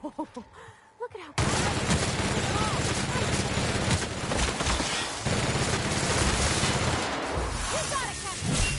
Look at how... You got it, Captain!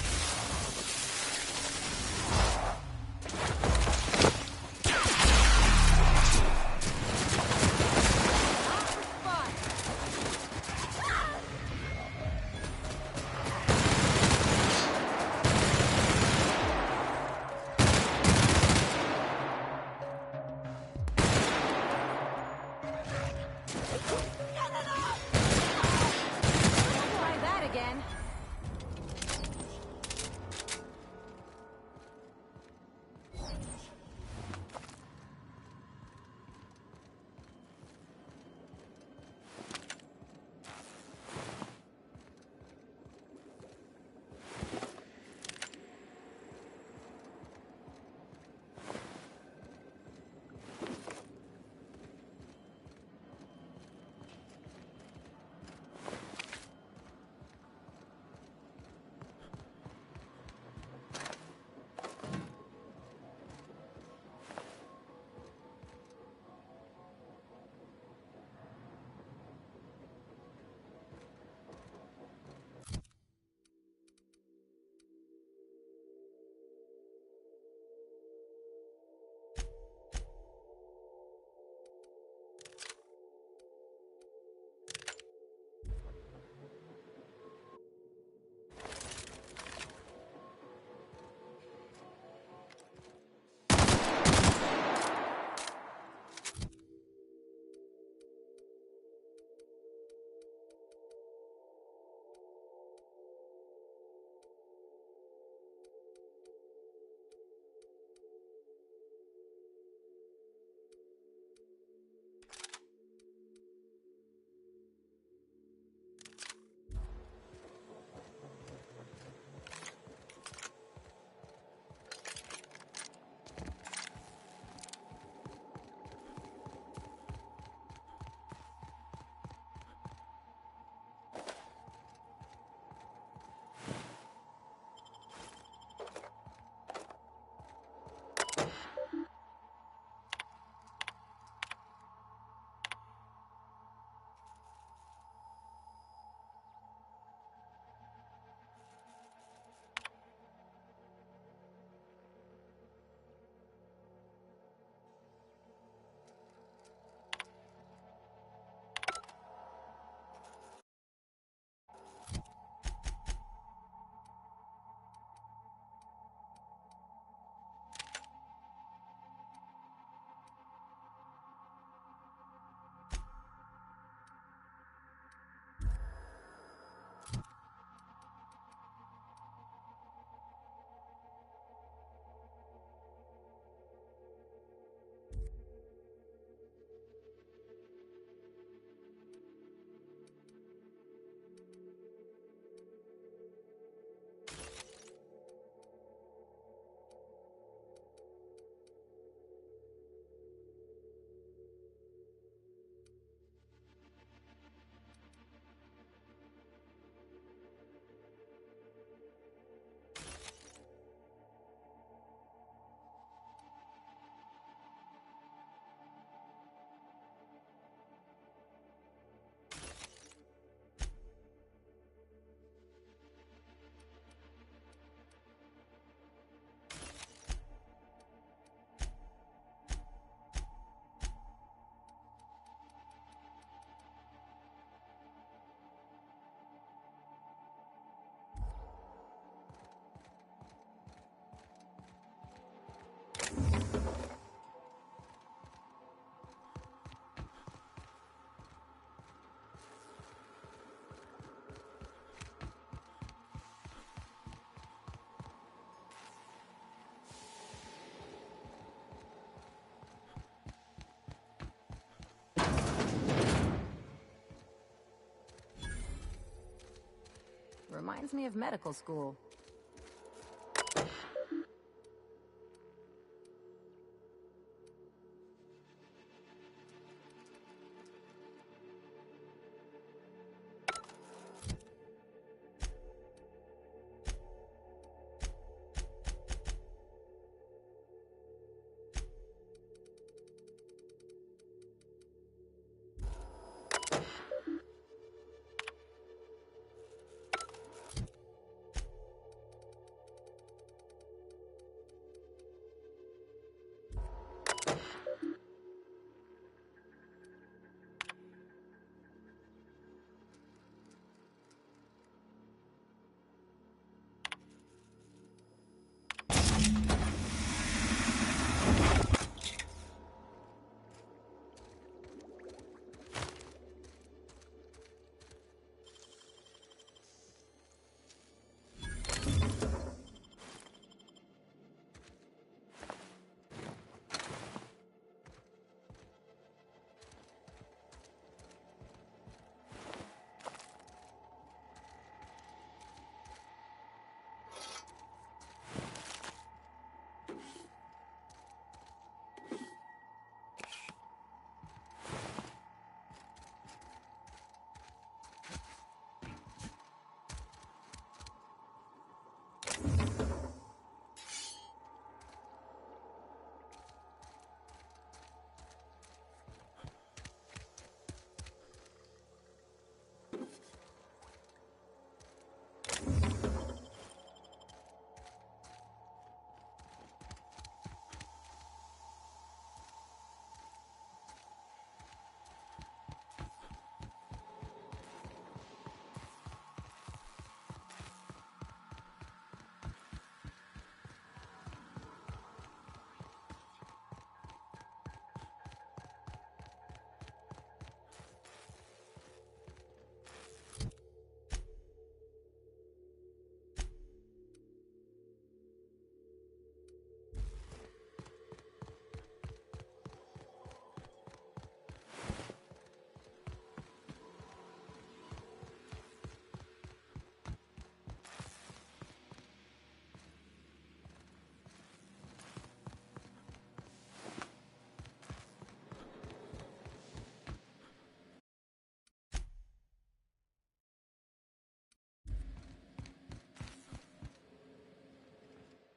Reminds me of medical school.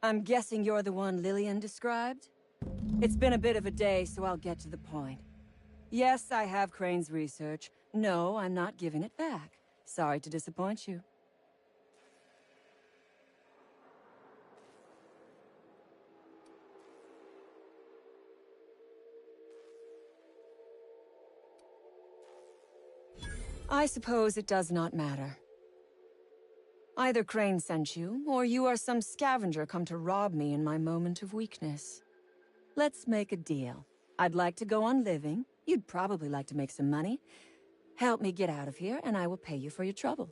I'm guessing you're the one Lillian described? It's been a bit of a day, so I'll get to the point. Yes, I have Crane's research. No, I'm not giving it back. Sorry to disappoint you. I suppose it does not matter. Either Crane sent you, or you are some scavenger come to rob me in my moment of weakness. Let's make a deal. I'd like to go on living. You'd probably like to make some money. Help me get out of here, and I will pay you for your trouble.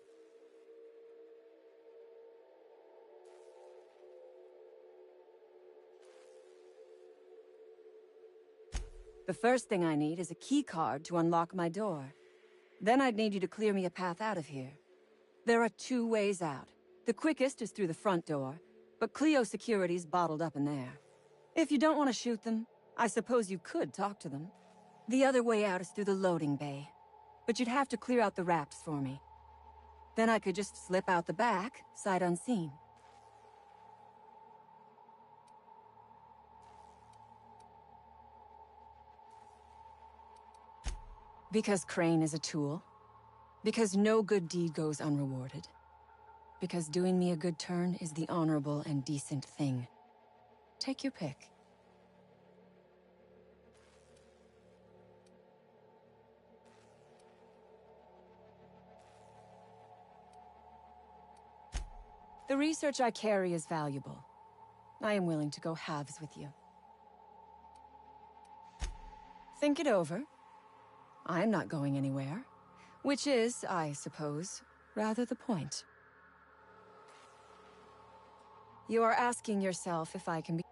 The first thing I need is a key card to unlock my door. Then I'd need you to clear me a path out of here. There are 2 ways out. The quickest is through the front door, but Cleo Security's bottled up in there. If you don't want to shoot them, I suppose you could talk to them. The other way out is through the loading bay, but you'd have to clear out the rafts for me. Then I could just slip out the back, sight unseen. Because Crane is a tool. Because no good deed goes unrewarded. Because doing me a good turn is the honorable and decent thing. Take your pick. The research I carry is valuable. I am willing to go halves with you. Think it over. I'm not going anywhere. Which is, I suppose, rather the point. You are asking yourself if I can be...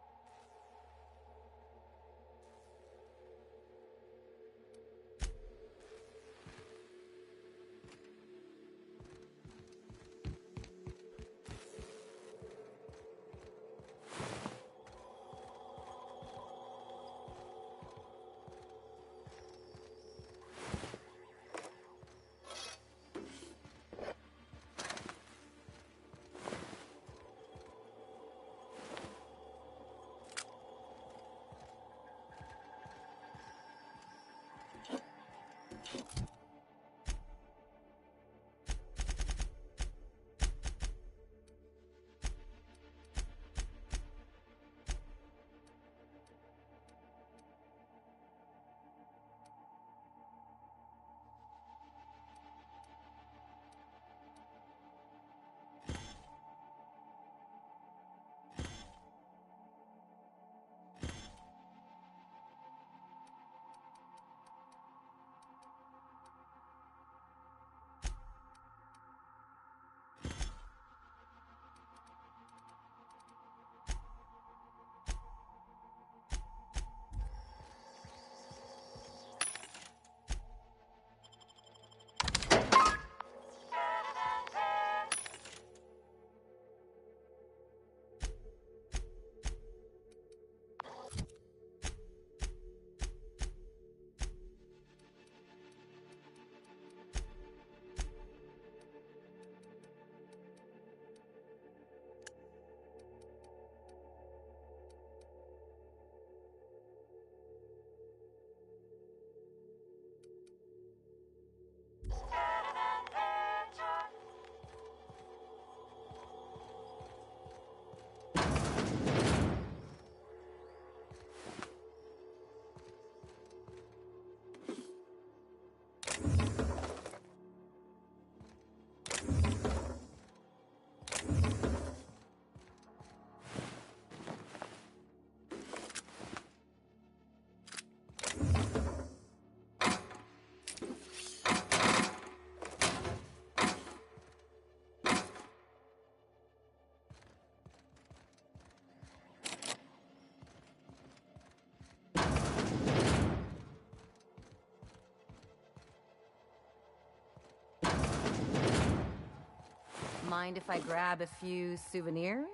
Mind if I grab a few souvenirs?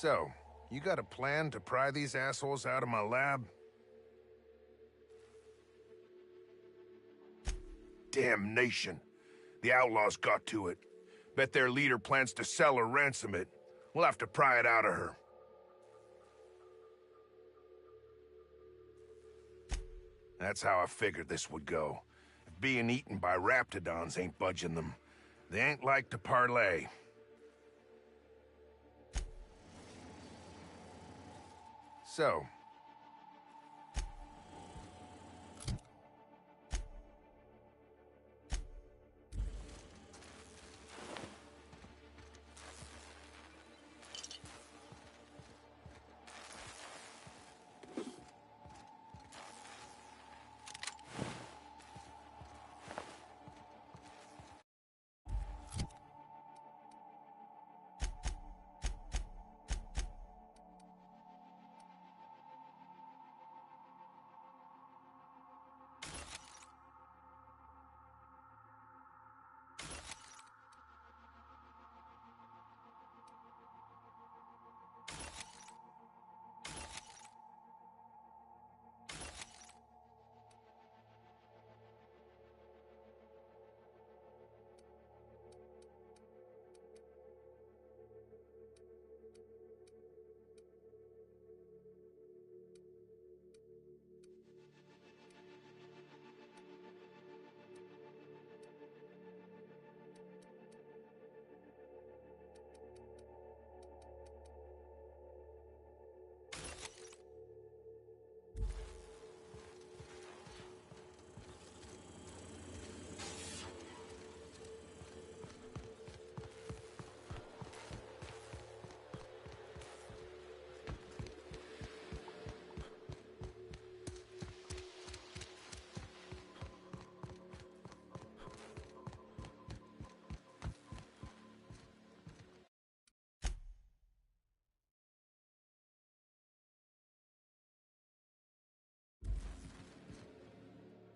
So, you got a plan to pry these assholes out of my lab? Damnation. The outlaws got to it. Bet their leader plans to sell or ransom it. We'll have to pry it out of her. That's how I figured this would go. If being eaten by raptidons ain't budging them, they ain't like to parlay. So,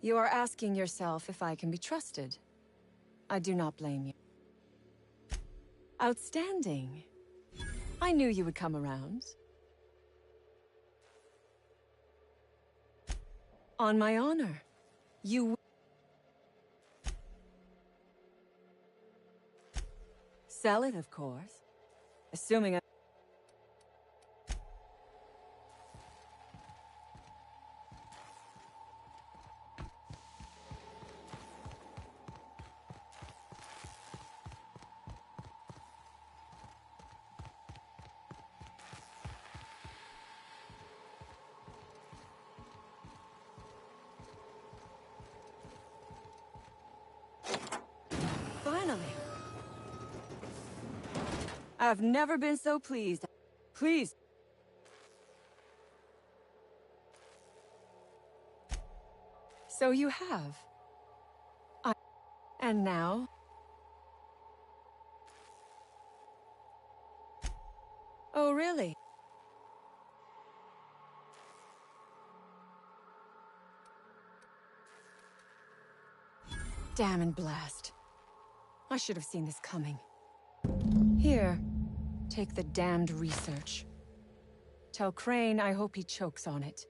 You are asking yourself if I can be trusted. I do not blame you. Outstanding. I knew you would come around. On my honor, you... Sell it, of course. Assuming I... Finally. I've never been so pleased. Please. So you have. And now? Oh, really? Damn and blast. I should have seen this coming. Here, take the damned research. Tell Crane I hope he chokes on it.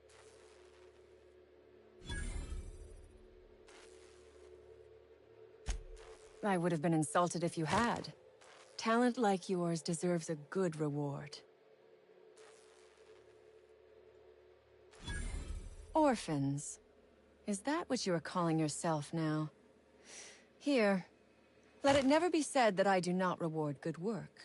I would have been insulted if you had. Talent like yours deserves a good reward. Orphans. Is that what you are calling yourself now? Here. Let it never be said that I do not reward good work.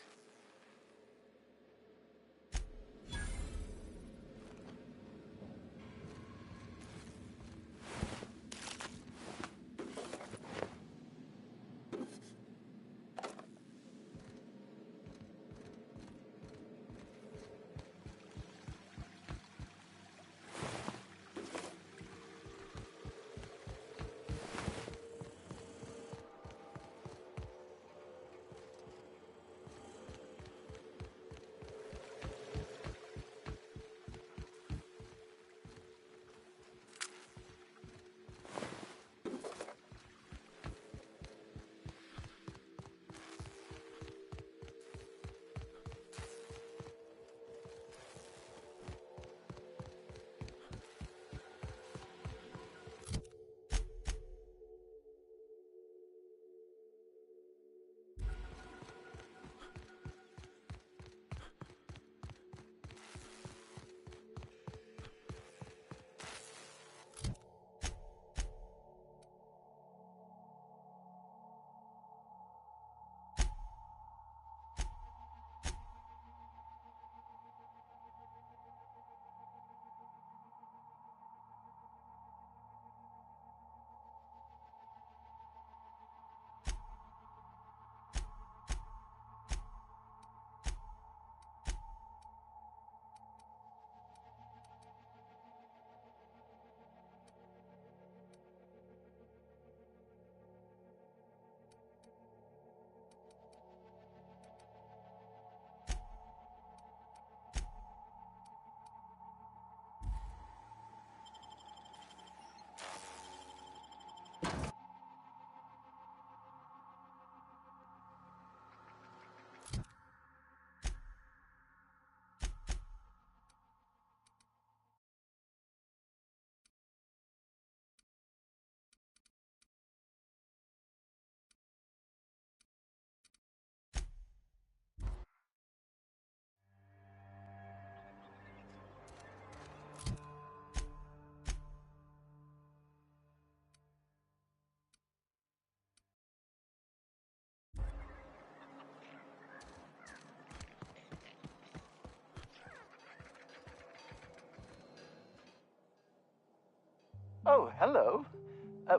hello.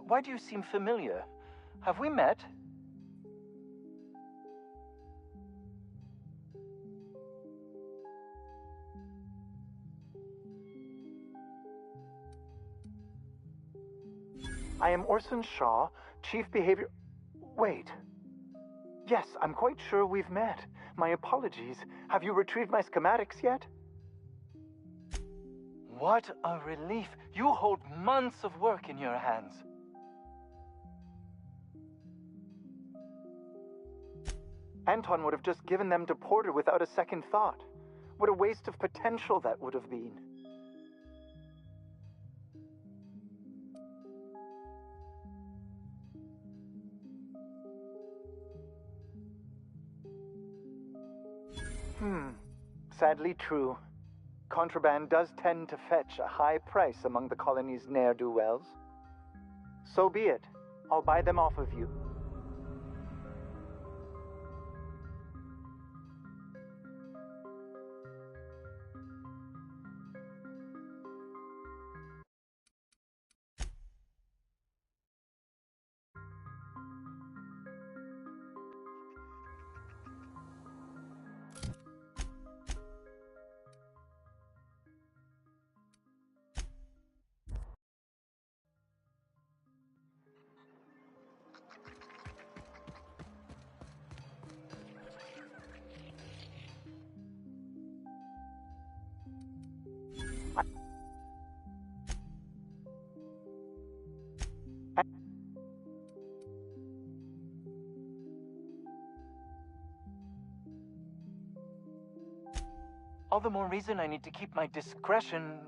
Why do you seem familiar? Have we met? I am Orson Shaw, Chief Behavior... Wait. Yes, I'm quite sure we've met. My apologies. Have you retrieved my schematics yet? What a relief. You hold months of work in your hands. Anton would have just given them to Porter without a second thought. What a waste of potential that would have been. Sadly true. Contraband does tend to fetch a high price among the colony's ne'er-do-wells. So be it. I'll buy them off of you. All the more reason I need to keep my discretion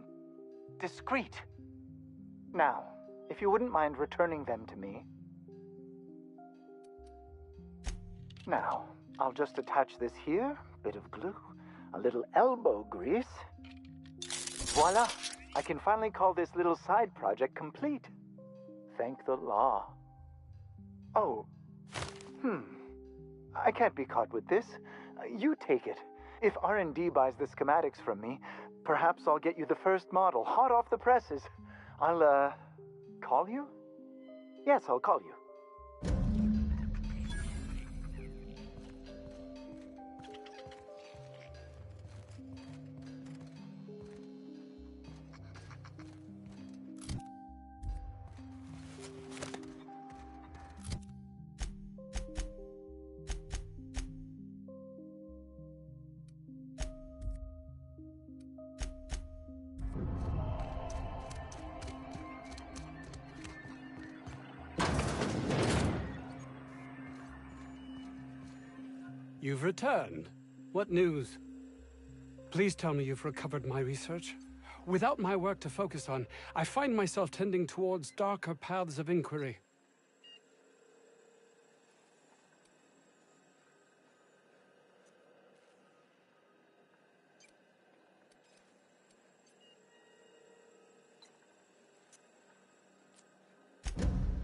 discreet. Now, if you wouldn't mind returning them to me. Now, I'll just attach this here, bit of glue, a little elbow grease. Voila! I can finally call this little side project complete. Thank the law. Oh. I can't be caught with this. You take it. If R&D buys the schematics from me, perhaps I'll get you the first model, hot off the presses. I'll, call you? Yes, I'll call you. You've returned. What news? Please tell me you've recovered my research. Without my work to focus on, I find myself tending towards darker paths of inquiry.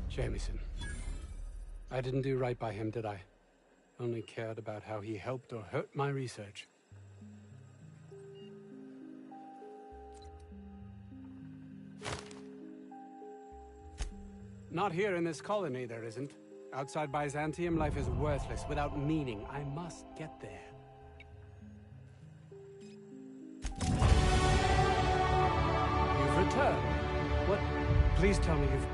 Jameson. I didn't do right by him, did I? Only cared about how he helped or hurt my research. Not here in this colony, there isn't. Outside Byzantium, life is worthless, without meaning. I must get there. You've returned. What? Please tell me you've...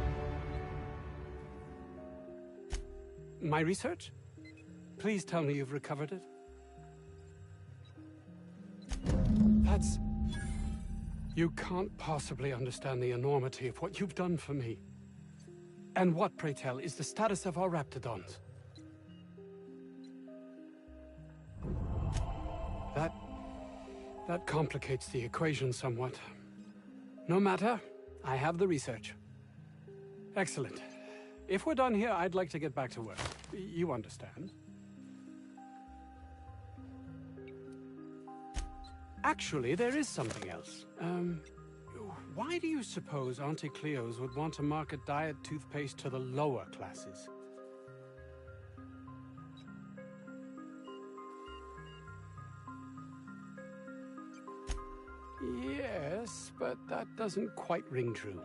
My research? Please tell me you've recovered it. That's... You can't possibly understand the enormity of what you've done for me. And what, pray tell, is the status of our raptidons? That complicates the equation somewhat. No matter, I have the research. Excellent. If we're done here, I'd like to get back to work. You understand? Actually, there is something else. Why do you suppose Auntie Cleo's would want to market diet toothpaste to the lower classes? Yes, but that doesn't quite ring true.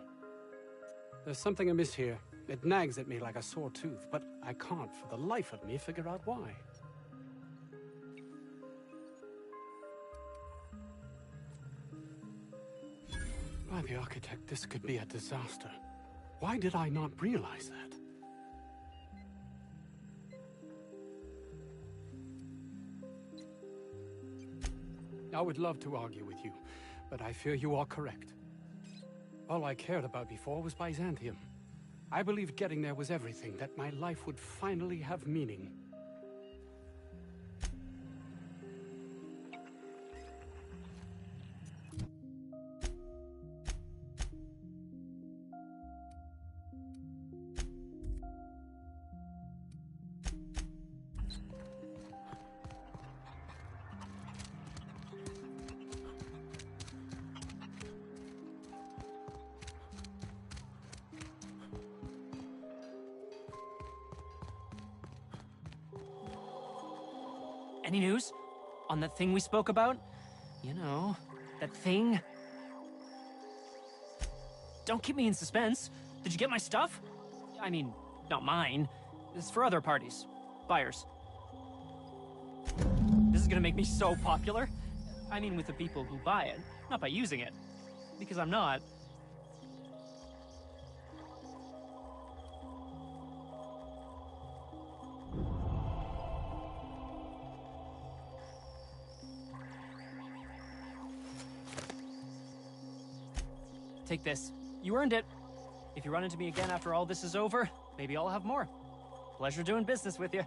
There's something amiss here. It nags at me like a sore tooth, but I can't for the life of me figure out why. By the architect, this could be a disaster. Why did I not realize that? I would love to argue with you, but I fear you are correct. All I cared about before was Byzantium. I believed getting there was everything, that my life would finally have meaning. Any news? On that thing we spoke about? You know, that thing? Don't keep me in suspense. Did you get my stuff? I mean, not mine. It's for other parties. Buyers. This is gonna make me so popular. I mean with the people who buy it, not by using it. Because I'm not. Take this. You earned it. If you run into me again after all this is over, maybe I'll have more. Pleasure doing business with you.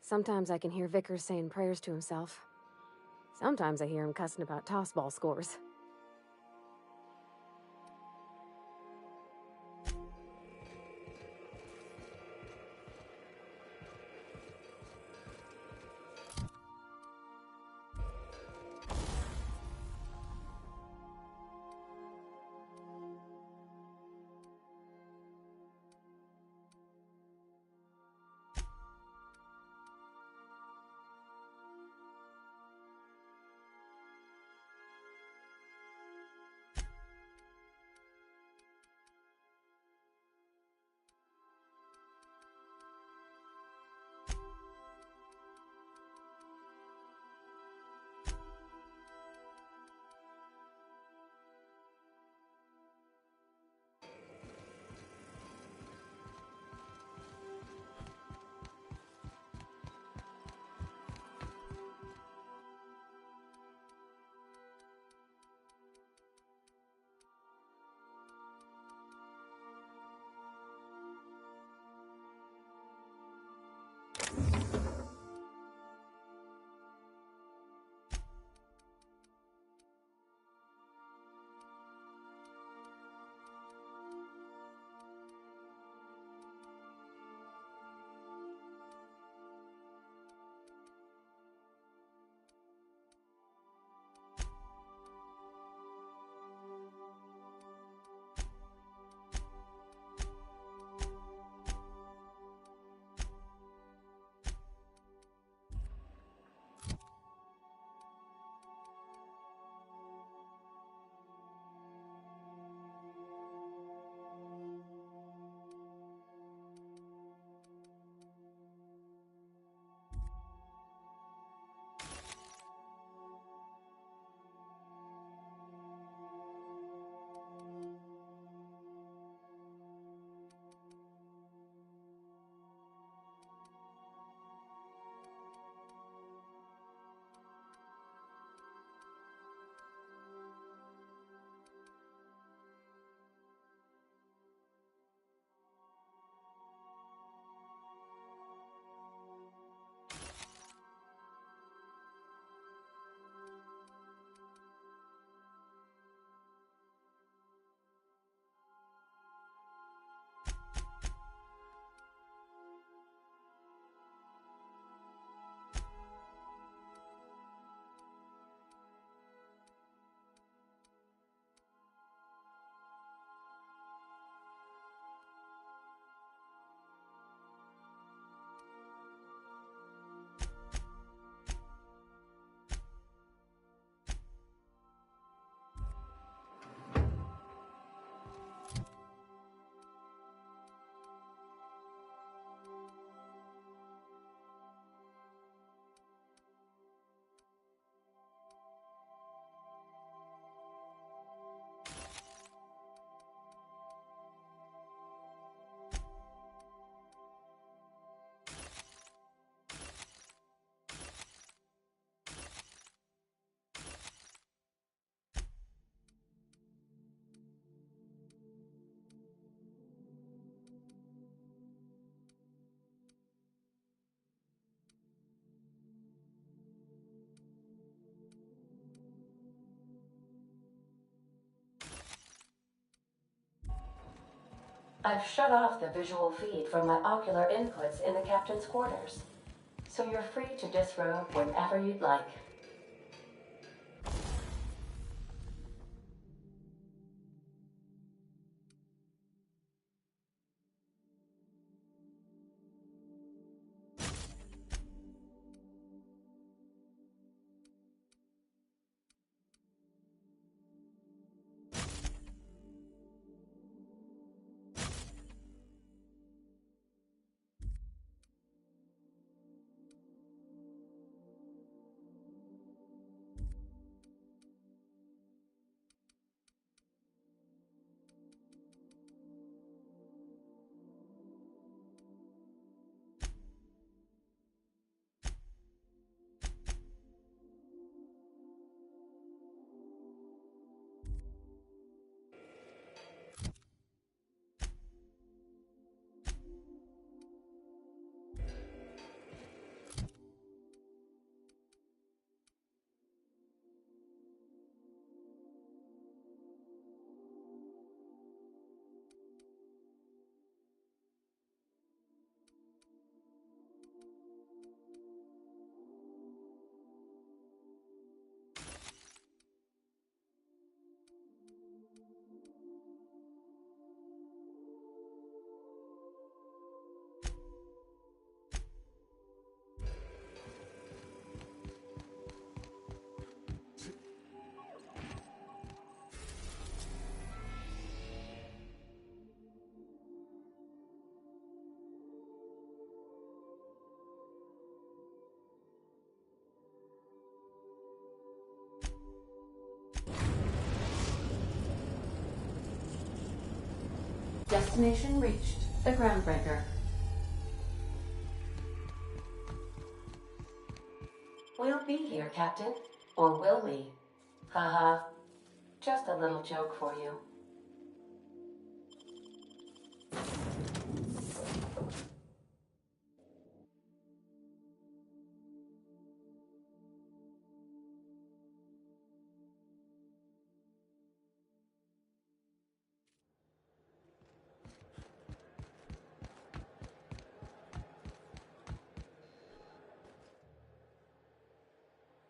Sometimes I can hear Vickers saying prayers to himself. Sometimes I hear him cussing about tossball scores. I've shut off the visual feed from my ocular inputs in the captain's quarters, so you're free to disrobe whenever you'd like. Destination reached. The Groundbreaker. We'll be here, Captain. Or will we? Haha. Just a little joke for you.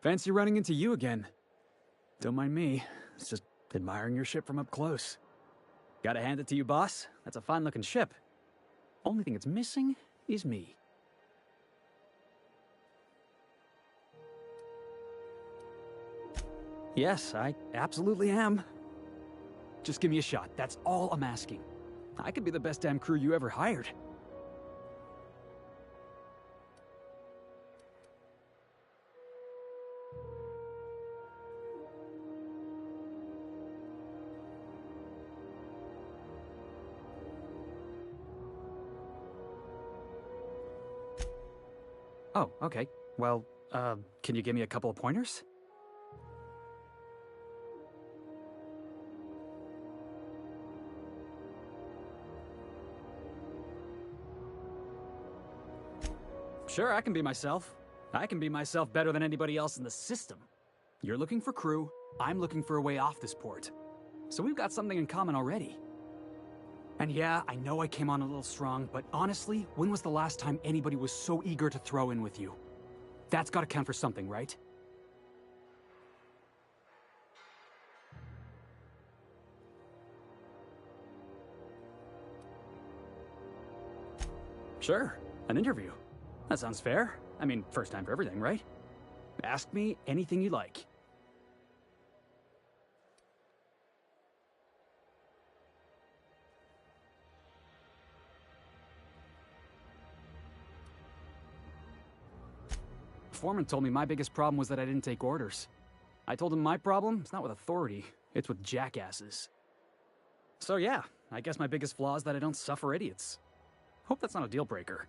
Fancy running into you again. Don't mind me. It's just admiring your ship from up close. Gotta hand it to you, boss. That's a fine-looking ship. Only thing it's missing is me. Yes, I absolutely am. Just give me a shot. That's all I'm asking. I could be the best damn crew you ever hired. Oh, okay. Well, can you give me a couple of pointers? Sure, I can be myself. I can be myself better than anybody else in the system. You're looking for crew, I'm looking for a way off this port. So we've got something in common already. And yeah, I know I came on a little strong, but honestly, when was the last time anybody was so eager to throw in with you? That's gotta count for something, right? Sure, an interview. That sounds fair. I mean, first time for everything, right? Ask me anything you like. Foreman told me my biggest problem was that I didn't take orders. I told him my problem is not with authority, it's with jackasses. So yeah, I guess my biggest flaw is that I don't suffer idiots. Hope that's not a deal breaker.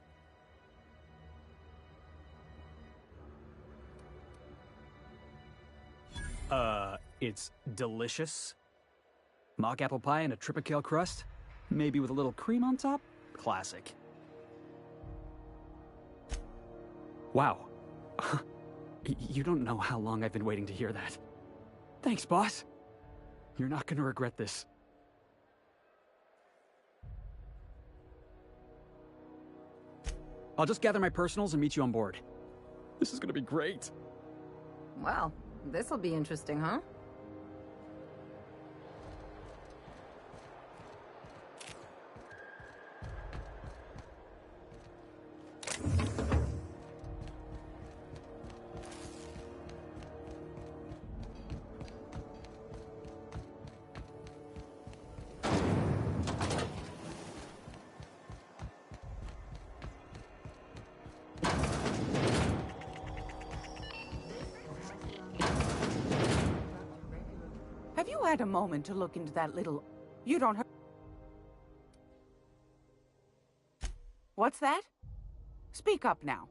It's delicious. Mock apple pie and a tripicale crust? Maybe with a little cream on top? Classic. Wow. You don't know how long I've been waiting to hear that. Thanks, boss. You're not gonna regret this. I'll just gather my personals and meet you on board. This is gonna be great. Well, this'll be interesting, huh? Have you had a moment to look into that little... You don't... What's that? Speak up now.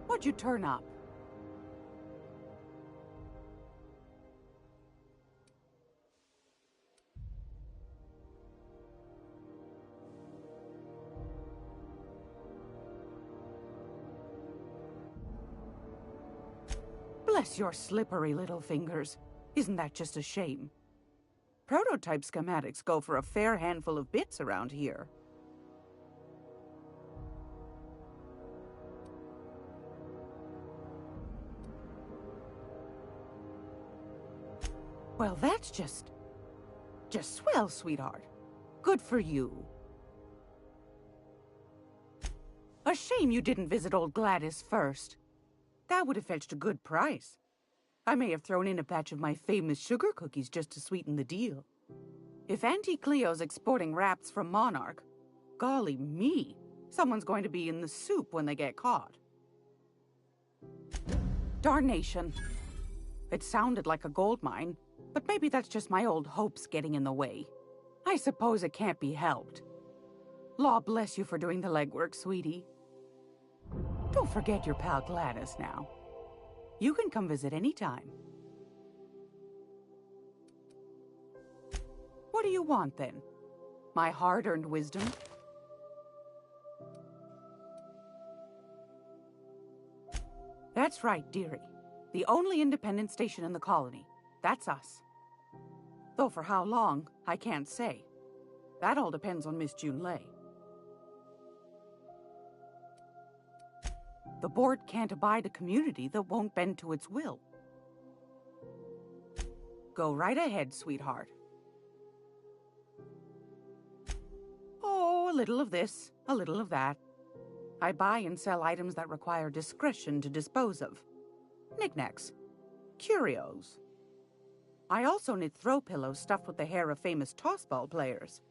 What'd you turn up? Bless your slippery little fingers. Isn't that just a shame? Prototype schematics go for a fair handful of bits around here. Well, that's just swell, sweetheart. Good for you. A shame you didn't visit old Gladys first. That would have fetched a good price. I may have thrown in a batch of my famous sugar cookies just to sweeten the deal. If Auntie Cleo's exporting wraps from Monarch, golly me, someone's going to be in the soup when they get caught. Darnation. It sounded like a gold mine, but maybe that's just my old hopes getting in the way. I suppose it can't be helped. Law bless you for doing the legwork, sweetie. Don't forget your pal Gladys now. You can come visit anytime. What do you want, then? My hard-earned wisdom? That's right, dearie. The only independent station in the colony. That's us. Though for how long, I can't say. That all depends on Miss Junlei. The board can't abide a community that won't bend to its will. Go right ahead, sweetheart. Oh, a little of this, a little of that. I buy and sell items that require discretion to dispose of. Knickknacks. Curios. I also knit throw pillows stuffed with the hair of famous tossball players.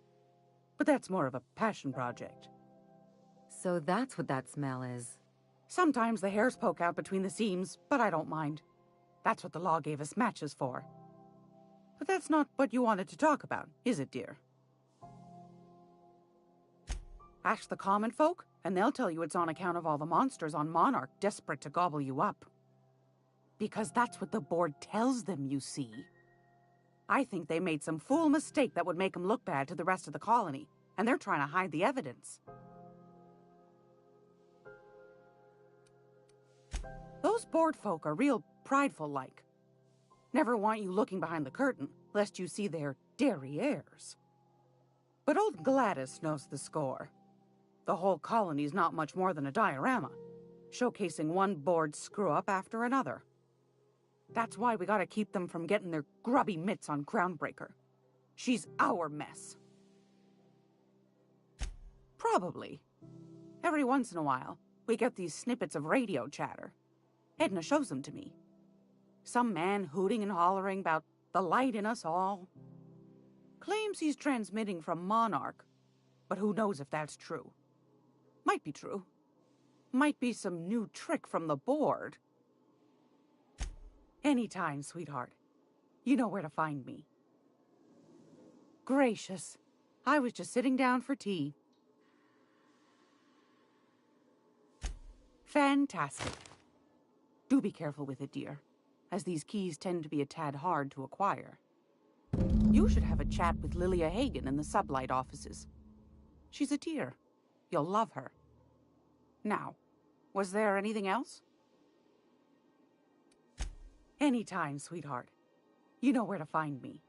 But that's more of a passion project. So that's what that smell is. Sometimes the hairs poke out between the seams, but I don't mind. That's what the law gave us matches for. But that's not what you wanted to talk about, is it, dear? Ask the common folk, and they'll tell you it's on account of all the monsters on Monarch desperate to gobble you up. Because that's what the board tells them, you see. I think they made some fool mistake that would make them look bad to the rest of the colony, and they're trying to hide the evidence. Those board folk are real prideful-like. Never want you looking behind the curtain, lest you see their derrieres. But old Gladys knows the score. The whole colony's not much more than a diorama, showcasing one board screw-up after another. That's why we gotta keep them from getting their grubby mitts on Groundbreaker. She's our mess. Probably. Every once in a while, we get these snippets of radio chatter. Edna shows them to me. Some man hooting and hollering about the light in us all. Claims he's transmitting from Monarch, but who knows if that's true. Might be true. Might be some new trick from the board. Anytime, sweetheart. You know where to find me. Gracious. I was just sitting down for tea. Fantastic. Do be careful with it, dear, as these keys tend to be a tad hard to acquire. You should have a chat with Lilia Hagen in the sublight offices. She's a dear. You'll love her. Now, was there anything else? Anytime, sweetheart. You know where to find me.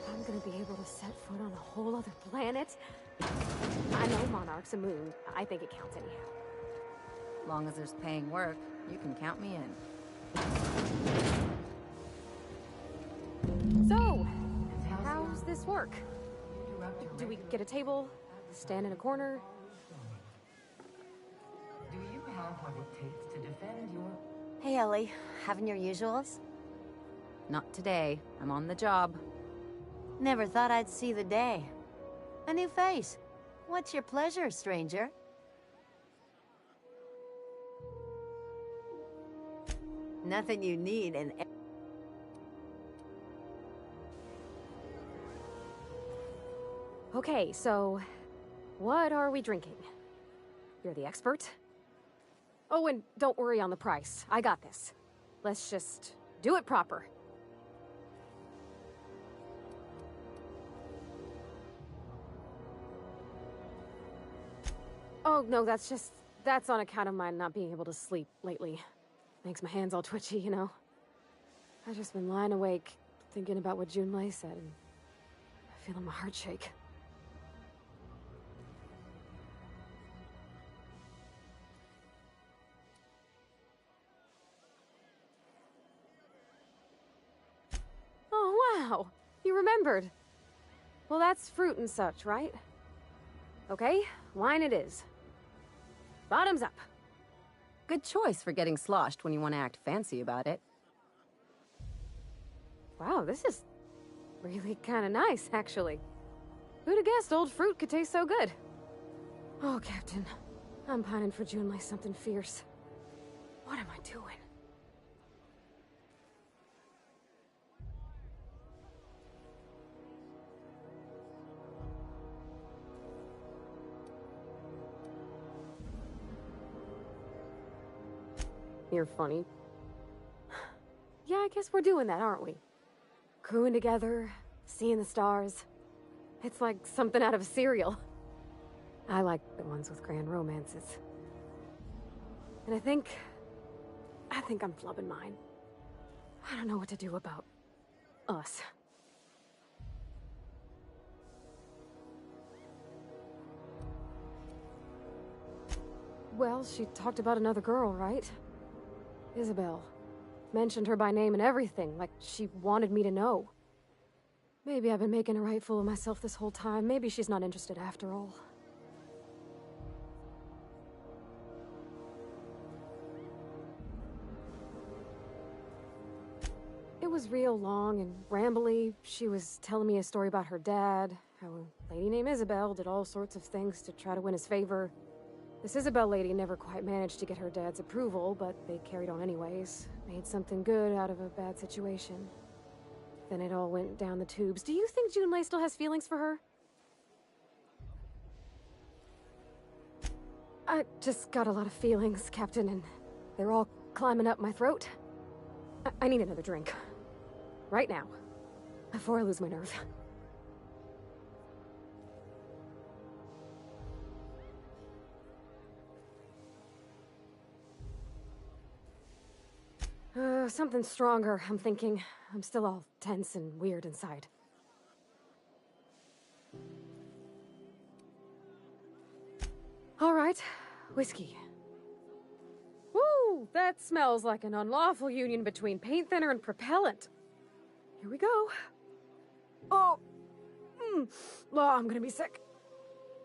I'm gonna be able to set foot on a whole other planet? I know Monarch's a moon. I think it counts anyhow. Long as there's paying work, you can count me in. So, how's this work? Do we get a table? Stand in a corner? Do you have what it takes to defend your... Hey, Ellie. Having your usuals? Not today. I'm on the job. Never thought I'd see the day. A new face. What's your pleasure, stranger? Nothing you need and... Okay, so what are we drinking? You're the expert. Oh, and don't worry on the price. I got this. Let's just do it proper. Oh, no, that's on account of my not being able to sleep lately. Makes my hands all twitchy, you know? I've just been lying awake, thinking about what Junlei said, and feeling my heart shake. Oh, wow! You remembered! Well, that's fruit and such, right? Okay, wine it is. Bottoms up. Good choice for getting sloshed when you want to act fancy about it. Wow, this is really kind of nice, actually. Who'd have guessed old fruit could taste so good? Oh, Captain. I'm pining for June like something fierce. What am I doing? You're funny. Yeah, I guess we're doing that, aren't we? Crewing together, seeing the stars. It's like something out of a serial. I like the ones with grand romances. And I think I'm flubbing mine. I don't know what to do about us. Well, she talked about another girl, right? Isabel. Mentioned her by name and everything, like she wanted me to know. Maybe I've been making a right fool of myself this whole time. Maybe she's not interested after all. It was real long and rambly. She was telling me a story about her dad, how a lady named Isabel did all sorts of things to try to win his favor. This Isabel lady never quite managed to get her dad's approval, but they carried on anyways. Made something good out of a bad situation. Then it all went down the tubes. Do you think Junlei still has feelings for her? I just got a lot of feelings, Captain, and they're all climbing up my throat. I need another drink. Right now. Before I lose my nerve. Something stronger, I'm thinking. I'm still all tense and weird inside. All right, whiskey. Woo! That smells like an unlawful union between paint thinner and propellant. Here we go. Oh, I'm gonna be sick.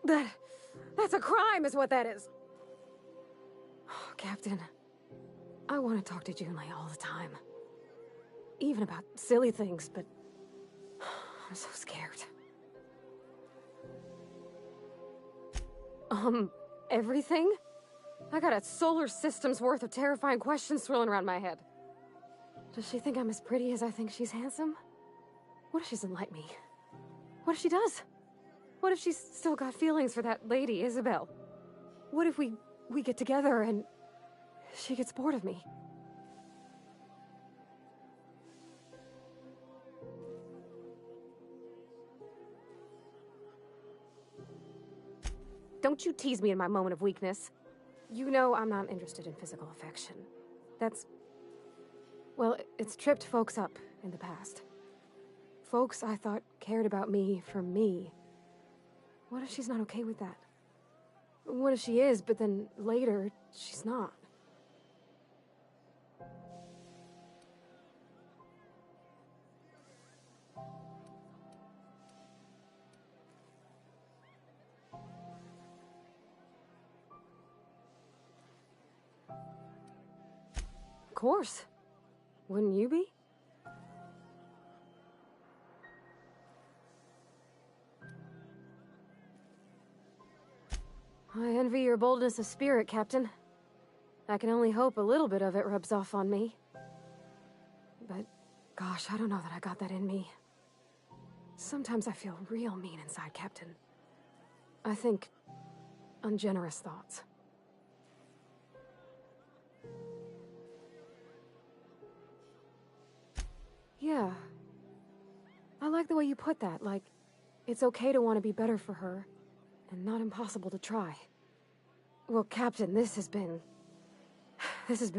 That's a crime, is what that is. Oh, Captain, I want to talk to Junlei all the time. Even about silly things, but I'm so scared. Everything? I got a solar system's worth of terrifying questions swirling around my head. Does she think I'm as pretty as I think she's handsome? What if she doesn't like me? What if she does? What if she's still got feelings for that lady, Isabel? What if we get together and she gets bored of me? Don't you tease me in my moment of weakness. You know I'm not interested in physical affection. That's... well, it's tripped folks up in the past. Folks I thought cared about me for me. What if she's not okay with that? What if she is, but then later, she's not? Of course. Wouldn't you be? I envy your boldness of spirit, Captain. I can only hope a little bit of it rubs off on me. But, gosh, I don't know that I got that in me. Sometimes I feel real mean inside, Captain. I think ungenerous thoughts. Yeah. I like the way you put that, like, it's okay to want to be better for her, and not impossible to try. Well, Captain, this has been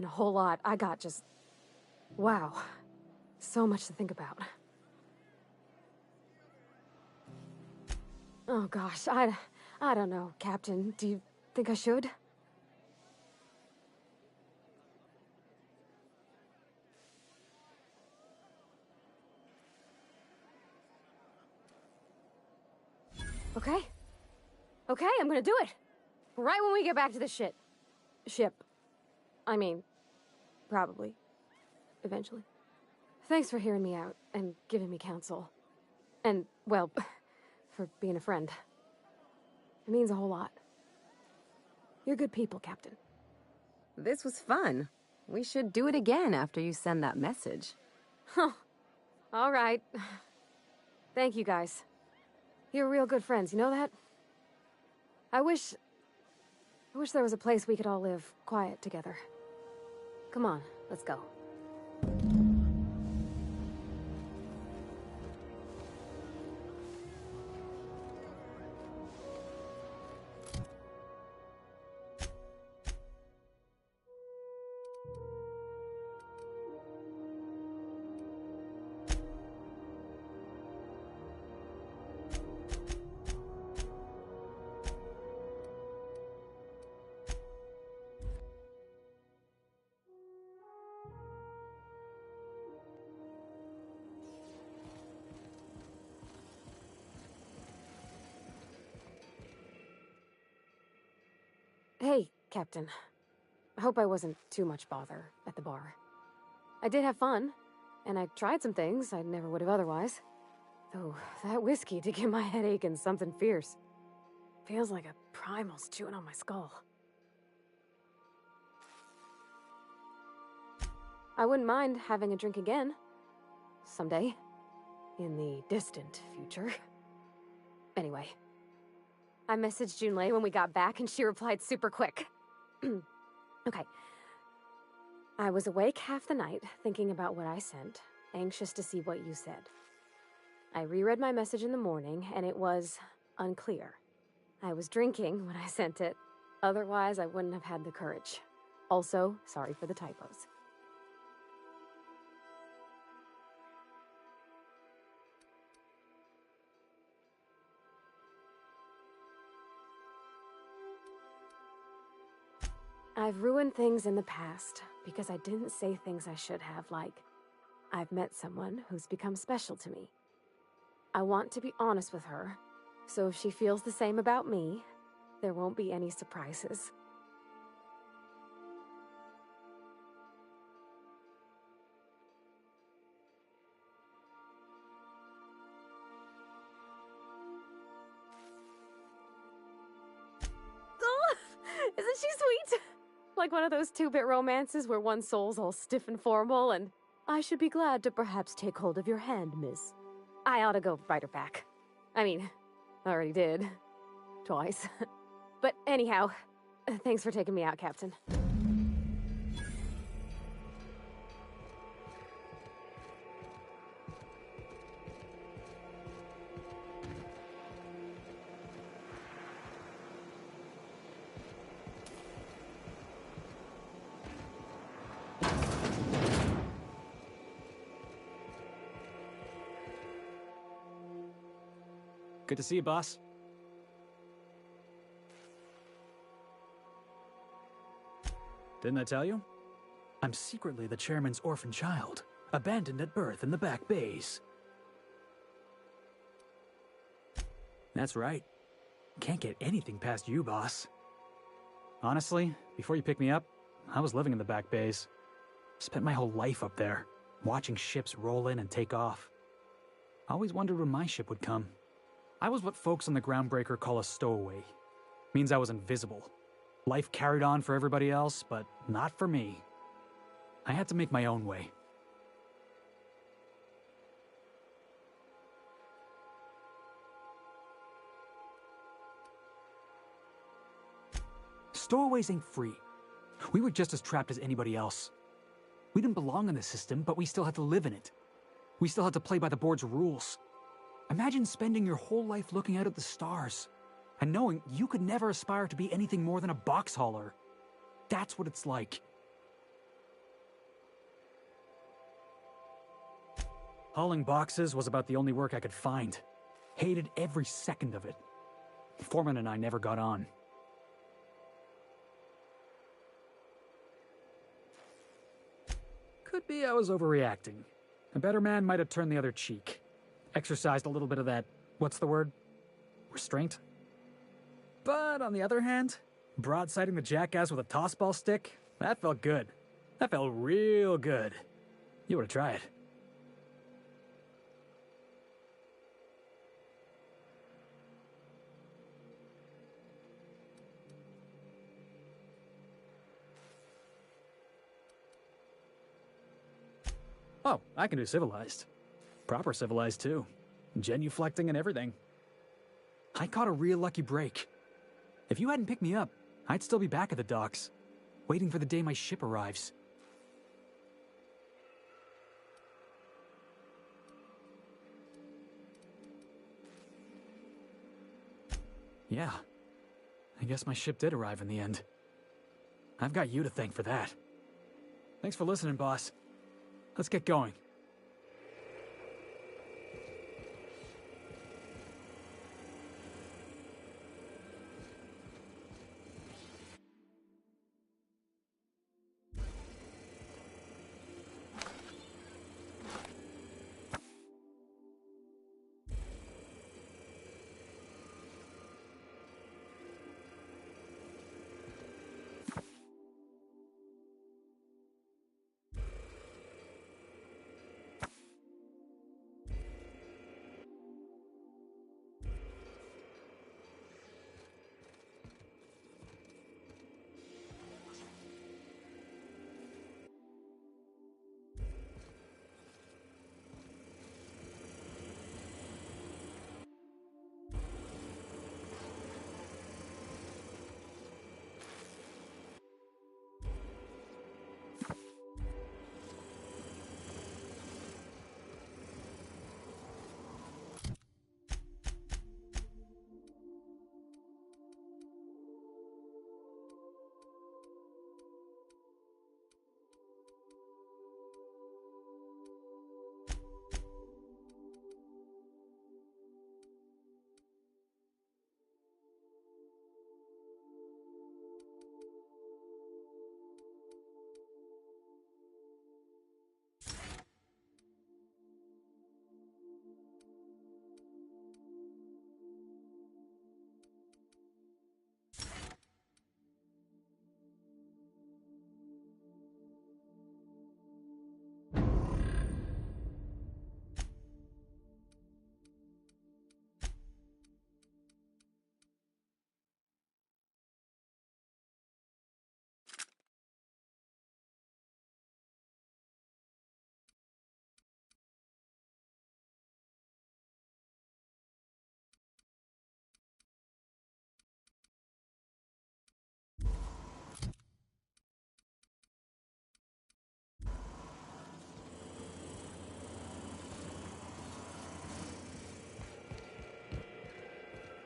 a whole lot. I got just... wow. So much to think about. Oh gosh, I don't know, Captain. Do you think I should? Okay. Okay, I'm gonna do it. Right when we get back to the ship. I mean, probably. Eventually. Thanks for hearing me out and giving me counsel. And, well, for being a friend. It means a whole lot. You're good people, Captain. This was fun. We should do it again after you send that message. Huh. All right. Thank you, guys. You're real good friends, you know that? I wish there was a place we could all live quiet together. Come on, let's go. Hey, Captain. I hope I wasn't too much bother at the bar. I did have fun, and I tried some things I never would have otherwise. Though, that whiskey did give my head aching something fierce. Feels like a primal's chewing on my skull. I wouldn't mind having a drink again. Someday. In the distant future. Anyway. I messaged Junlei when we got back, and she replied super quick. Okay. I was awake half the night, thinking about what I sent, anxious to see what you said. I reread my message in the morning, and it was unclear. I was drinking when I sent it. Otherwise, I wouldn't have had the courage. Also, sorry for the typos. I've ruined things in the past because I didn't say things I should have, like, I've met someone who's become special to me. I want to be honest with her, so if she feels the same about me, there won't be any surprises. Oh, isn't she sweet? Like one of those two-bit romances where one soul's all stiff and formal and, I should be glad to perhaps take hold of your hand, miss. I ought to go write her back. I mean, I already did. Twice. But anyhow, thanks for taking me out, Captain. Good to see you, boss. Didn't I tell you? I'm secretly the chairman's orphan child, abandoned at birth in the back bays. That's right. Can't get anything past you, boss. Honestly, before you picked me up, I was living in the back bays. Spent my whole life up there, watching ships roll in and take off. Always wondered when my ship would come. I was what folks on the Groundbreaker call a stowaway. Means I was invisible. Life carried on for everybody else, but not for me. I had to make my own way. Stowaways ain't free. We were just as trapped as anybody else. We didn't belong in the system, but we still had to live in it. We still had to play by the board's rules. Imagine spending your whole life looking out at the stars, and knowing you could never aspire to be anything more than a box hauler. That's what it's like. Hauling boxes was about the only work I could find. Hated every second of it. Foreman and I never got on. Could be I was overreacting. A better man might have turned the other cheek. Exercised a little bit of that, what's the word? Restraint? But on the other hand, broadsiding the jackass with a tossball stick, That felt good. That felt real good. You ought to try it. Oh, I can do civilized. Proper civilized, too. Genuflecting and everything. I caught a real lucky break. If you hadn't picked me up, I'd still be back at the docks, waiting for the day my ship arrives. Yeah, I guess my ship did arrive in the end. I've got you to thank for that. Thanks for listening, boss. Let's get going.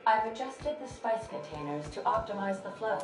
I've adjusted the spice containers to optimize the flow.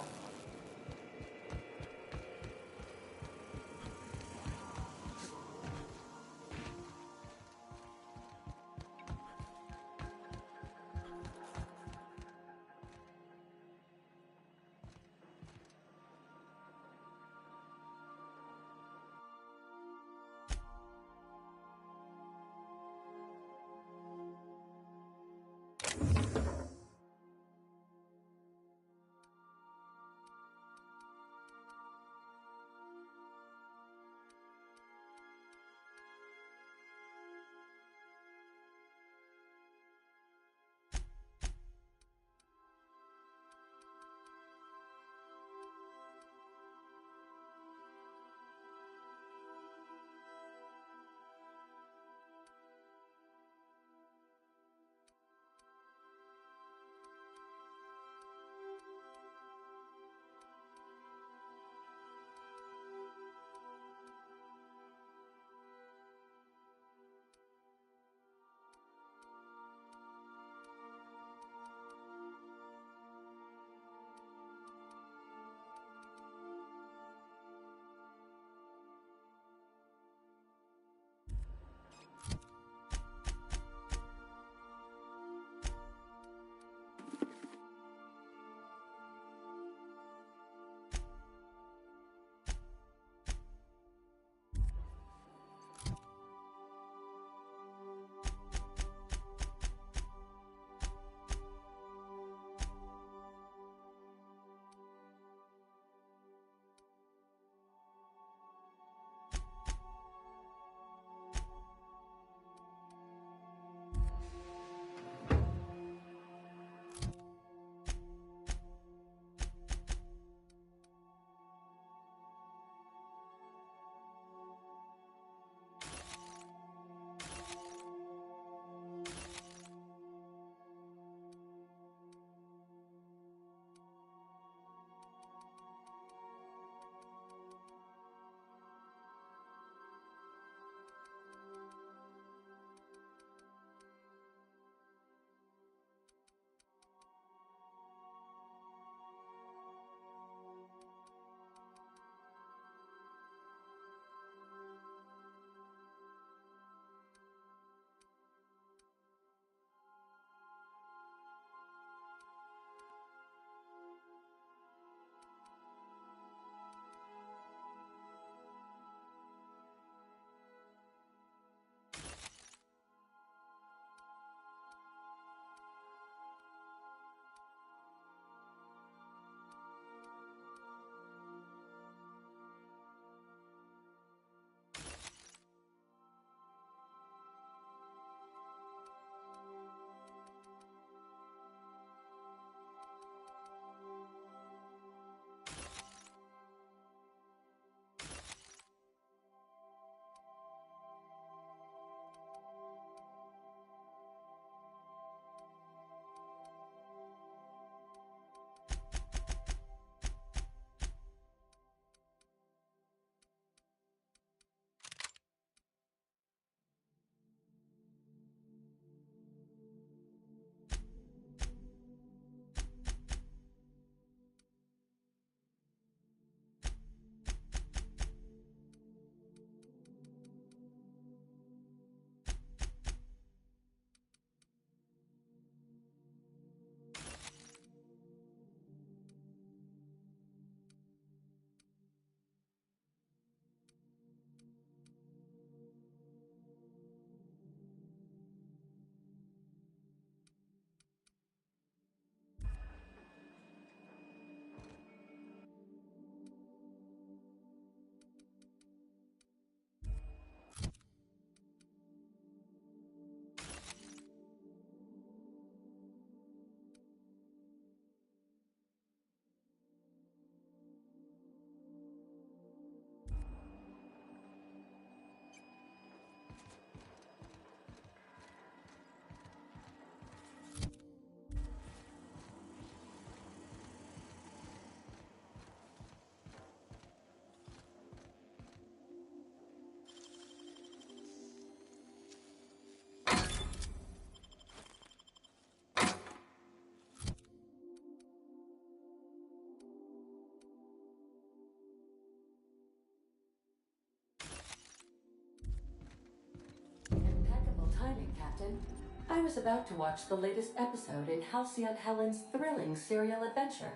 Captain. I was about to watch the latest episode in Halcyon Helen's thrilling serial adventure.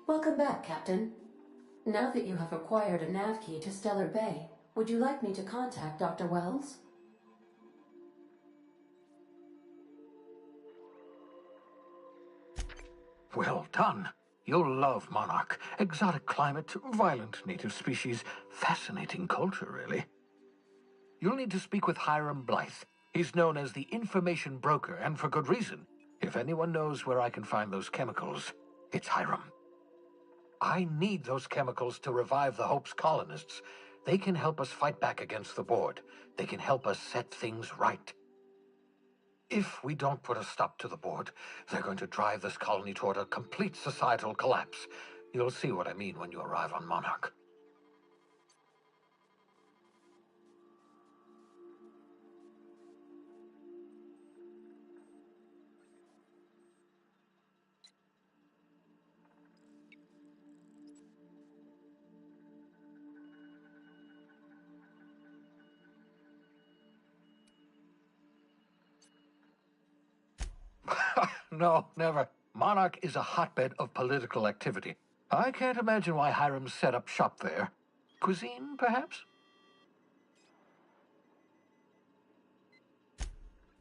Welcome back, Captain. Now that you have acquired a nav key to Stellar Bay, would you like me to contact Dr. Wells? Well done. You'll love Monarch. Exotic climate, violent native species, fascinating culture, really. You'll need to speak with Hiram Blythe. He's known as the information broker, and for good reason. If anyone knows where I can find those chemicals, it's Hiram. I need those chemicals to revive the Hope's colonists. They can help us fight back against the Board. They can help us set things right. If we don't put a stop to the Board, they're going to drive this colony toward a complete societal collapse. You'll see what I mean when you arrive on Monarch. No, never. Monarch is a hotbed of political activity. I can't imagine why Hiram set up shop there. Cuisine, perhaps?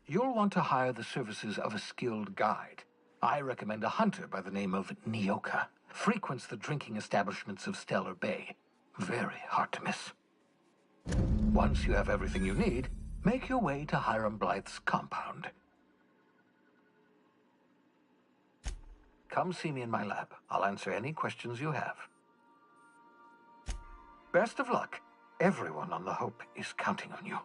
You'll want to hire the services of a skilled guide. I recommend a hunter by the name of Nyoka. Frequents the drinking establishments of Stellar Bay. Very hard to miss. Once you have everything you need, make your way to Hiram Blythe's compound. Come see me in my lab. I'll answer any questions you have. Best of luck. Everyone on the Hope is counting on you.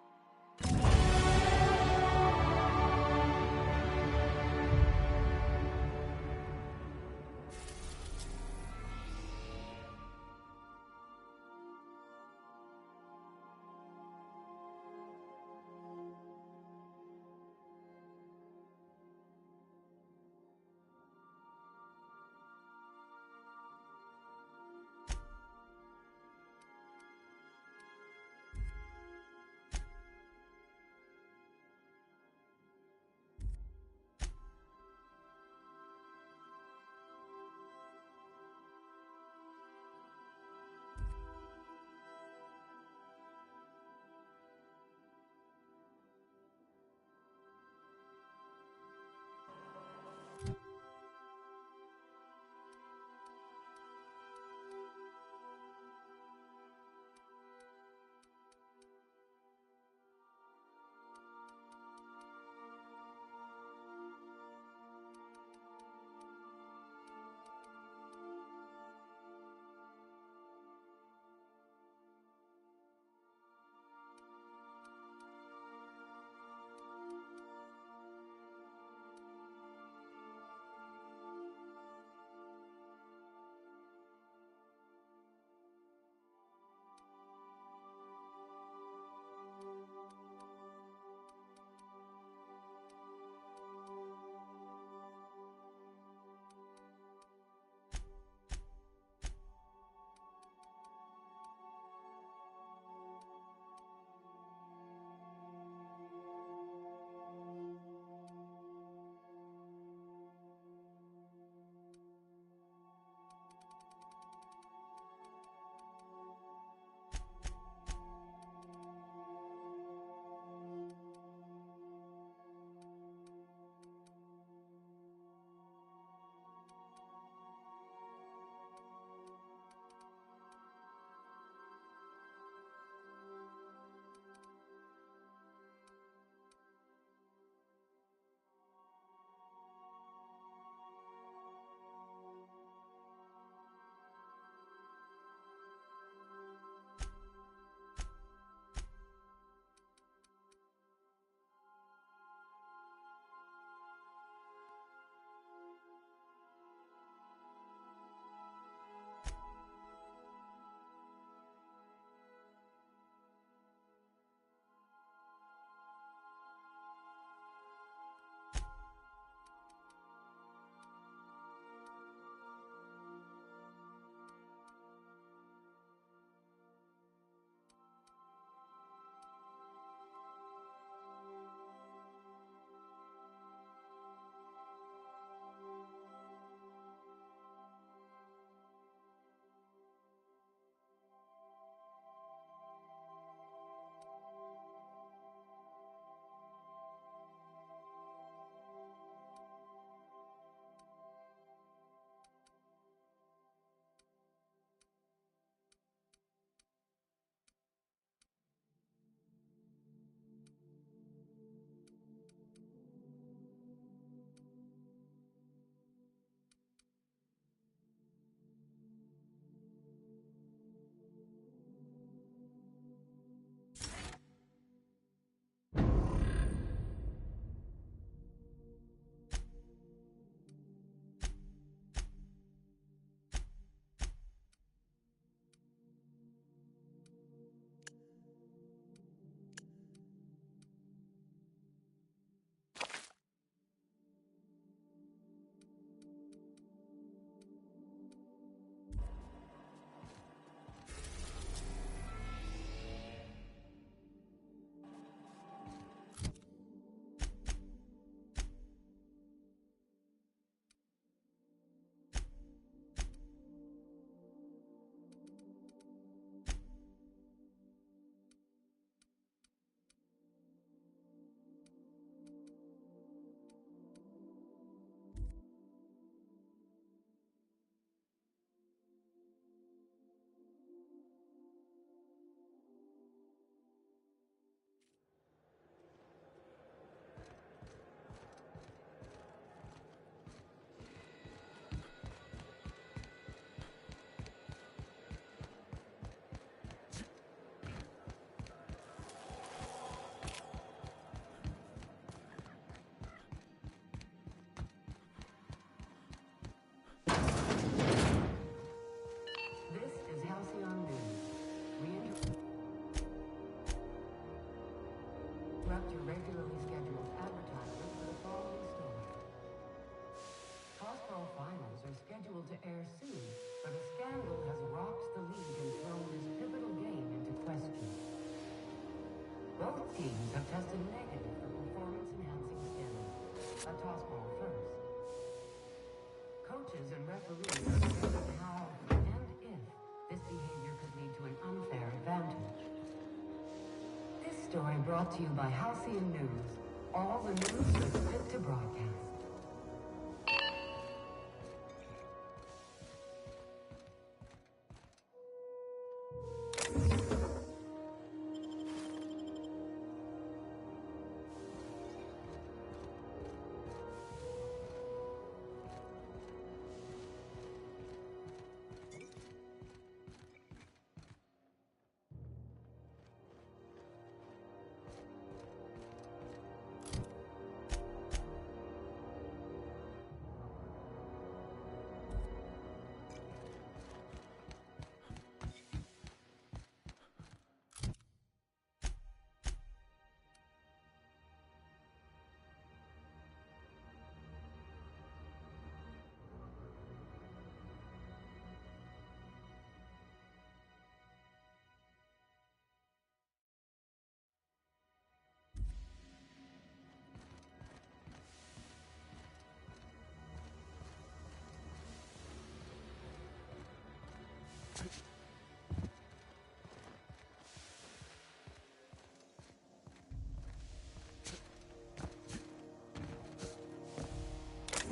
interrupt your regularly scheduled advertisement for the following story. Part.4 finals are scheduled to air soon, but a scandal has rocked the league and thrown this pivotal game into question. Both teams have tested negative for performance-enhancing stimuli. A tossball first. Coaches and referees are debating how and if this behavior could lead to an unfair advantage. This story brought to you by Halcyon News. All the news that's fit to broadcast.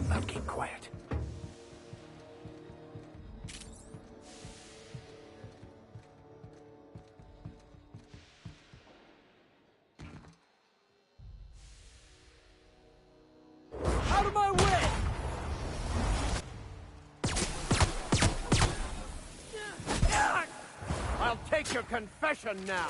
Now keep quiet. Out of my way! I'll take your confession now.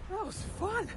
That was fun!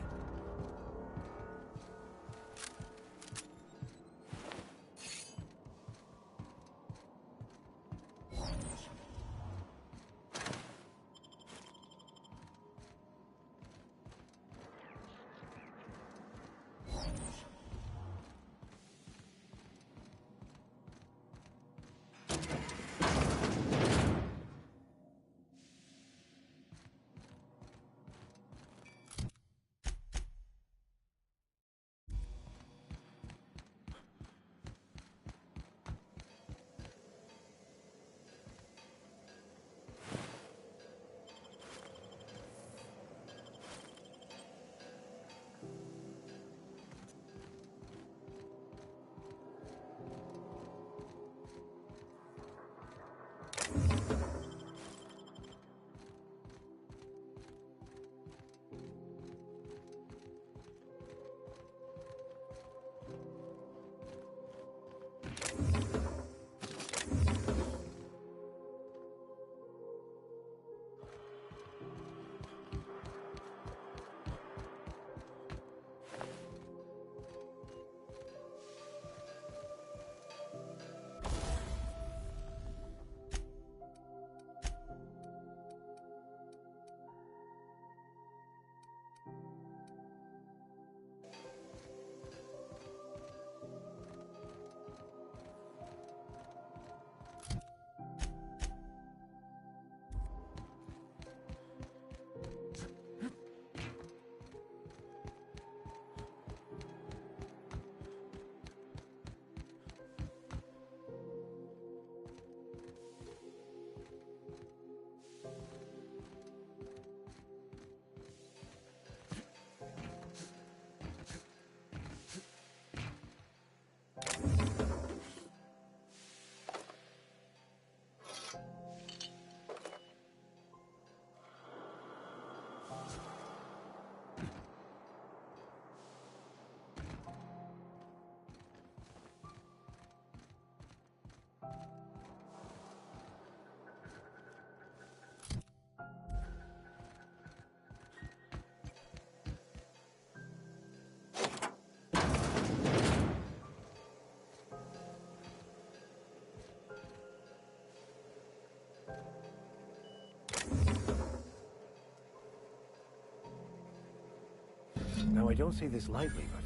Now, I don't say this lightly, but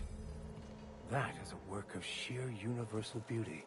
that is a work of sheer universal beauty.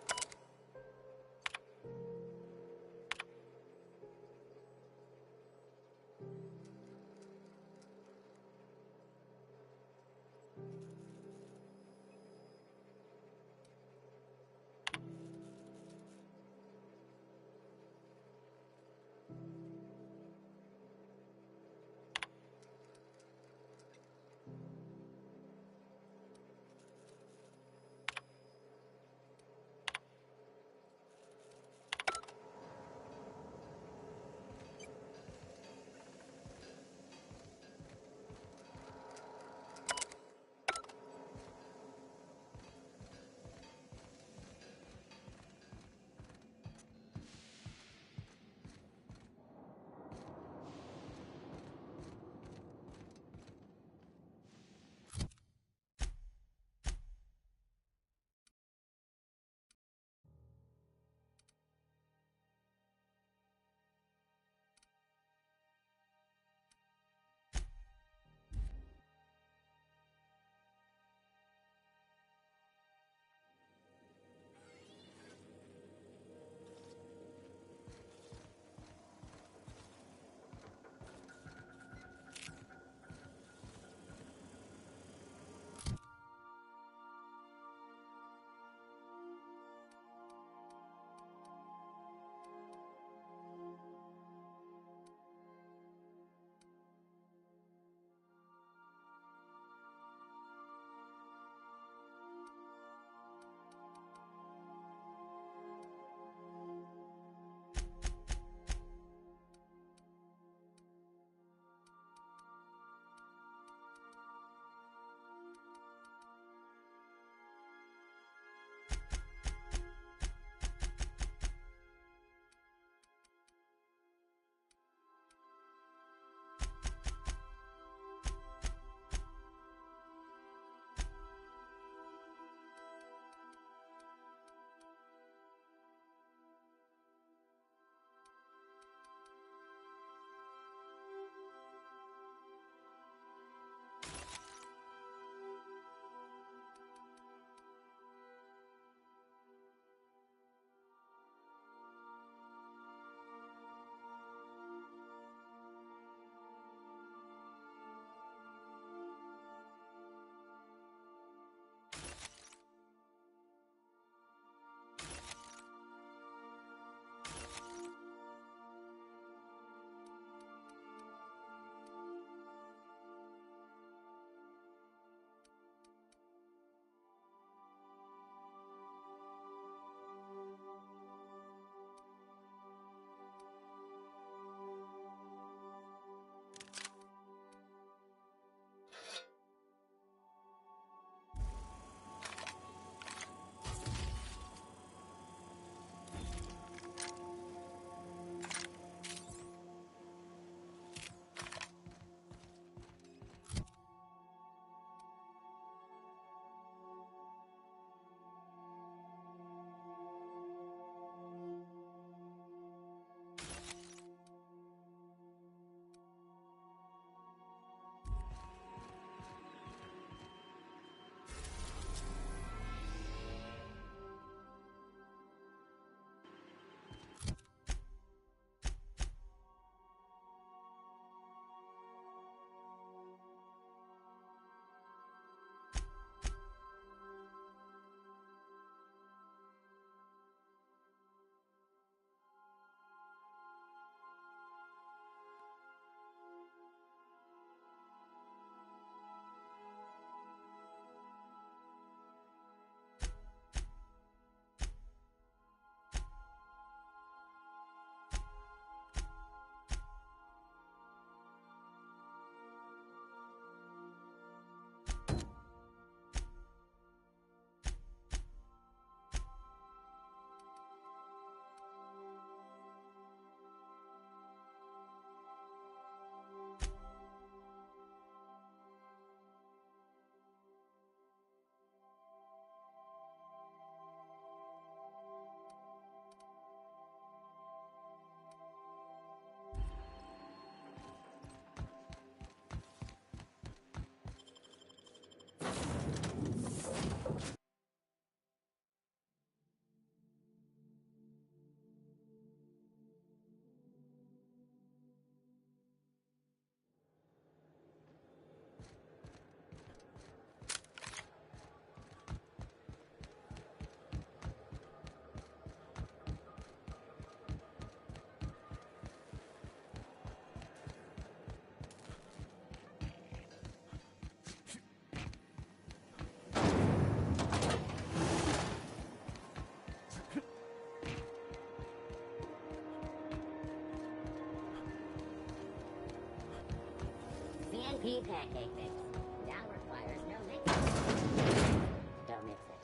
pea pancake mix. Now requires no mix. Don't mix it.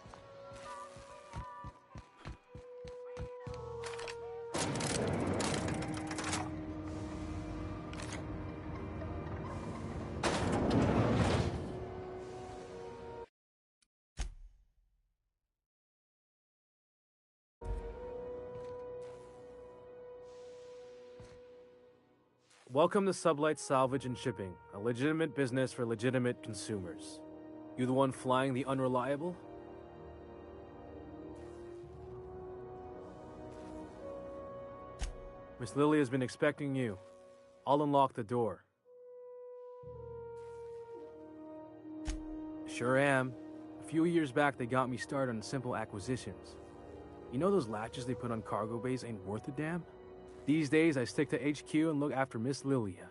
Welcome to Sublight Salvage and Shipping, a legitimate business for legitimate consumers. You the one flying the unreliable? Miss Lily has been expecting you. I'll unlock the door. Sure am. A few years back, they got me started on simple acquisitions. You know those latches they put on cargo bays ain't worth a damn? These days, I stick to HQ and look after Miss Lilia.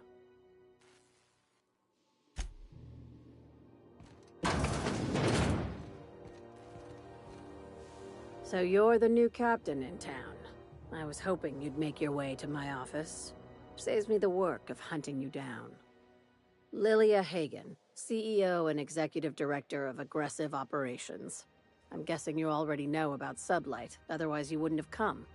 So you're the new captain in town. I was hoping you'd make your way to my office. Saves me the work of hunting you down. Lilia Hagen, CEO and Executive Director of Aggressive Operations. I'm guessing you already know about Sublight, otherwise you wouldn't have come.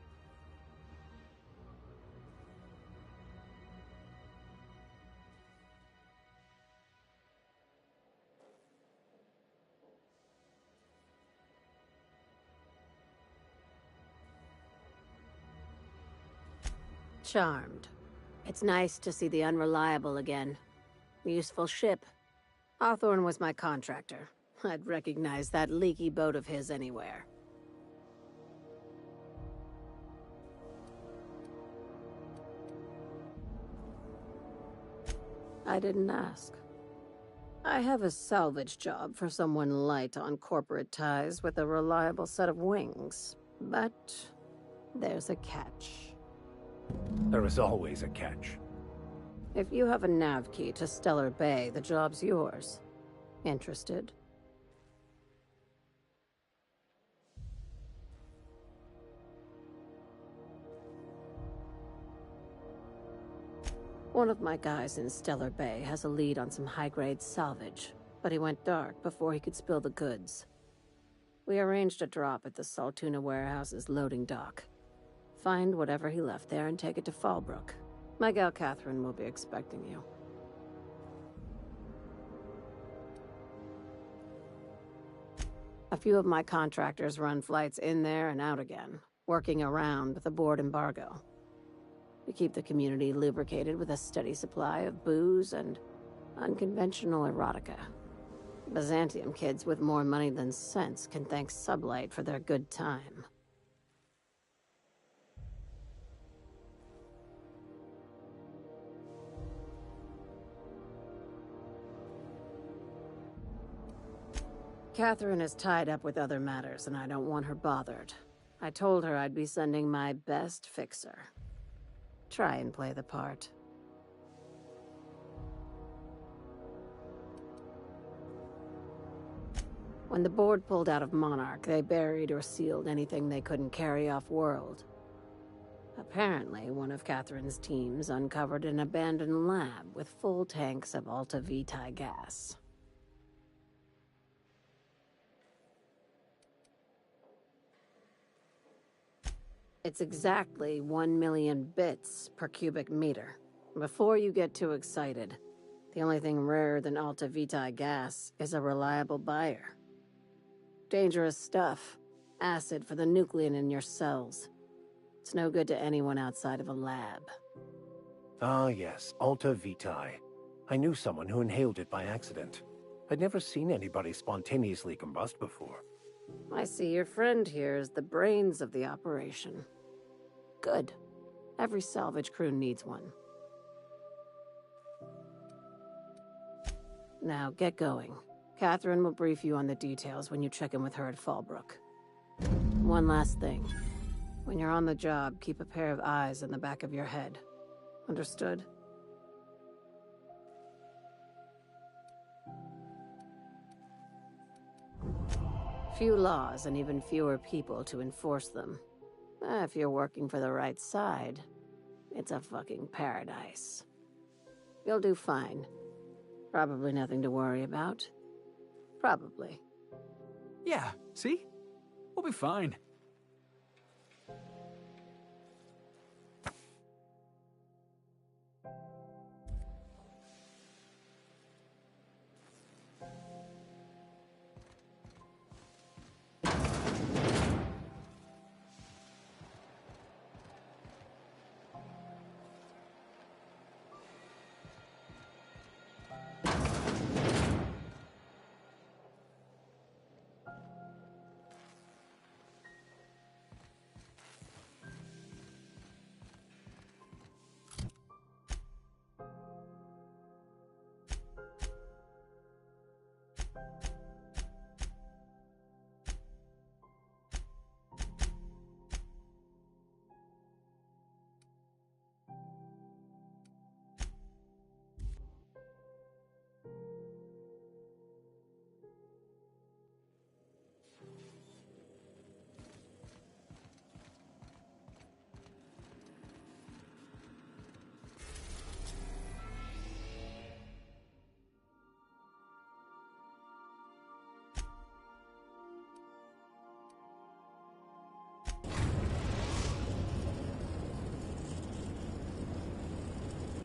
Charmed. It's nice to see the Unreliable again. Useful ship. Hawthorne was my contractor. I'd recognize that leaky boat of his anywhere. I didn't ask. I have a salvage job for someone light on corporate ties with a reliable set of wings. But there's a catch. There is always a catch. If you have a nav key to Stellar Bay, the job's yours. Interested? One of my guys in Stellar Bay has a lead on some high-grade salvage, but he went dark before he could spill the goods. We arranged a drop at the Saltuna warehouse's loading dock. Find whatever he left there and take it to Fallbrook. My gal Catherine will be expecting you. A few of my contractors run flights in there and out again, working around the board embargo. We keep the community lubricated with a steady supply of booze and unconventional erotica. Byzantium kids with more money than sense can thank Sublight for their good time. Catherine is tied up with other matters, and I don't want her bothered. I told her I'd be sending my best fixer. Try and play the part. When the board pulled out of Monarch, they buried or sealed anything they couldn't carry off-world. Apparently, one of Catherine's teams uncovered an abandoned lab with full tanks of Alta Vitae gas. It's exactly 1 million bits per cubic meter. Before you get too excited, the only thing rarer than Alta Vitae gas is a reliable buyer. Dangerous stuff. Acid for the nuclein in your cells. It's no good to anyone outside of a lab. Ah, yes, Alta Vitae. I knew someone who inhaled it by accident. I'd never seen anybody spontaneously combust before. I see your friend here is the brains of the operation. Good. Every salvage crew needs one. Now, get going. Catherine will brief you on the details when you check in with her at Fallbrook. One last thing. When you're on the job, keep a pair of eyes in the back of your head. Understood? Few laws and even fewer people to enforce them. If you're working for the right side, it's a fucking paradise. You'll do fine. Probably nothing to worry about. Probably. Yeah, see? We'll be fine.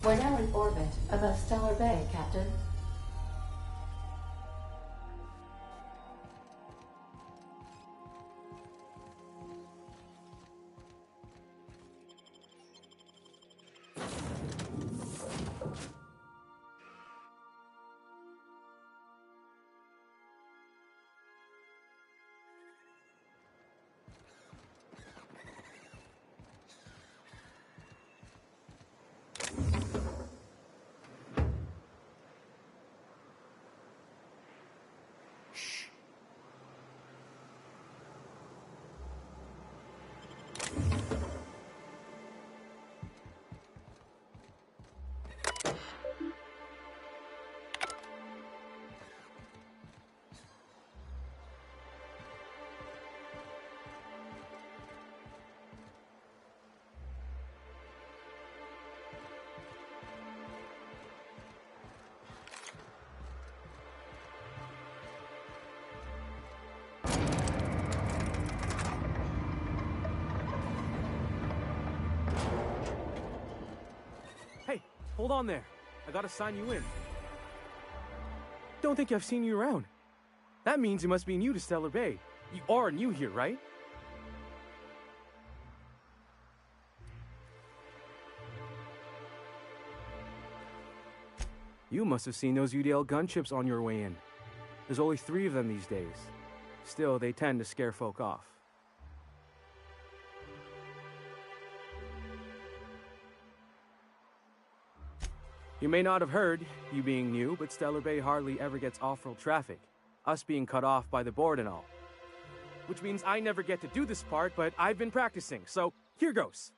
We're now in orbit above Stellar Bay, Captain. Hey, hold on there. I gotta sign you in. Don't think I've seen you around. That means you must be new to Stellar Bay. You are new here, right? You must have seen those UDL gunships on your way in. There's only 3 of them these days. Still, they tend to scare folk off. You may not have heard, you being new, but Stellar Bay hardly ever gets off-world traffic, us being cut off by the board and all. Which means I never get to do this part, but I've been practicing, so here goes.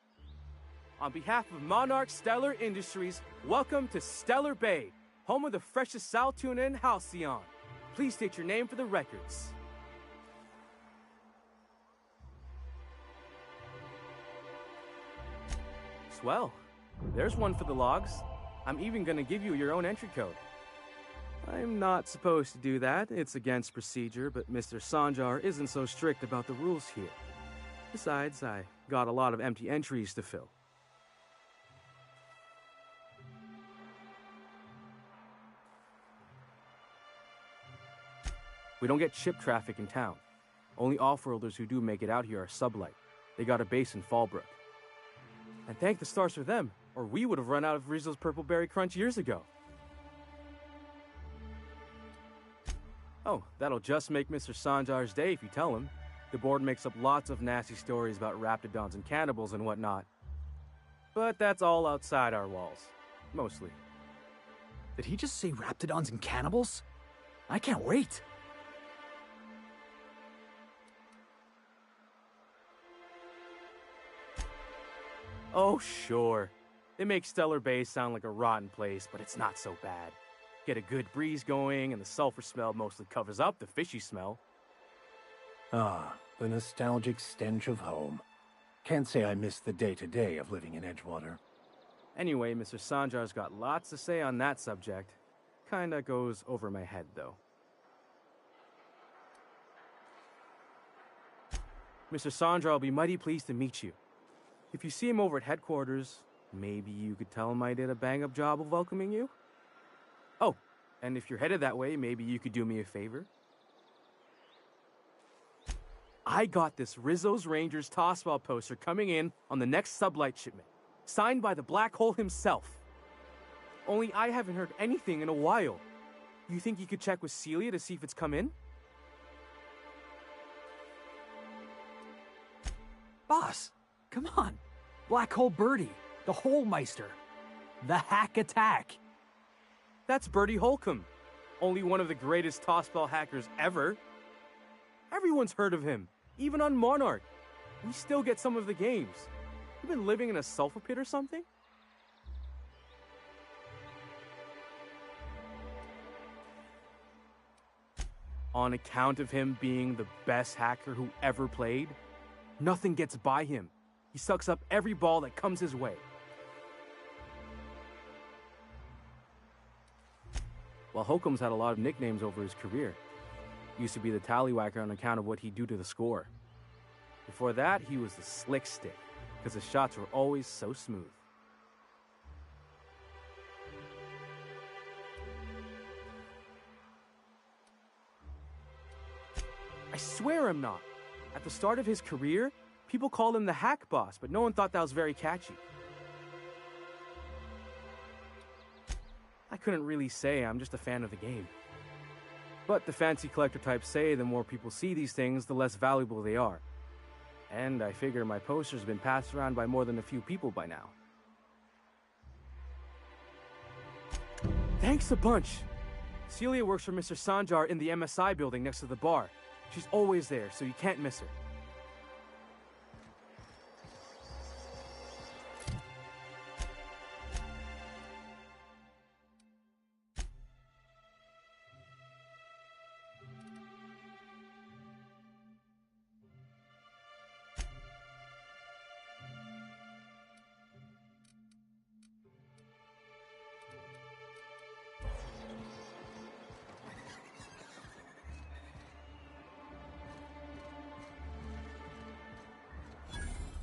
On behalf of Monarch Stellar Industries, welcome to Stellar Bay, home of the freshest sal tuna and halcyon. Please state your name for the records. Swell. There's one for the logs. I'm even gonna give you your own entry code. I'm not supposed to do that. It's against procedure, but Mr. Sanjar isn't so strict about the rules here. Besides, I got a lot of empty entries to fill. We don't get ship traffic in town. Only off-worlders who do make it out here are sublight. They got a base in Fallbrook. And thank the stars for them, or we would have run out of Rizzo's Purple Berry Crunch years ago. Oh, that'll just make Mr. Sanjar's day if you tell him. The board makes up lots of nasty stories about raptidons and cannibals and whatnot. But that's all outside our walls. Mostly. Did he just say raptidons and cannibals? I can't wait. Oh, sure. They make Stellar Bay sound like a rotten place, but it's not so bad. Get a good breeze going, and the sulfur smell mostly covers up the fishy smell. Ah, the nostalgic stench of home. Can't say I miss the day-to-day of living in Edgewater. Anyway, Mr. Sanjar's got lots to say on that subject. kinda goes over my head, though. Mr. Sandra, I'll be mighty pleased to meet you. If you see him over at headquarters, maybe you could tell him I did a bang-up job of welcoming you? Oh, and if you're headed that way, maybe you could do me a favor? I got this Rizzo's Rangers tossball poster coming in on the next sublight shipment, signed by the Black Hole himself. Only I haven't heard anything in a while. You think you could check with Celia to see if it's come in? Boss, come on. Black Hole Birdie, the Hole Meister, the Hack Attack. That's Bertie Holcomb, only one of the greatest tossball hackers ever. Everyone's heard of him, even on Monarch. We still get some of the games. You been living in a sulfur pit or something? On account of him being the best hacker who ever played, nothing gets by him. He sucks up every ball that comes his way. Well, Holcomb's had a lot of nicknames over his career. Used to be the tallywhacker on account of what he'd do to the score. Before that, he was the slick stick, because his shots were always so smooth. I swear I'm not. At the start of his career, people called him the Hack Boss, but no one thought that was very catchy. I couldn't really say, I'm just a fan of the game. But the fancy collector types say the more people see these things, the less valuable they are. And I figure my poster's been passed around by more than a few people by now. Thanks a bunch. Celia works for Mr. Sanjar in the MSI building next to the bar. She's always there, so you can't miss her.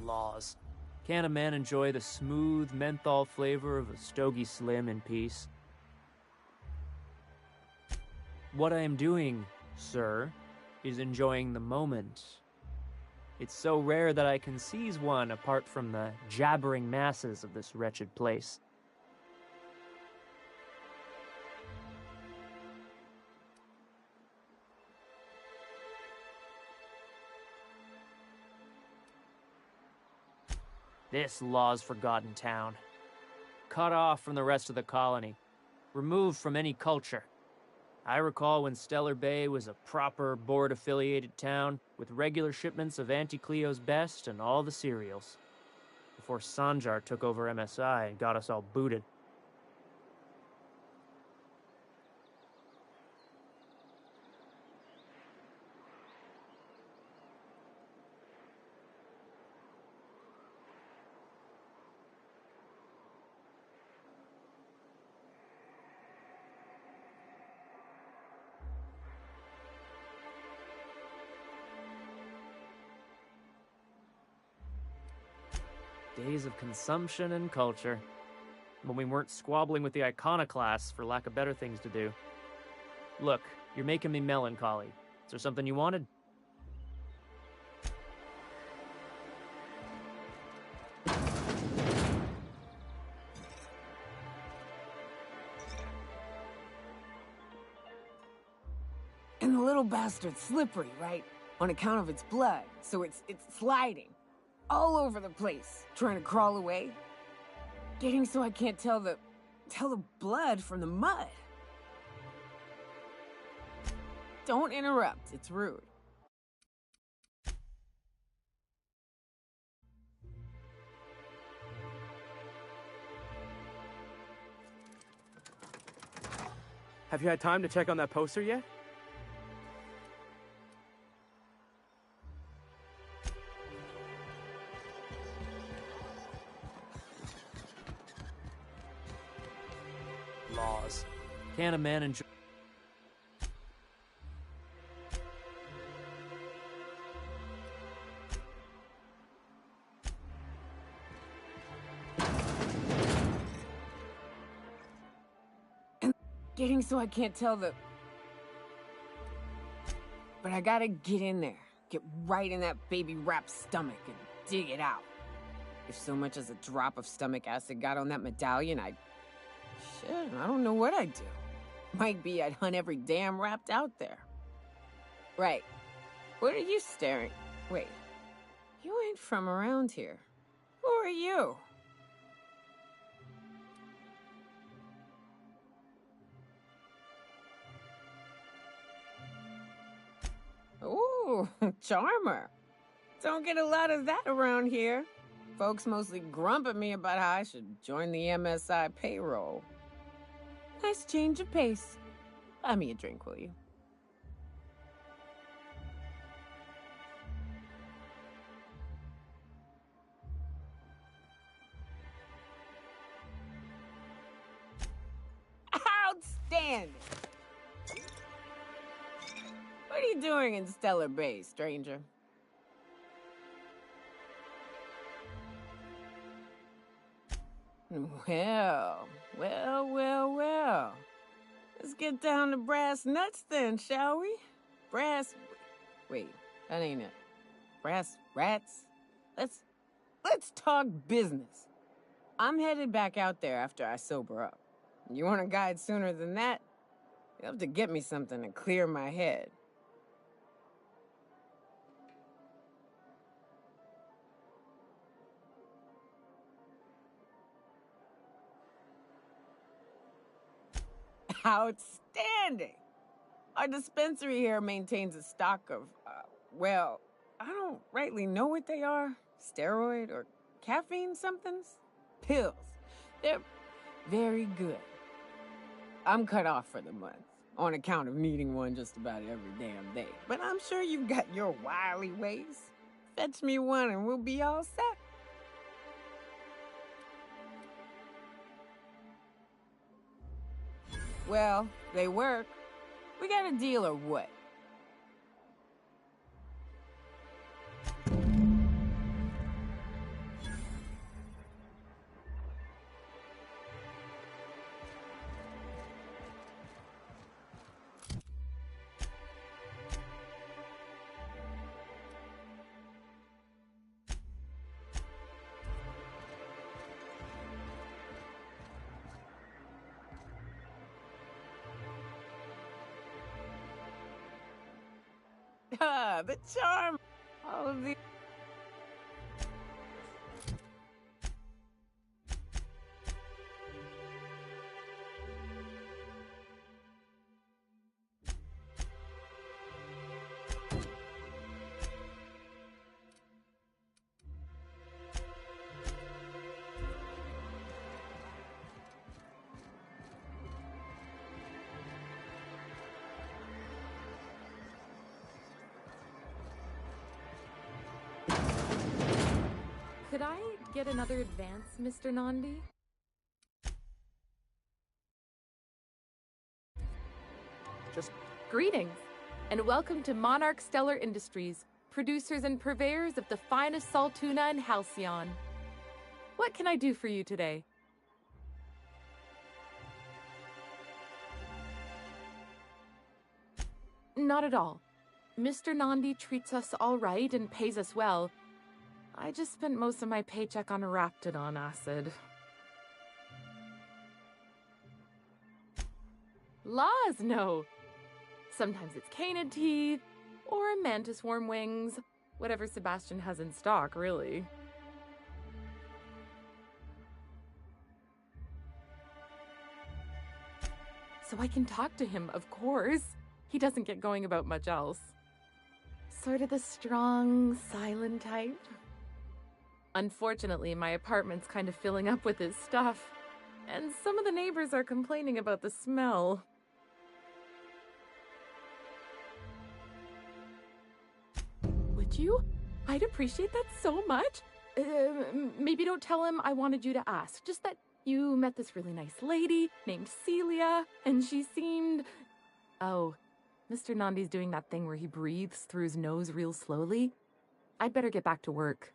Laws. Can a man enjoy the smooth menthol flavor of a Stogie Slim in peace? What I am doing, sir, is enjoying the moment. It's so rare that I can seize one apart from the jabbering masses of this wretched place. This Law's forgotten town. Cut off from the rest of the colony. Removed from any culture. I recall when Stellar Bay was a proper board-affiliated town with regular shipments of Auntie Cleo's best and all the cereals. Before Sanjar took over MSI and got us all booted. Days of consumption and culture. When we weren't squabbling with the iconoclasts for lack of better things to do. Look, you're making me melancholy. Is there something you wanted? And the little bastard's slippery, right? On account of its blood, so it's sliding. All over the place, trying to crawl away. Getting so I can't tell the blood from the mud. Don't interrupt, it's rude. Have you had time to check on that poster yet? Laws. Can a man enjoy... Getting so I can't tell the... But I gotta get in there. Get right in that baby rap's stomach and dig it out. If so much as a drop of stomach acid got on that medallion, I'd... Shit, I don't know what I'd do. Might be I'd hunt every damn wrapped out there. Right. What are you staring? Wait. You ain't from around here. Who are you? Ooh, charmer. Don't get a lot of that around here. Folks mostly grump at me about how I should join the MSI payroll. Nice change of pace. Buy me a drink, will you? Outstanding! What are you doing in Stellar Bay, stranger? Well. Let's get down to brass nuts then, shall we? Wait, that ain't it. Brass rats? Let's talk business. I'm headed back out there after I sober up. You want a guide sooner than that? You'll have to get me something to clear my head. Outstanding! Our dispensary here maintains a stock of, well, I don't rightly know what they are. Steroid or caffeine somethings? Pills. They're very good. I'm cut off for the month, on account of needing one just about every damn day. But I'm sure you've got your wily ways. Fetch me one and we'll be all set. Well, they work. We got a deal or what? Ah, the charm! All of the... Could I get another advance, Mr. Nandi? Greetings, and welcome to Monarch Stellar Industries, producers and purveyors of the finest salt tuna in Halcyon. What can I do for you today? Not at all. Mr. Nandi treats us all right and pays us well. I just spent most of my paycheck on Raptidon acid. Laws, no. Sometimes it's canid teeth, or mantis worm wings. Whatever Sebastian has in stock, really. So I can talk to him, of course. He doesn't get going about much else. Sort of the strong, silent type. Unfortunately, my apartment's kind of filling up with his stuff, and some of the neighbors are complaining about the smell. Would you? I'd appreciate that so much. Maybe don't tell him I wanted you to ask. Just that You met this really nice lady named Celia, and she seemed... Oh, Mr. Nandi's doing that thing where he breathes through his nose real slowly. I'd better get back to work.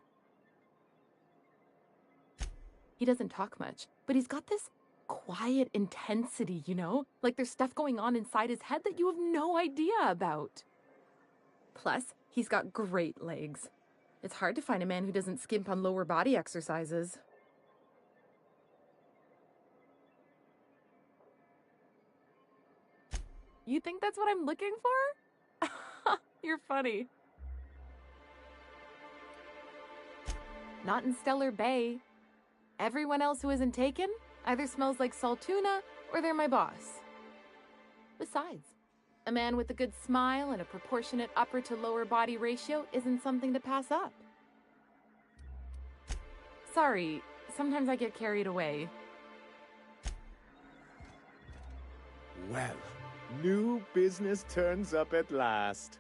He doesn't talk much, but he's got this quiet intensity, you know? Like there's stuff going on inside his head that you have no idea about. Plus, he's got great legs. It's hard to find a man who doesn't skimp on lower body exercises. You think that's what I'm looking for? You're funny. Not in Stellar Bay. Everyone else who isn't taken either smells like Saltuna or they're my boss. Besides, a man with a good smile and a proportionate upper to lower body ratio isn't something to pass up. Sorry, sometimes I get carried away. Well, new business turns up at last.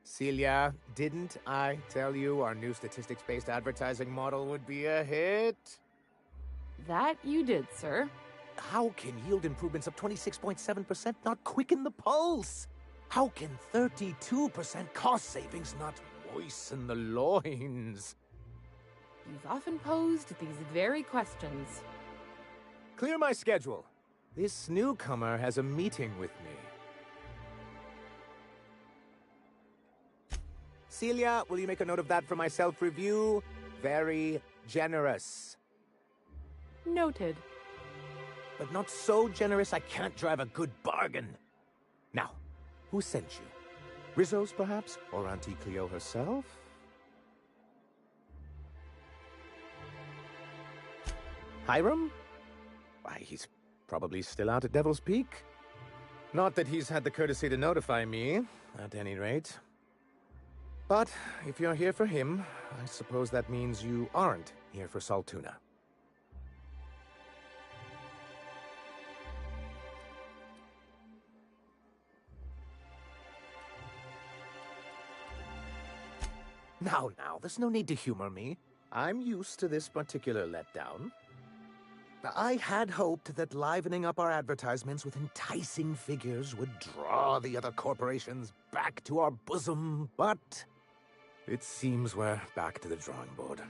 Celia, didn't I tell you our new statistics-based advertising model would be a hit? That you did, sir. How can yield improvements of 26.7% not quicken the pulse? How can 32% cost savings not moisten the loins? You've often posed these very questions. Clear my schedule. This newcomer has a meeting with me. Celia, will you make a note of that for my self-review? Very generous. Noted. But not so generous I can't drive a good bargain. Now, who sent you? Rizzo's, perhaps? Or Auntie Cleo herself? Hiram? Why, he's probably still out at Devil's Peak. Not that he's had the courtesy to notify me, at any rate. But if you're here for him, I suppose that means you aren't here for Saltuna. Now, there's no need to humor me. I'm used to this particular letdown. I had hoped that livening up our advertisements with enticing figures would draw the other corporations back to our bosom, but it seems we're back to the drawing board.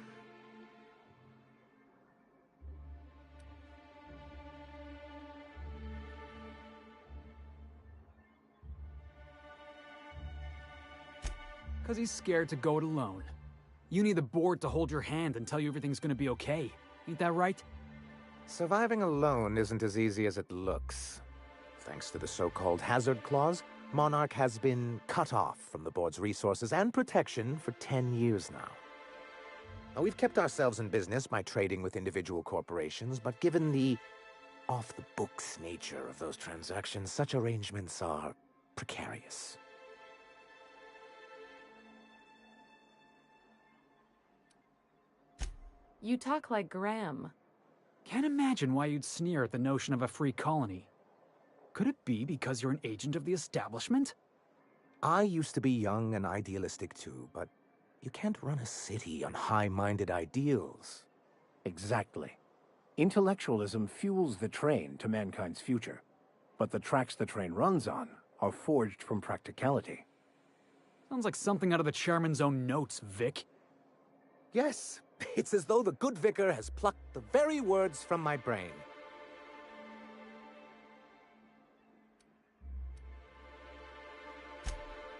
Because he's scared to go it alone. You need the board to hold your hand and tell you everything's gonna be okay. Ain't that right? Surviving alone isn't as easy as it looks. Thanks to the so-called hazard clause, Monarch has been cut off from the board's resources and protection for 10 years now. Now, we've kept ourselves in business by trading with individual corporations, but given the off-the-books nature of those transactions, such arrangements are precarious. You talk like Graham. Can't imagine why you'd sneer at the notion of a free colony. Could it be because you're an agent of the establishment? I used to be young and idealistic too, but you can't run a city on high-minded ideals. Exactly. Intellectualism fuels the train to mankind's future, but the tracks the train runs on are forged from practicality. Sounds like something out of the chairman's own notes, Vic. Yes, it's as though the good vicar has plucked the very words from my brain.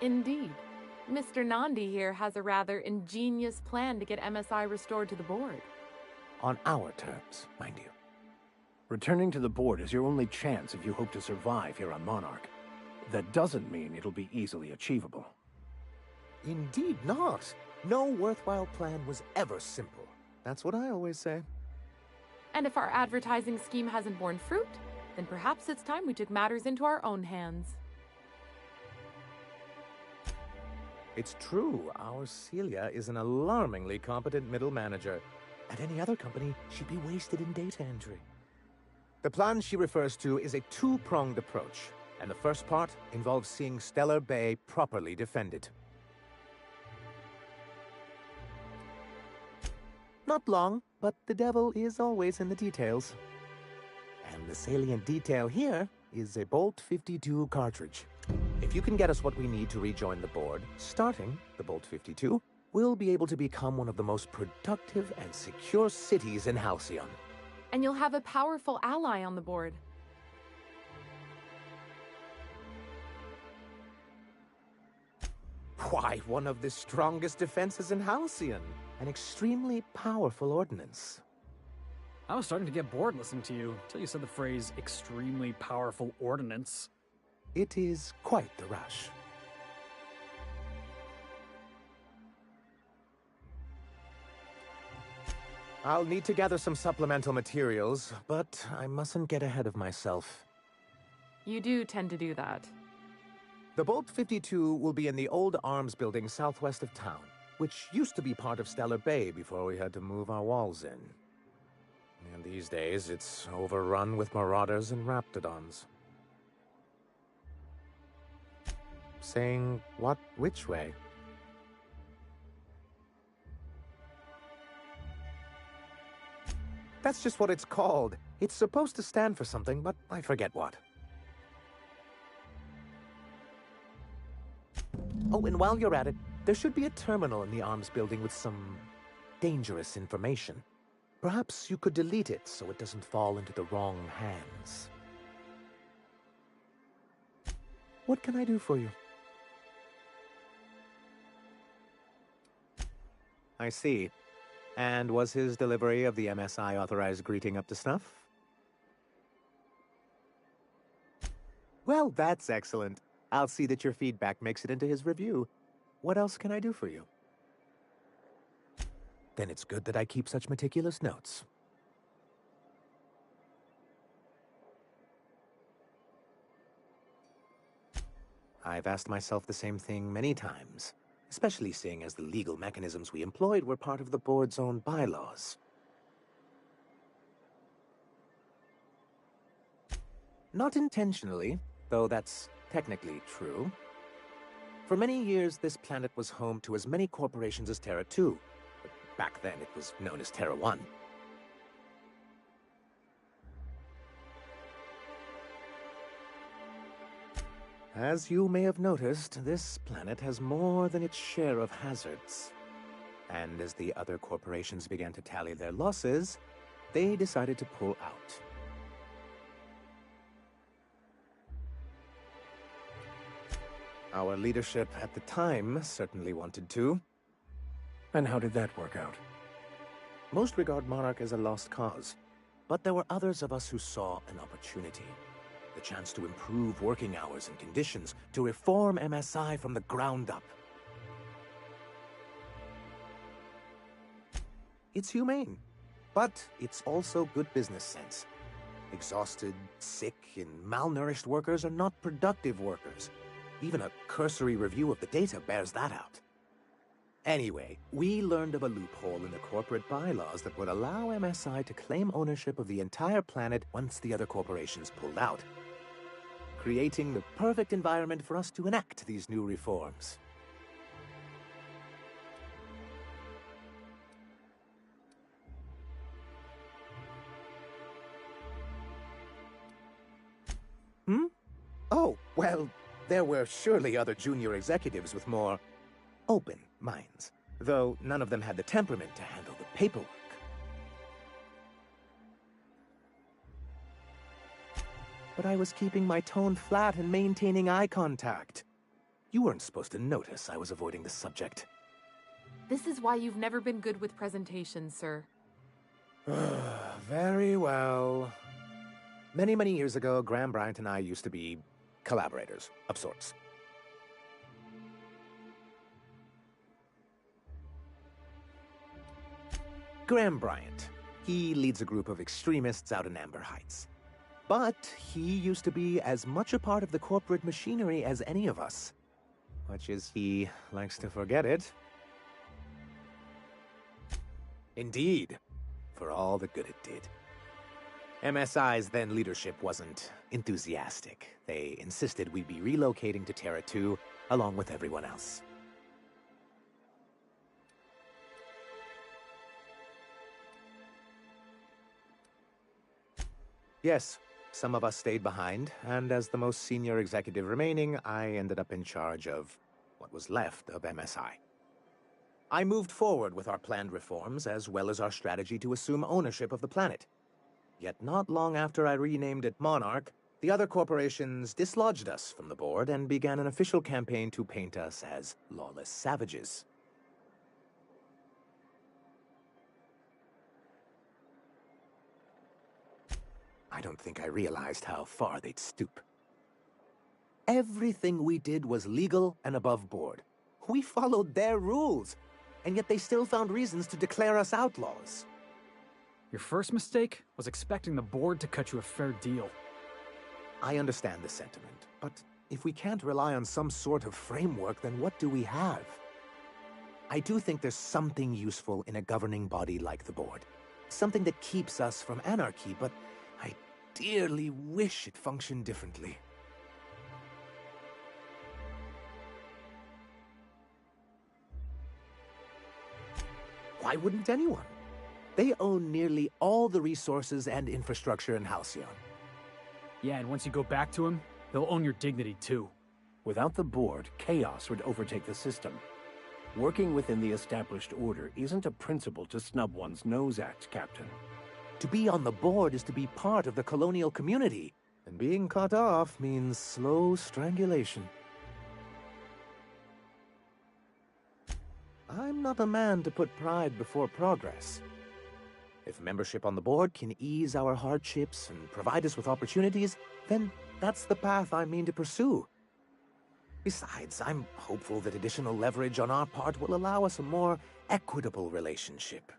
Indeed. Mr. Nandi here has a rather ingenious plan to get MSI restored to the board. On our terms, mind you. Returning to the board is your only chance if you hope to survive here on Monarch. That doesn't mean it'll be easily achievable. Indeed not. No worthwhile plan was ever simple. That's what I always say. And if our advertising scheme hasn't borne fruit, then perhaps it's time we took matters into our own hands. It's true, our Celia is an alarmingly competent middle manager. At any other company, she'd be wasted in data entry. The plan she refers to is a two-pronged approach, and the first part involves seeing Stellar Bay properly defended. Not long, but the devil is always in the details. And the salient detail here is a Bolt 52 cartridge. If you can get us what we need to rejoin the board, starting the Bolt 52, we'll be able to become one of the most productive and secure cities in Halcyon. And you'll have a powerful ally on the board. Why, one of the strongest defenses in Halcyon. An extremely powerful ordnance. I was starting to get bored listening to you until you said the phrase extremely powerful ordnance. It is quite the rush. I'll need to gather some supplemental materials, but I mustn't get ahead of myself. You do tend to do that. The Bolt 52 will be in the old arms building southwest of town, which used to be part of Stellar Bay before we had to move our walls in. And these days, it's overrun with marauders and raptidons. Saying what, which way? That's just what it's called. It's supposed to stand for something, but I forget what. Oh, and while you're at it, there should be a terminal in the arms building with some dangerous information. Perhaps you could delete it so it doesn't fall into the wrong hands. What can I do for you? I see. And was his delivery of the MSI authorized greeting up to snuff? Well, that's excellent. I'll see that your feedback makes it into his review. What else can I do for you? Then it's good that I keep such meticulous notes. I've asked myself the same thing many times, especially seeing as the legal mechanisms we employed were part of the board's own bylaws. Not intentionally, though that's technically true. For many years, this planet was home to as many corporations as Terra 2. But back then, it was known as Terra 1. As you may have noticed, this planet has more than its share of hazards. And as the other corporations began to tally their losses, they decided to pull out. Our leadership at the time certainly wanted to. And how did that work out? Most regard Monarch as a lost cause, but there were others of us who saw an opportunity. The chance to improve working hours and conditions, to reform MSI from the ground up. It's humane, but it's also good business sense. Exhausted, sick, and malnourished workers are not productive workers. Even a cursory review of the data bears that out. Anyway, we learned of a loophole in the corporate bylaws that would allow MSI to claim ownership of the entire planet once the other corporations pulled out, creating the perfect environment for us to enact these new reforms. Oh, well, there were surely other junior executives with more open minds, though none of them had the temperament to handle the paperwork. But I was keeping my tone flat and maintaining eye contact. You weren't supposed to notice I was avoiding the subject. This is why you've never been good with presentations, sir. Very well. Many, many years ago, Graham Bryant and I used to be collaborators of sorts. Graham Bryant. He leads a group of extremists out in Amber Heights. But he used to be as much a part of the corporate machinery as any of us. Much as he likes to forget it. Indeed, for all the good it did. MSI's then leadership wasn't enthusiastic. They insisted we'd be relocating to Terra 2 along with everyone else. Yes, some of us stayed behind, and as the most senior executive remaining, I ended up in charge of what was left of MSI. I moved forward with our planned reforms, as well as our strategy to assume ownership of the planet. Yet not long after I renamed it Monarch, the other corporations dislodged us from the board and began an official campaign to paint us as lawless savages. I don't think I realized how far they'd stoop. Everything we did was legal and above board. We followed their rules, and yet they still found reasons to declare us outlaws. Your first mistake was expecting the board to cut you a fair deal. I understand the sentiment, but if we can't rely on some sort of framework, then what do we have? I do think there's something useful in a governing body like the board. Something that keeps us from anarchy, but I dearly wish it functioned differently. Why wouldn't anyone? They own nearly all the resources and infrastructure in Halcyon. Yeah, and once you go back to him, they'll own your dignity too. Without the board, chaos would overtake the system. Working within the established order isn't a principle to snub one's nose at, Captain. To be on the board is to be part of the colonial community, and being cut off means slow strangulation. I'm not a man to put pride before progress. If membership on the board can ease our hardships and provide us with opportunities, then that's the path I mean to pursue. Besides, I'm hopeful that additional leverage on our part will allow us a more equitable relationship.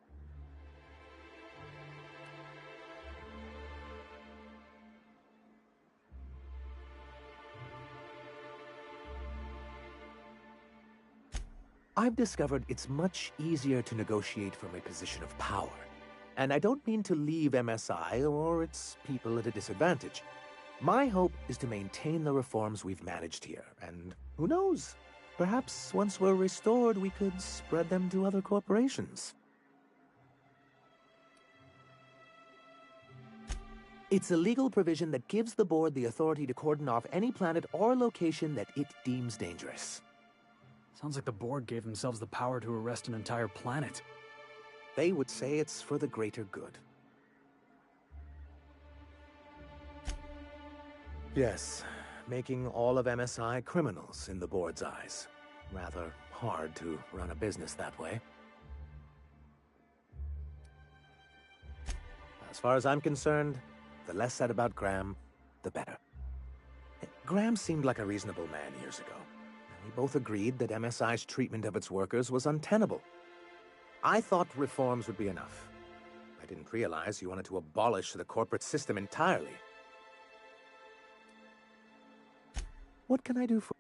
I've discovered it's much easier to negotiate from a position of power. And I don't mean to leave MSI or its people at a disadvantage. My hope is to maintain the reforms we've managed here, and who knows? Perhaps once we're restored, we could spread them to other corporations. It's a legal provision that gives the board the authority to cordon off any planet or location that it deems dangerous. Sounds like the board gave themselves the power to arrest an entire planet. They would say it's for the greater good. Yes, making all of MSI criminals in the board's eyes. Rather hard to run a business that way. As far as I'm concerned, the less said about Graham, the better. Graham seemed like a reasonable man years ago. We both agreed that MSI's treatment of its workers was untenable. I thought reforms would be enough. I didn't realize you wanted to abolish the corporate system entirely. What can I do for...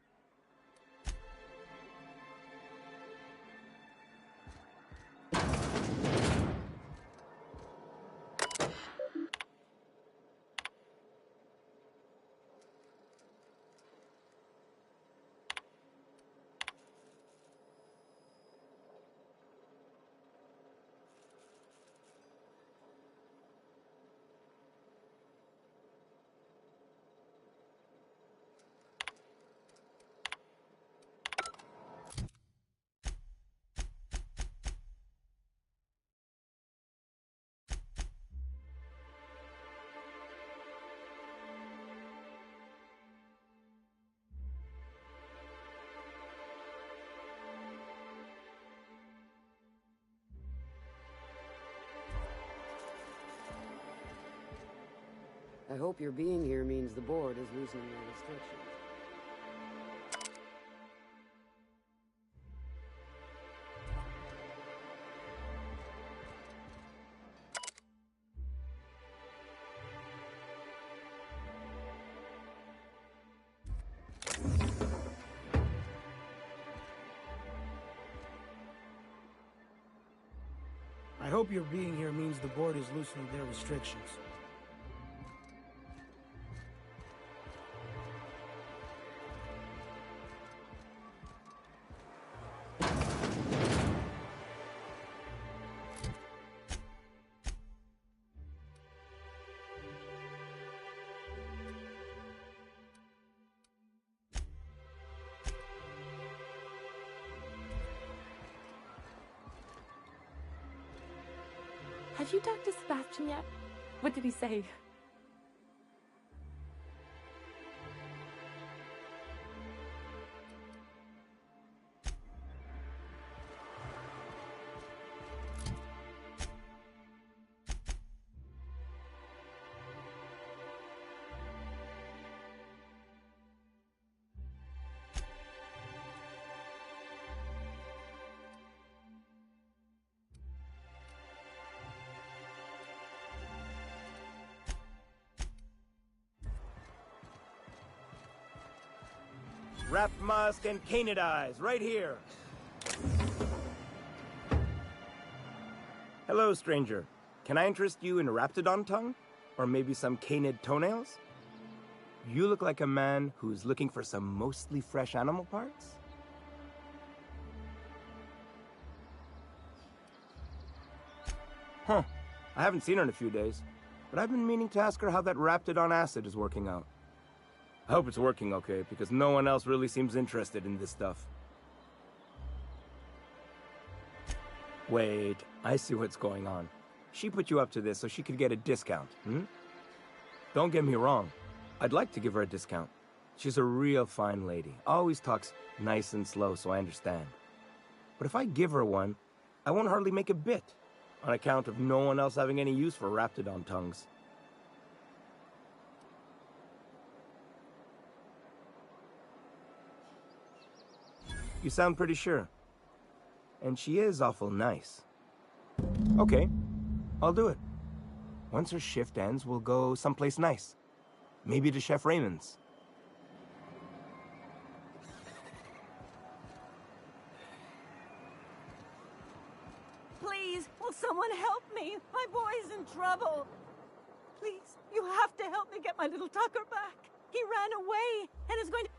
I hope your being here means the board is loosening their restrictions. I hope your being here means the board is loosening their restrictions. Have you talked to Sebastian yet? What did he say? Wrapped musk and canid eyes, right here. Hello, stranger. Can I interest you in raptidon tongue? Or maybe some canid toenails? You look like a man who's looking for some mostly fresh animal parts? Huh. I haven't seen her in a few days, but I've been meaning to ask her how that raptidon acid is working out. I hope it's working okay, because no one else really seems interested in this stuff. Wait, I see what's going on. She put you up to this so she could get a discount, hmm? Don't get me wrong. I'd like to give her a discount. She's a real fine lady. Always talks nice and slow, so I understand. But if I give her one, I won't hardly make a bit, on account of no one else having any use for raptidon tongues. You sound pretty sure. And she is awful nice. Okay, I'll do it. Once her shift ends, we'll go someplace nice. Maybe to Chef Raymond's. Please, will someone help me? My boy's in trouble. Please, you have to help me get my little Tucker back. He ran away and is going to...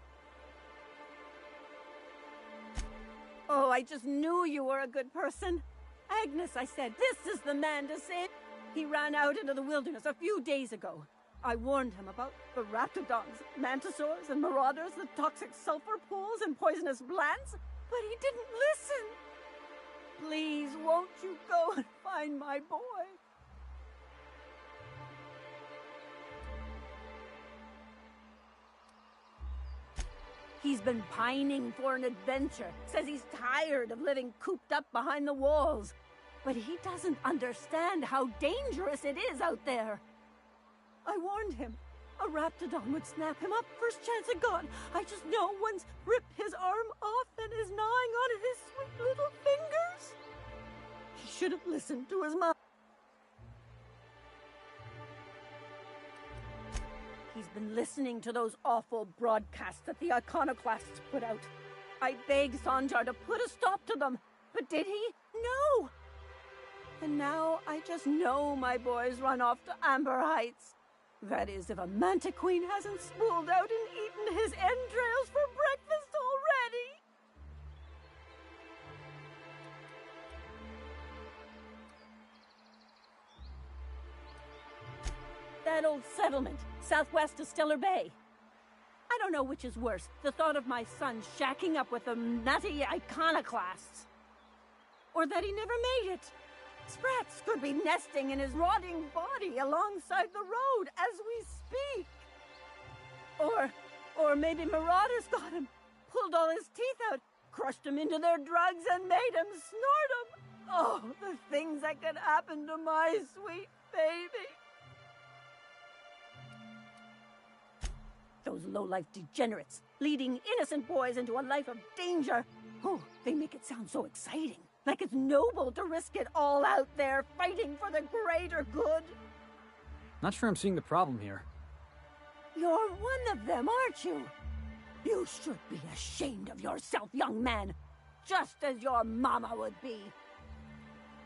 Oh, I just knew you were a good person. Agnes, I said, this is the man to save. He ran out into the wilderness a few days ago. I warned him about the raptidons, mantisaurs, and marauders, the toxic sulfur pools, and poisonous plants, but he didn't listen. Please, won't you go and find my boy? He's been pining for an adventure. Says he's tired of living cooped up behind the walls. But he doesn't understand how dangerous it is out there. I warned him. A raptidon would snap him up first chance it got. I just know one's ripped his arm off and is gnawing on his sweet little fingers. He should have listened to his mom. He's been listening to those awful broadcasts that the iconoclasts put out. I begged Sanjar to put a stop to them, but did he? No! And now I just know my boy's run off to Amber Heights. That is, if a manta queen hasn't spooled out and eaten his entrails for breakfast already. That old settlement, southwest of Stellar Bay. I don't know which is worse, the thought of my son shacking up with the nutty iconoclasts, or that he never made it. Sprats could be nesting in his rotting body alongside the road as we speak. Or maybe marauders got him, pulled all his teeth out, crushed him into their drugs and made him snort them. Oh, the things that could happen to my sweet baby. Those low-life degenerates, leading innocent boys into a life of danger. Oh, they make it sound so exciting. Like it's noble to risk it all out there, fighting for the greater good. Not sure I'm seeing the problem here. You're one of them, aren't you? You should be ashamed of yourself, young man. Just as your mama would be.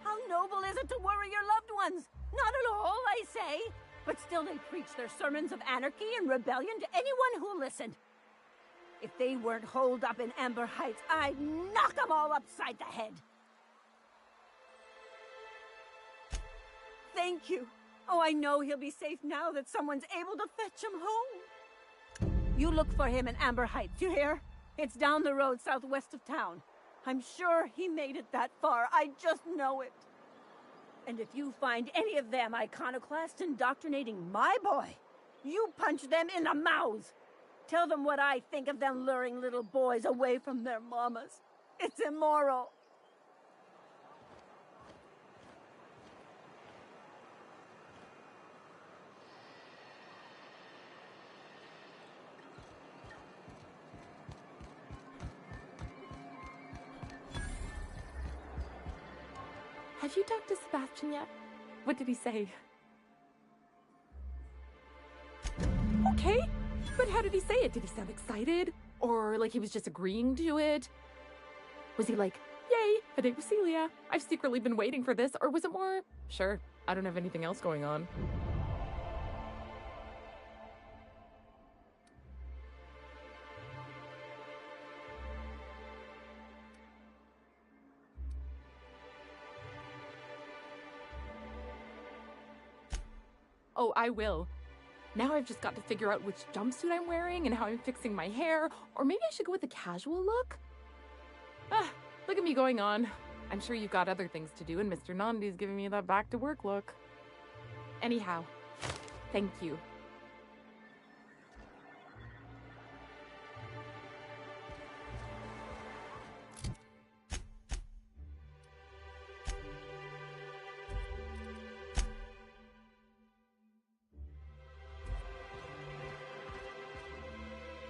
How noble is it to worry your loved ones? Not at all, I say. But still they preach their sermons of anarchy and rebellion to anyone who listened. If they weren't holed up in Amber Heights, I'd knock them all upside the head. Thank you. Oh, I know he'll be safe now that someone's able to fetch him home. You look for him in Amber Heights, you hear? It's down the road southwest of town. I'm sure he made it that far. I just know it. And if you find any of them iconoclasts indoctrinating my boy, you punch them in the mouths. Tell them what I think of them luring little boys away from their mamas. It's immoral. Have you talked to Sebastian yet? What did he say? Okay, but how did he say it? Did he sound excited? Or like he was just agreeing to it? Was he like, yay, a date with Celia. I've secretly been waiting for this. Or was it more, sure, I don't have anything else going on. Oh, I will. Now I've just got to figure out which jumpsuit I'm wearing and how I'm fixing my hair. Or maybe I should go with a casual look? Ah, look at me going on. I'm sure you've got other things to do, and Mr. Nandi's giving me that back-to-work look. Anyhow, thank you.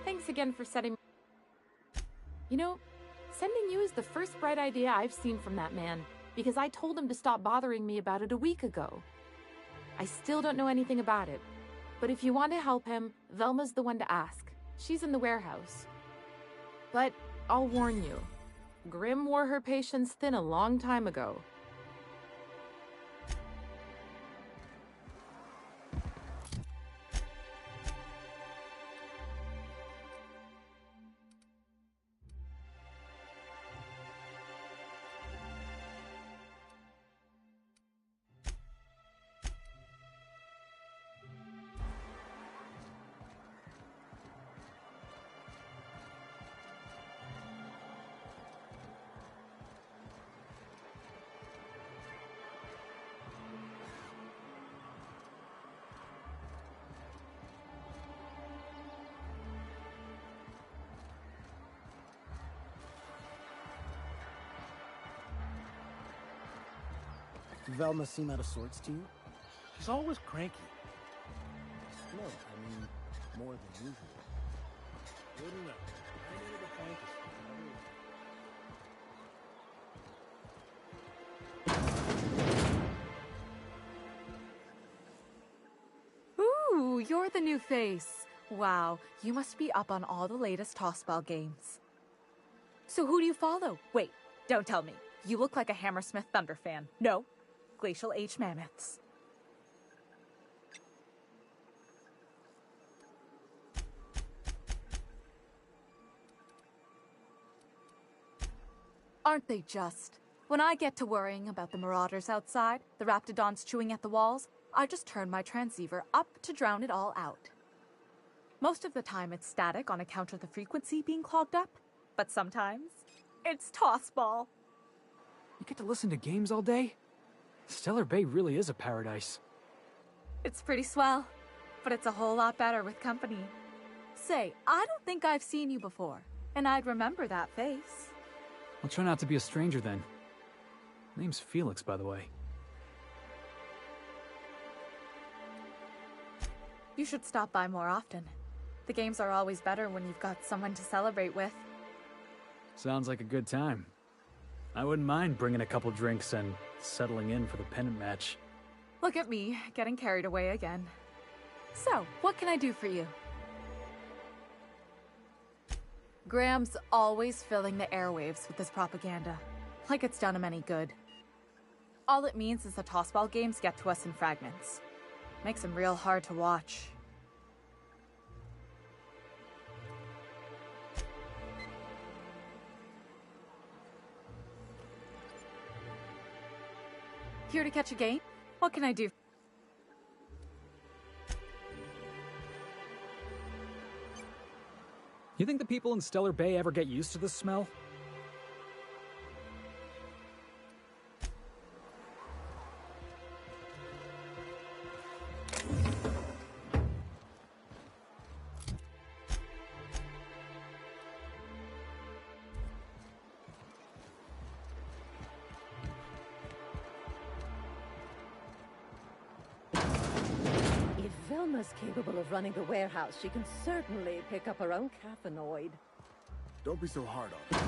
Thanks again for setting... You know, sending you is the first bright idea I've seen from that man, because I told him to stop bothering me about it a week ago. I still don't know anything about it, but if you want to help him, Velma's the one to ask. She's in the warehouse. But I'll warn you, Grimm wore her patience thin a long time ago. Did Velma seem out of sorts to you? She's always cranky. No, I mean, more than usual. Wouldn't know. I never the frankest. Ooh, you're the new face. Wow, you must be up on all the latest tossball games. So who do you follow? Wait, don't tell me. You look like a Hammersmith Thunder fan. No, Glacial H Mammoths. Aren't they just? When I get to worrying about the marauders outside, the raptidons chewing at the walls, I just turn my transceiver up to drown it all out. Most of the time it's static on account of the frequency being clogged up, but sometimes it's tossball. You get to listen to games all day? Stellar Bay really is a paradise. It's pretty swell, but it's a whole lot better with company. Say, I don't think I've seen you before, and I'd remember that face. I'll try not to be a stranger then. Name's Felix, by the way. You should stop by more often. The games are always better when you've got someone to celebrate with. Sounds like a good time. I wouldn't mind bringing a couple drinks and settling in for the pennant match. Look at me, getting carried away again. So, what can I do for you? Graham's always filling the airwaves with his propaganda, like it's done him any good. All it means is the tossball games get to us in fragments. Makes them real hard to watch. Here to catch a game? What can I do? You think the people in Stellar Bay ever get used to this smell? Mama's capable of running the warehouse. She can certainly pick up her own caffeinoid. Don't be so hard on her.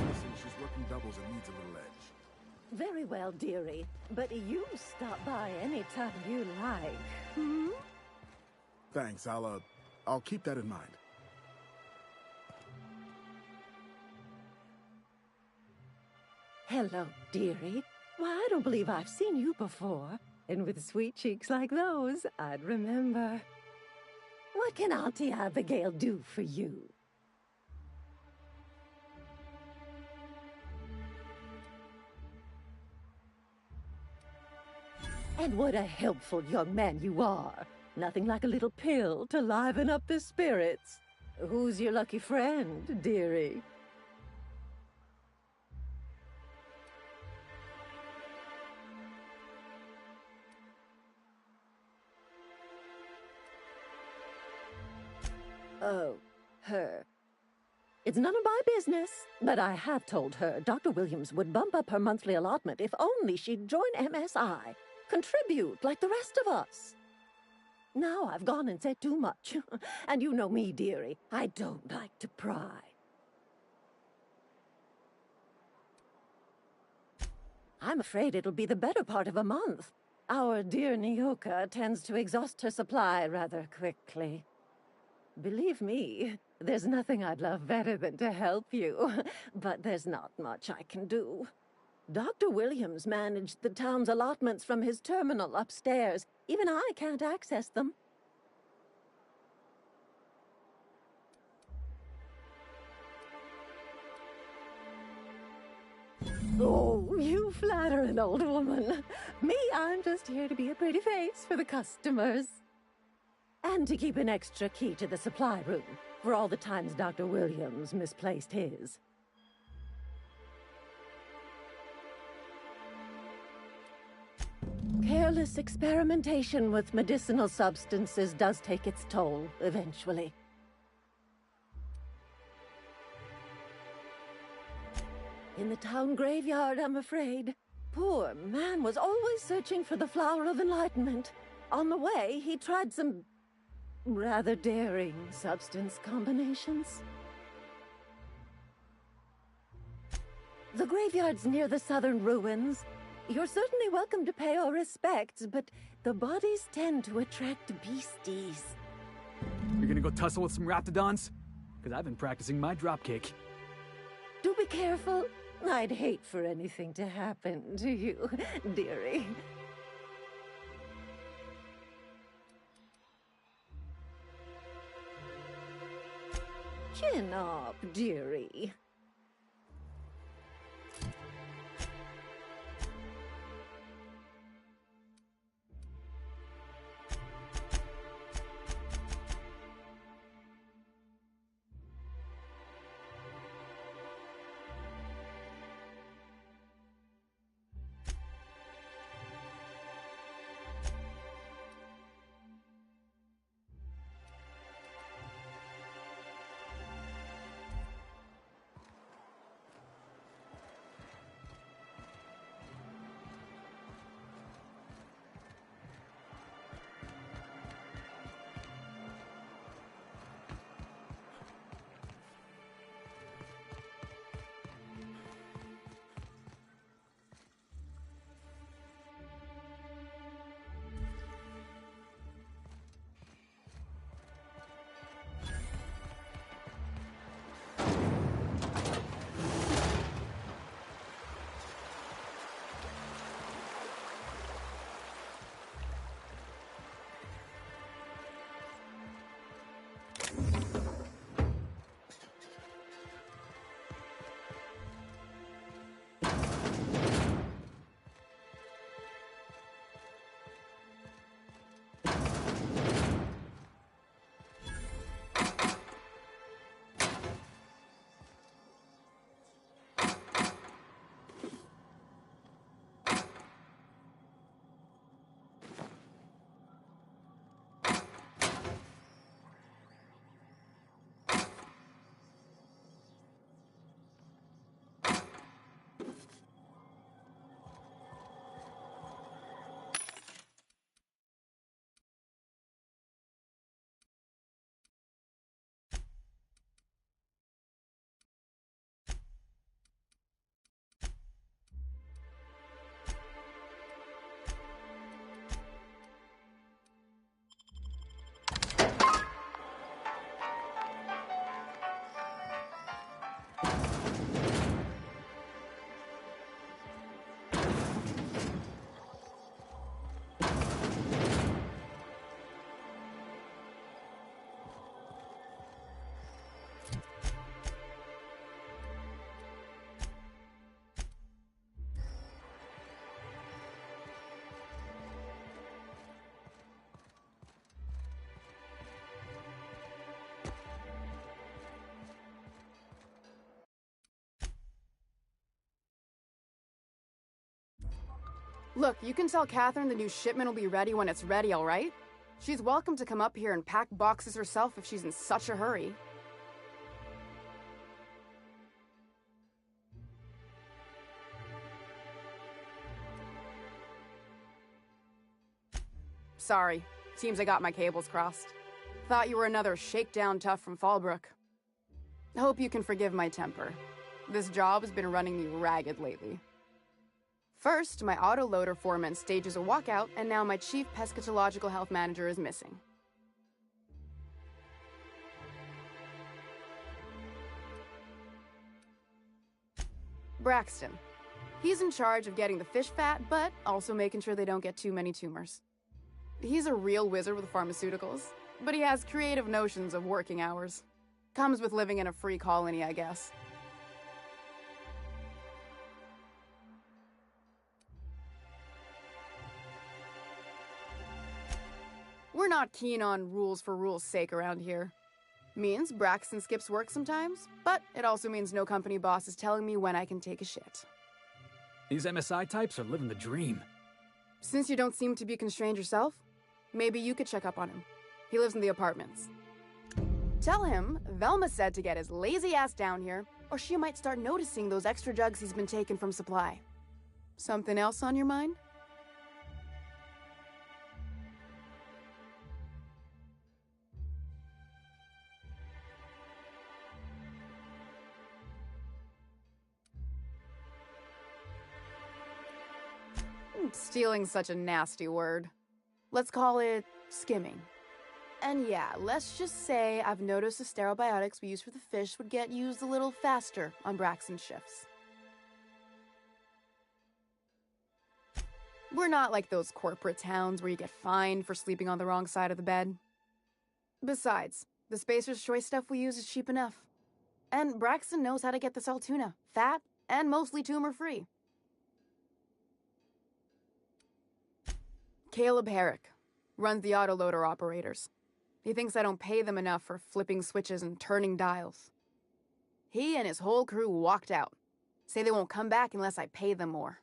Listen, she's working doubles and needs a little edge. Very well, dearie. But you stop by any time you like. Hmm? Thanks, I'll keep that in mind. Hello, dearie. Why, I don't believe I've seen you before. And with sweet cheeks like those, I'd remember. What can Auntie Abigail do for you? And what a helpful young man you are. Nothing like a little pill to liven up the spirits. Who's your lucky friend, dearie? Oh, her. It's none of my business, but I have told her Dr. Williams would bump up her monthly allotment if only she'd join MSI. Contribute like the rest of us. Now I've gone and said too much. And you know me, dearie. I don't like to pry. I'm afraid it'll be the better part of a month. Our dear Nyoka tends to exhaust her supply rather quickly. Believe me, there's nothing I'd love better than to help you. But there's not much I can do. Dr. Williams managed the town's allotments from his terminal upstairs. Even I can't access them. Oh, you flatter an old woman. Me, I'm just here to be a pretty face for the customers. And to keep an extra key to the supply room, for all the times Dr. Williams misplaced his. Careless experimentation with medicinal substances does take its toll, eventually. In the town graveyard, I'm afraid. Poor man was always searching for the flower of enlightenment. On the way, he tried some rather daring substance combinations. The graveyard's near the southern ruins. You're certainly welcome to pay our respects, but the bodies tend to attract beasties. You're gonna go tussle with some raptidons? Because I've been practicing my dropkick. Do be careful. I'd hate for anything to happen to you, dearie. Chin up, dearie. Look, you can tell Catherine the new shipment will be ready when it's ready, all right? She's welcome to come up here and pack boxes herself if she's in such a hurry. Sorry. Seems I got my cables crossed. Thought you were another shakedown tough from Fallbrook. Hope you can forgive my temper. This job has been running me ragged lately. First, my autoloader foreman stages a walkout, and now my chief pescatological health manager is missing. Braxton. He's in charge of getting the fish fat, but also making sure they don't get too many tumors. He's a real wizard with pharmaceuticals, but he has creative notions of working hours. Comes with living in a free colony, I guess. We're not keen on rules for rules' sake around here. Means Braxton skips work sometimes, but it also means no company boss is telling me when I can take a shit. These MSI types are living the dream. Since you don't seem to be constrained yourself, maybe you could check up on him. He lives in the apartments. Tell him Velma said to get his lazy ass down here, or she might start noticing those extra jugs he's been taking from supply. Something else on your mind? Stealing's such a nasty word. Let's call it skimming. And yeah, let's just say I've noticed the sterile biotics we use for the fish would get used a little faster on Braxton's shifts. We're not like those corporate towns where you get fined for sleeping on the wrong side of the bed. Besides, the Spacer's Choice stuff we use is cheap enough. And Braxton knows how to get this all tuna, fat, and mostly tumor-free. Caleb Herrick runs the autoloader operators. He thinks I don't pay them enough for flipping switches and turning dials. He and his whole crew walked out. Say they won't come back unless I pay them more.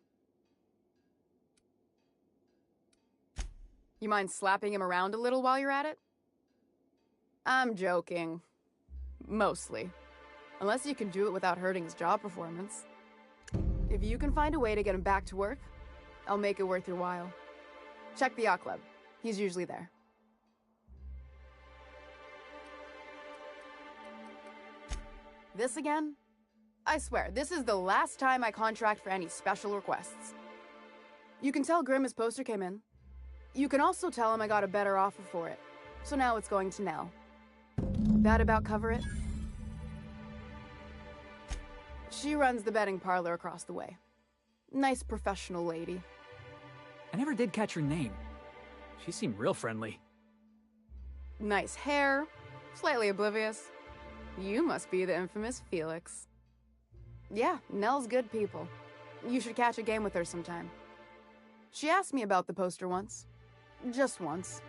You mind slapping him around a little while you're at it? I'm joking. Mostly. Unless you can do it without hurting his job performance. If you can find a way to get him back to work, I'll make it worth your while. Check the yacht club. He's usually there. This again? I swear, this is the last time I contract for any special requests. You can tell Grimm his poster came in. You can also tell him I got a better offer for it. So now it's going to Nell. That about cover it? She runs the betting parlor across the way. Nice professional lady. I never did catch her name. She seemed real friendly. Nice hair, slightly oblivious. You must be the infamous Felix. Yeah, Nell's good people. You should catch a game with her sometime. She asked me about the poster once. Just once.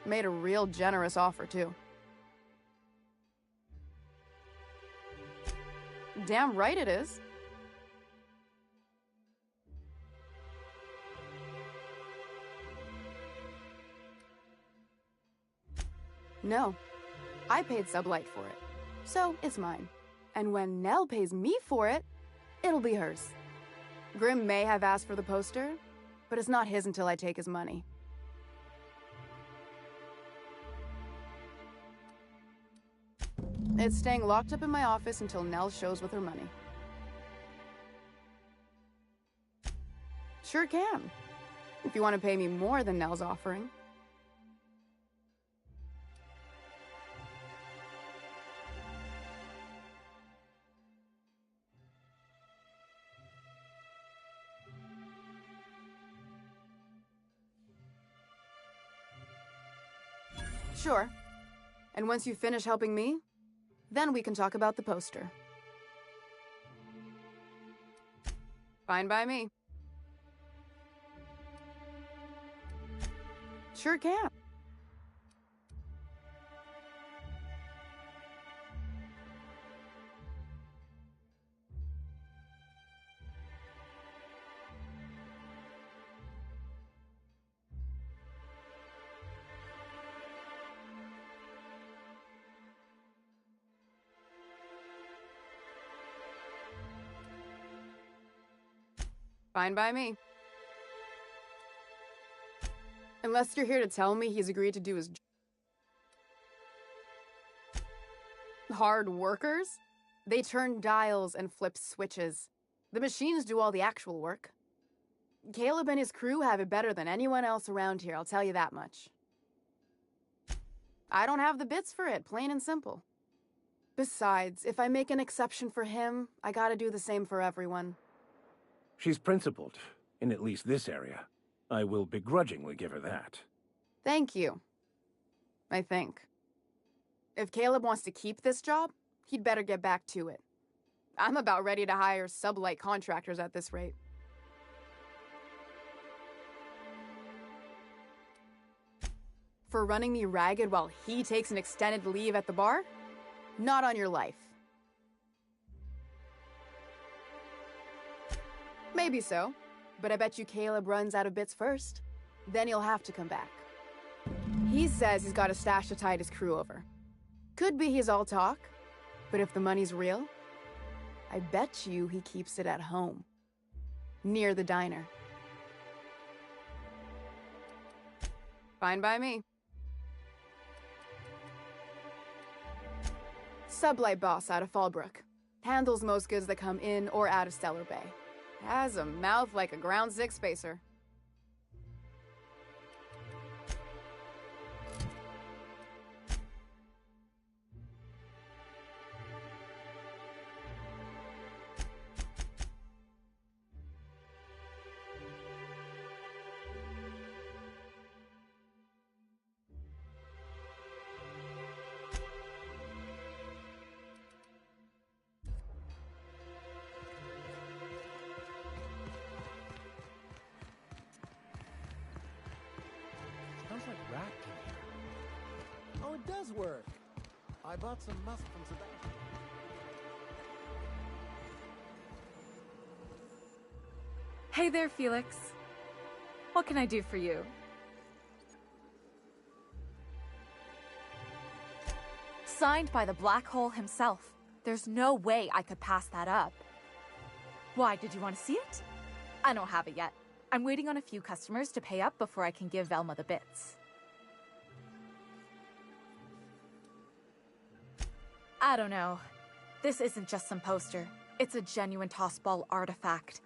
Made a real generous offer, too. Damn right it is. No, I paid Sublight for it, so it's mine. And when Nell pays me for it, it'll be hers. Grimm may have asked for the poster, but it's not his until I take his money. It's staying locked up in my office until Nell shows with her money. Sure can, if you want to pay me more than Nell's offering. Sure. And once you finish helping me, then we can talk about the poster. Fine by me. Sure can. Fine by me. Unless you're here to tell me he's agreed to do his job. Hard workers? They turn dials and flip switches. The machines do all the actual work. Caleb and his crew have it better than anyone else around here, I'll tell you that much. I don't have the bits for it, plain and simple. Besides, if I make an exception for him, I gotta do the same for everyone. She's principled, in at least this area. I will begrudgingly give her that. Thank you. I think. If Caleb wants to keep this job, he'd better get back to it. I'm about ready to hire sublight contractors at this rate. For running me ragged while he takes an extended leave at the bar? Not on your life. Maybe so, but I bet you Caleb runs out of bits first. Then he'll have to come back. He says he's got a stash to tide his crew over. Could be he's all talk, but if the money's real, I bet you he keeps it at home, near the diner. Fine by me. Sublight boss out of Fallbrook. Handles most goods that come in or out of Stellar Bay. Has a mouth like a ground six spacer. Smells like rat in here. Oh, it does work. I bought some musk from Sebastian. Hey there, Felix. What can I do for you? Signed by the Black Hole himself. There's no way I could pass that up. Why, did you want to see it? I don't have it yet. I'm waiting on a few customers to pay up before I can give Velma the bits. I don't know. This isn't just some poster. It's a genuine tossball artifact.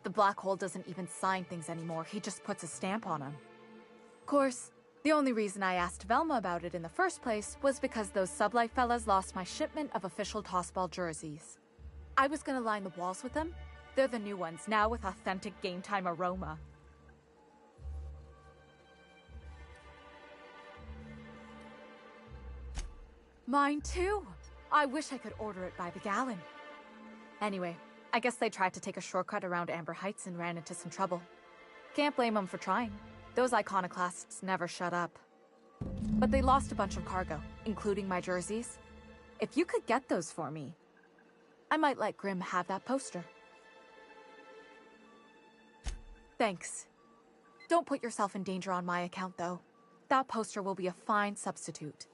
The Black Hole doesn't even sign things anymore. He just puts a stamp on them. Of course, the only reason I asked Velma about it in the first place was because those sublight fellas lost my shipment of official tossball jerseys. I was gonna line the walls with them. They're the new ones, now with authentic game time aroma. Mine too. I wish I could order it by the gallon. Anyway, I guess they tried to take a shortcut around Amber Heights and ran into some trouble. Can't blame them for trying. Those iconoclasts never shut up. But they lost a bunch of cargo, including my jerseys. If you could get those for me, I might let Grimm have that poster. Thanks. Don't put yourself in danger on my account, though. That poster will be a fine substitute.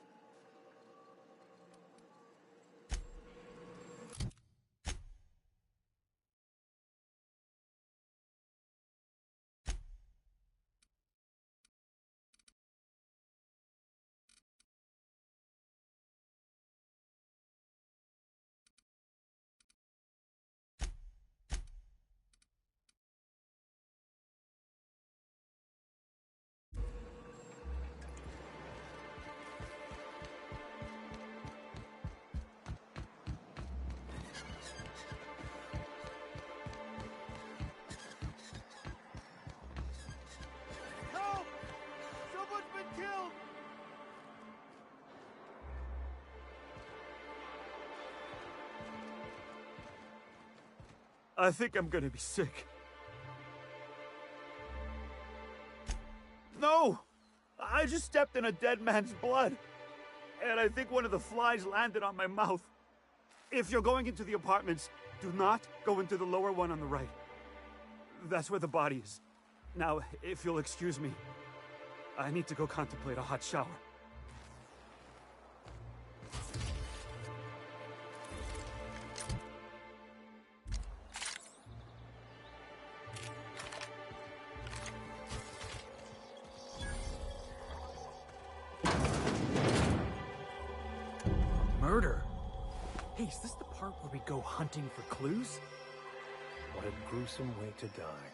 Help! Someone's been killed! I think I'm gonna be sick. No! I just stepped in a dead man's blood. And I think one of the flies landed on my mouth. If you're going into the apartments, do not go into the lower one on the right. That's where the body is. Now, if you'll excuse me, I need to go contemplate a hot shower. murder. Hey, is this the part where we go hunting for clues? What a gruesome way to die.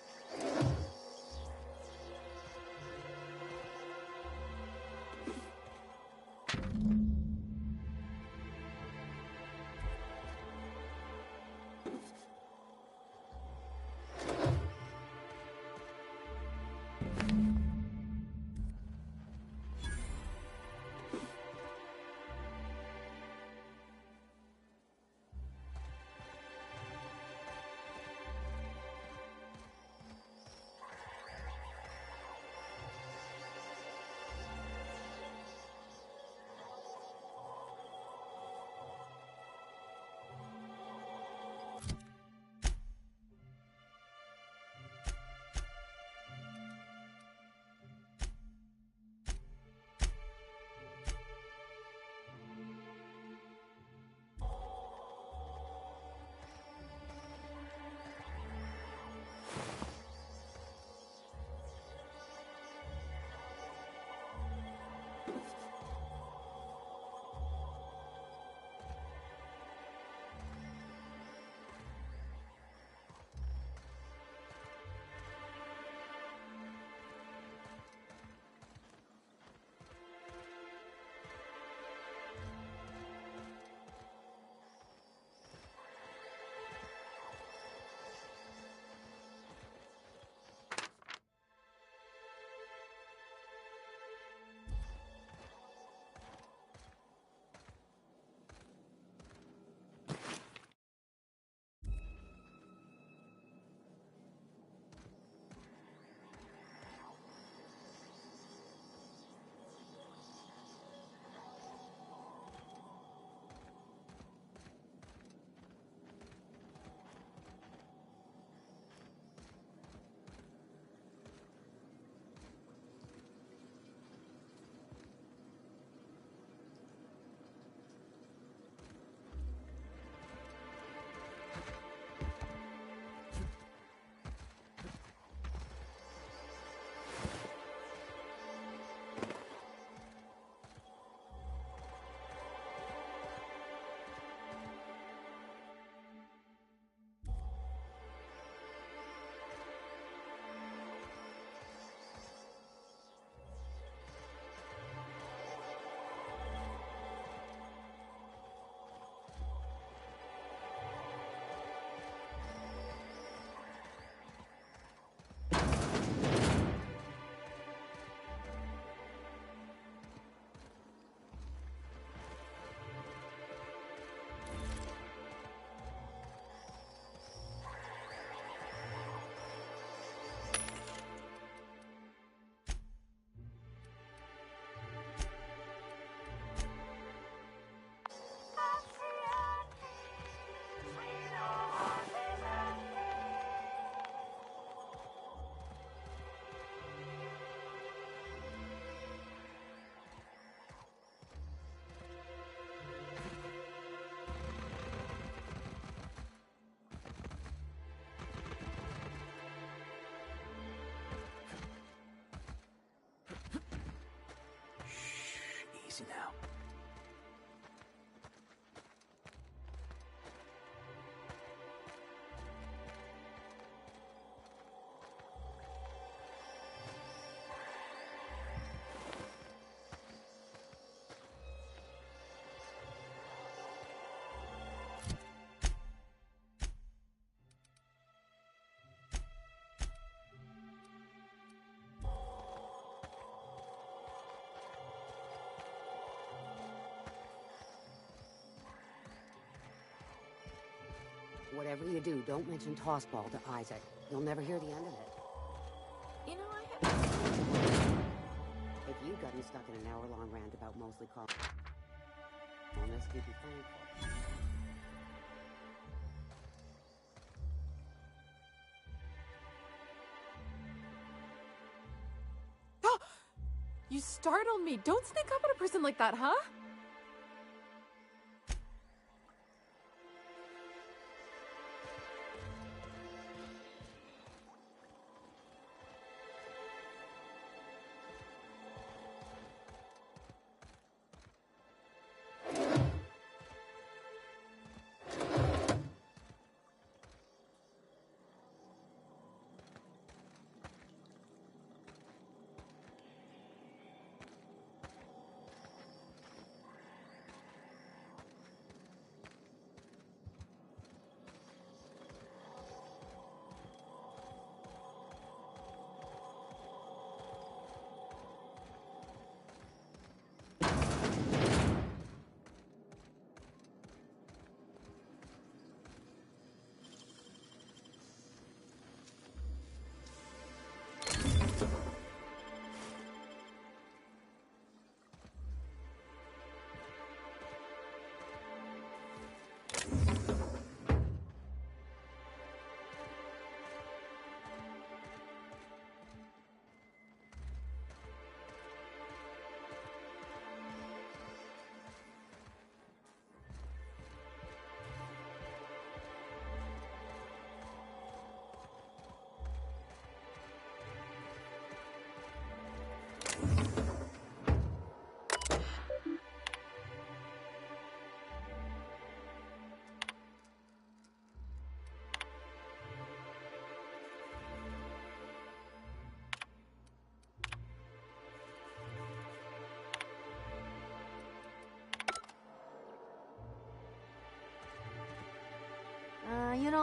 Easy now. Whatever you do, don't mention Tossball to Isaac. You'll never hear the end of it. You know, I have... If you got him stuck in an hour-long rant about mostly calling us, you'd be thankful. You startled me. Don't sneak up on a person like that, huh?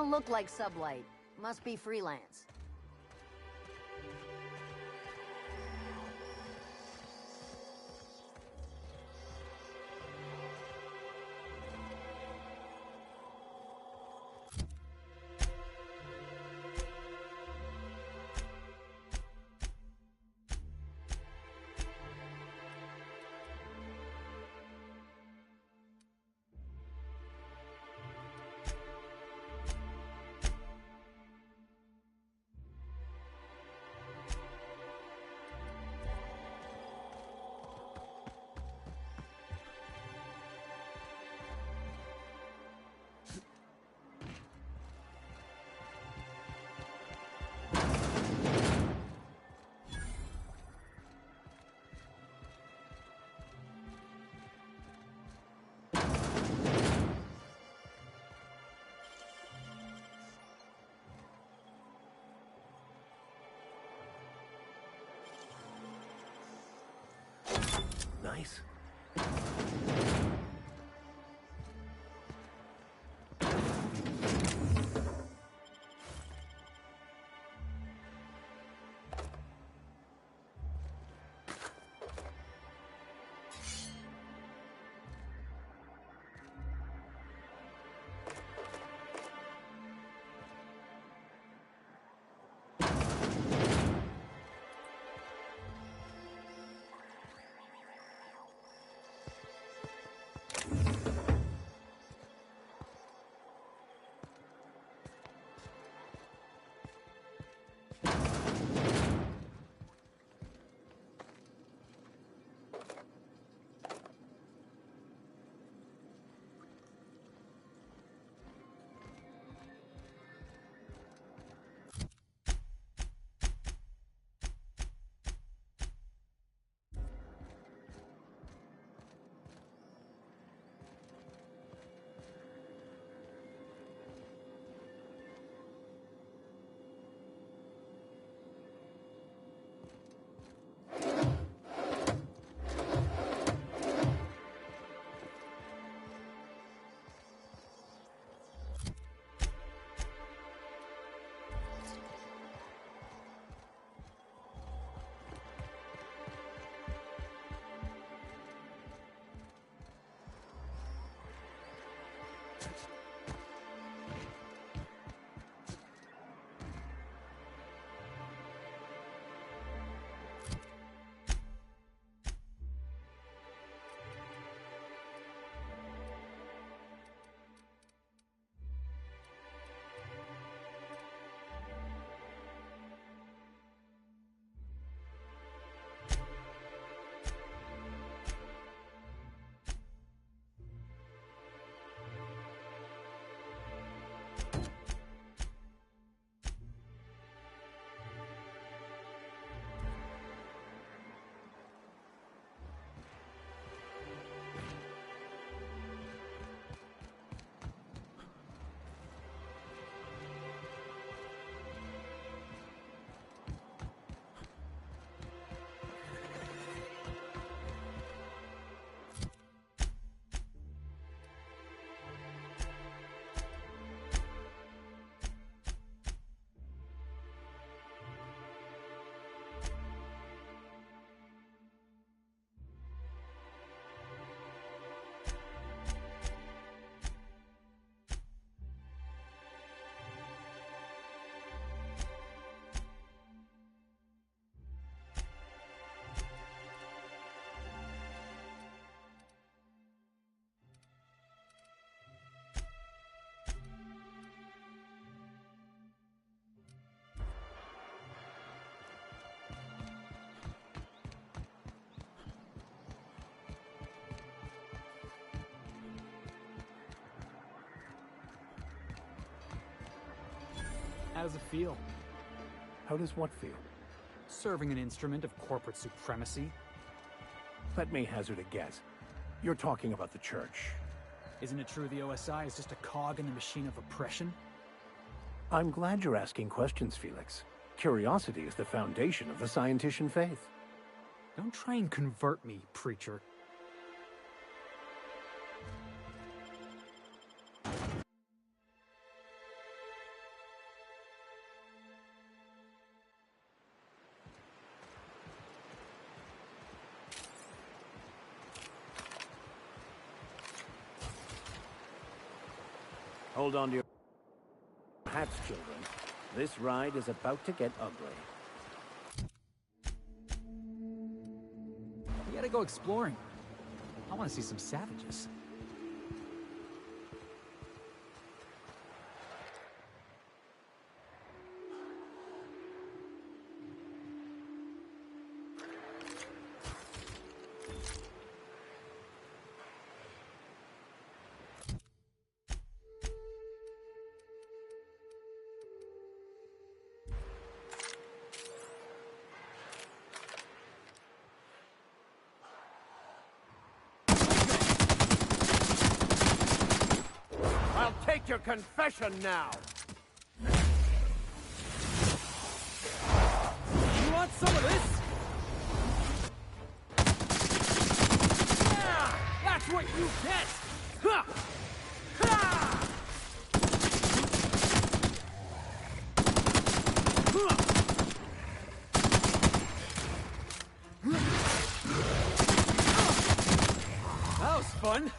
Doesn't look like sublight. Must be freelance. Nice. How does it feel? How does what feel? Serving an instrument of corporate supremacy? Let me hazard a guess. You're talking about the church. Isn't it true the OSI is just a cog in the machine of oppression? I'm glad you're asking questions, Felix. Curiosity is the foundation of the scientician faith. Don't try and convert me, preacher. hold on to your hats, children. This ride is about to get ugly. We gotta go exploring. I want to see some savages. I'll take your confession now! You want some of this? Yeah, that's what you get! Ha! Ha! That was fun!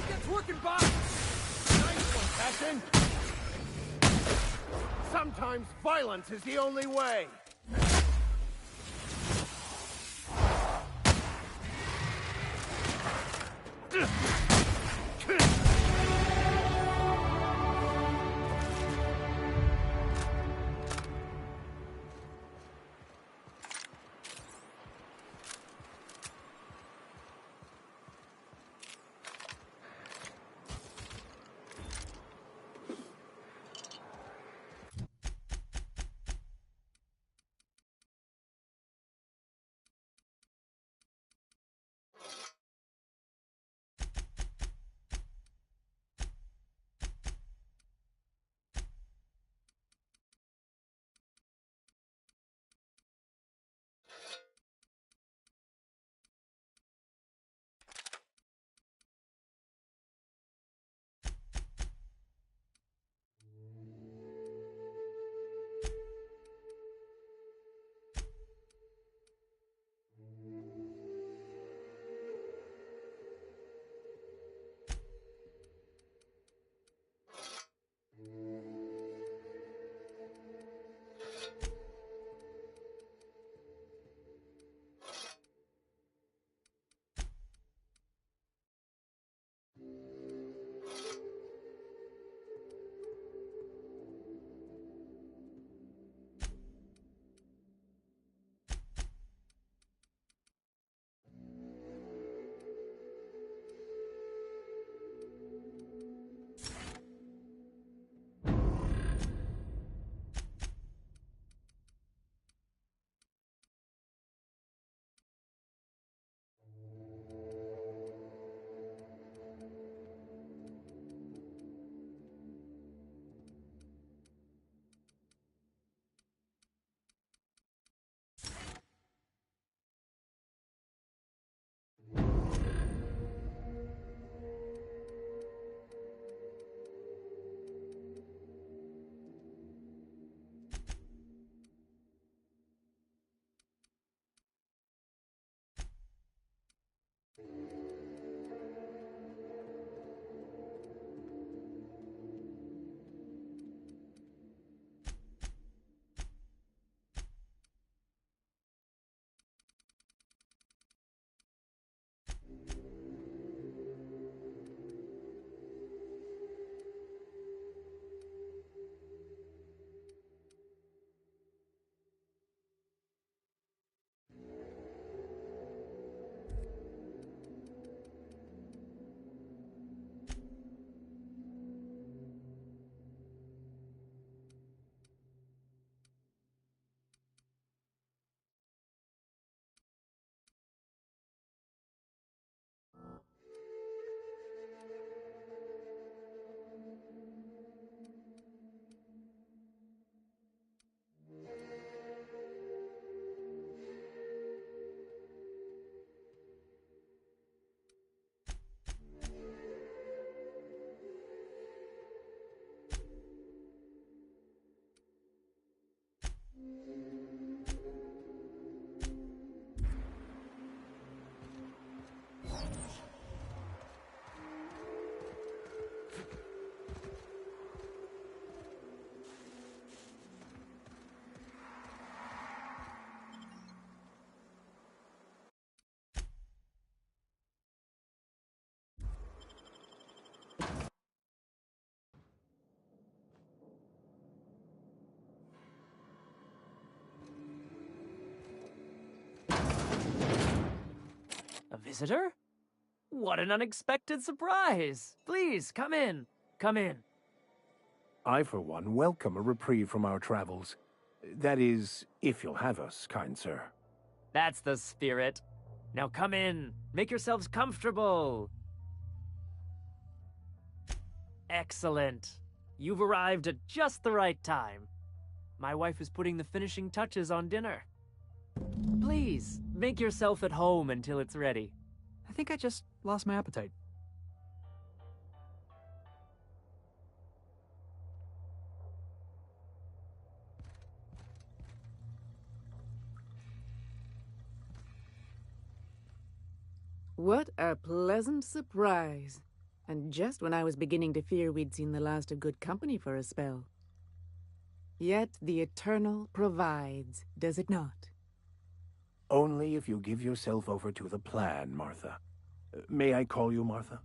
It's working, Bob! Nice one, Captain! Sometimes violence is the only way! A visitor? What an unexpected surprise! Please, come in. Come in. I, for one, welcome a reprieve from our travels. That is, if you'll have us, kind sir. That's the spirit. Now come in. Make yourselves comfortable. Excellent. You've arrived at just the right time. My wife is putting the finishing touches on dinner. Please, make yourself at home until it's ready. I think I just lost my appetite. What a pleasant surprise. And just when I was beginning to fear we'd seen the last of good company for a spell. Yet the Eternal provides, does it not? Only if you give yourself over to the plan, Martha. May I call you Martha?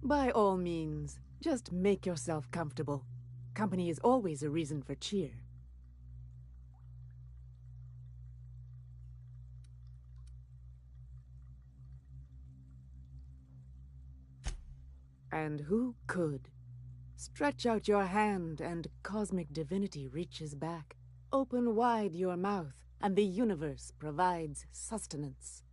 By all means, just make yourself comfortable. Company is always a reason for cheer. And who could? Stretch out your hand and cosmic divinity reaches back. Open wide your mouth and the universe provides sustenance.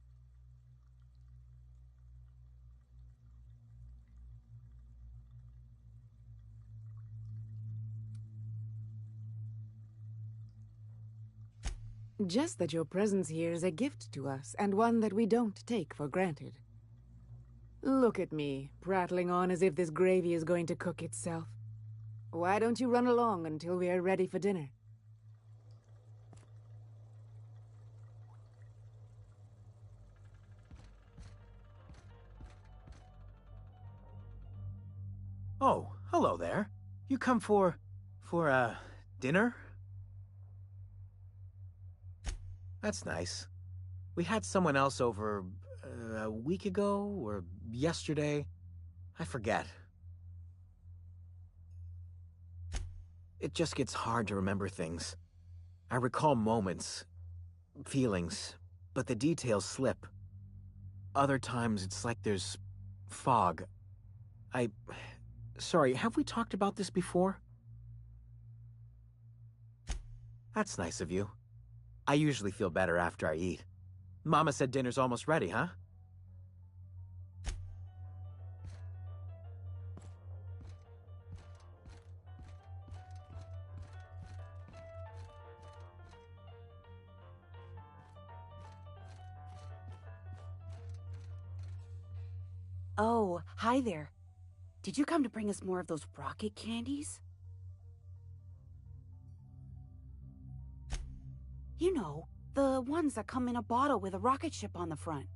Just that your presence here is a gift to us, and one that we don't take for granted. Look at me, prattling on as if this gravy is going to cook itself. Why don't you run along until we are ready for dinner? Oh, hello there. You come for dinner? That's nice. We had someone else over a week ago or yesterday. I forget. It just gets hard to remember things. I recall moments, feelings, but the details slip. Other times it's like there's fog. Sorry, have we talked about this before? That's nice of you. I usually feel better after I eat. Mama said dinner's almost ready, huh? Oh, hi there. Did you come to bring us more of those rocket candies? You know, the ones that come in a bottle with a rocket ship on the front.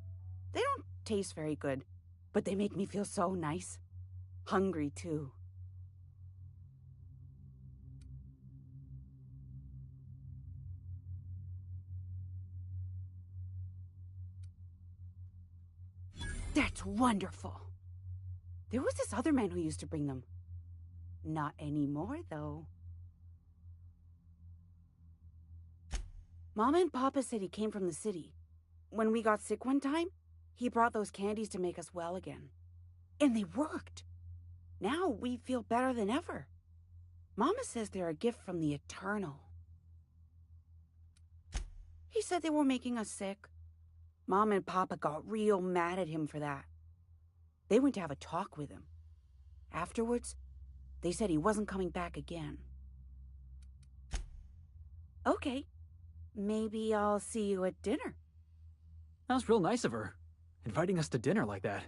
They don't taste very good, but they make me feel so nice. Hungry, too. That's wonderful. There was this other man who used to bring them. Not anymore, though. Mama and Papa said he came from the city. When we got sick one time, he brought those candies to make us well again. And they worked. Now we feel better than ever. Mama says they're a gift from the Eternal. He said they were making us sick. Mom and Papa got real mad at him for that. They went to have a talk with him. Afterwards, they said he wasn't coming back again. Okay. Maybe I'll see you at dinner. That was real nice of her, inviting us to dinner like that.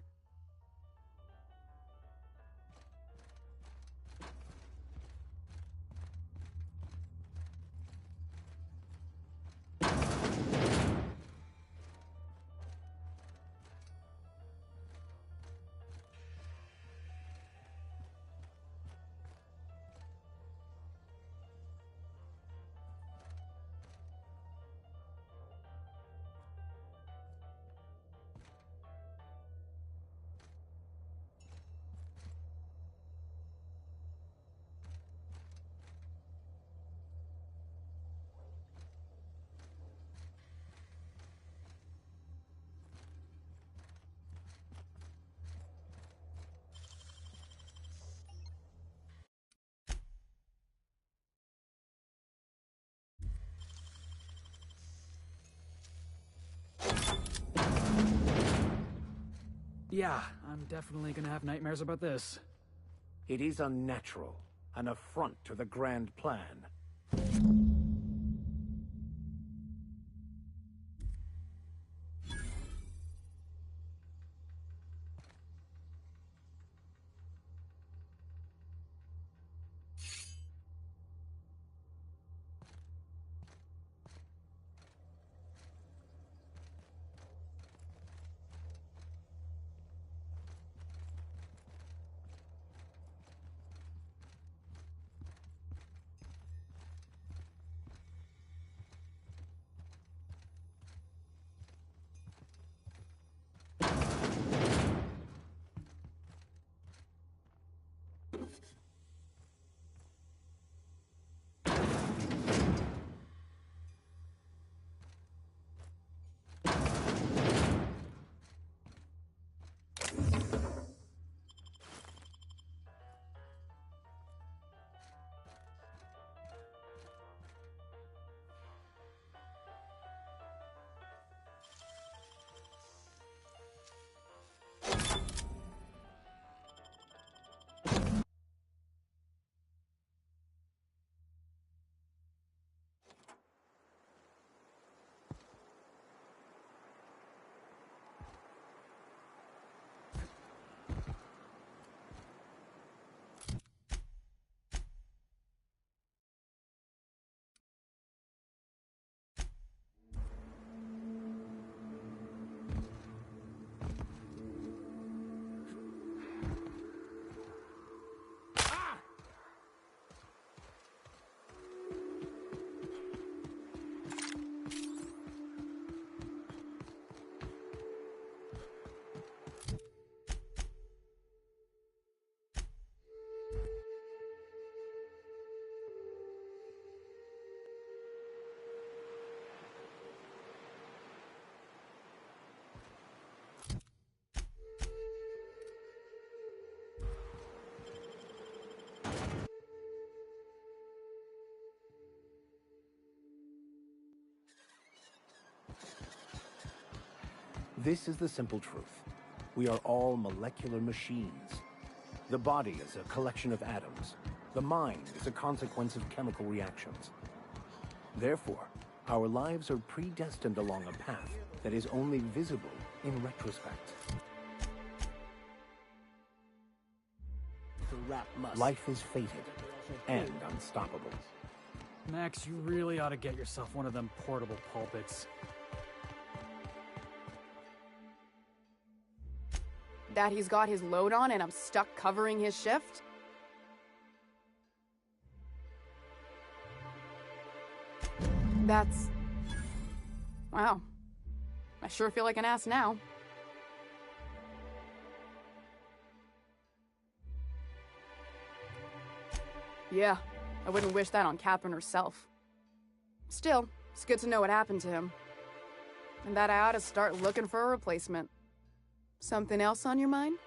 Yeah, I'm definitely gonna have nightmares about this. It is unnatural, an affront to the grand plan. This is the simple truth. We are all molecular machines. The body is a collection of atoms. The mind is a consequence of chemical reactions. Therefore, our lives are predestined along a path that is only visible in retrospect. The rap must. Life is fated and unstoppable. Max, you really ought to get yourself one of them portable pulpits. That he's got his load on and I'm stuck covering his shift? That's... wow. I sure feel like an ass now. Yeah, I wouldn't wish that on Catherine herself. Still, it's good to know what happened to him. And that I ought to start looking for a replacement. Something else on your mind?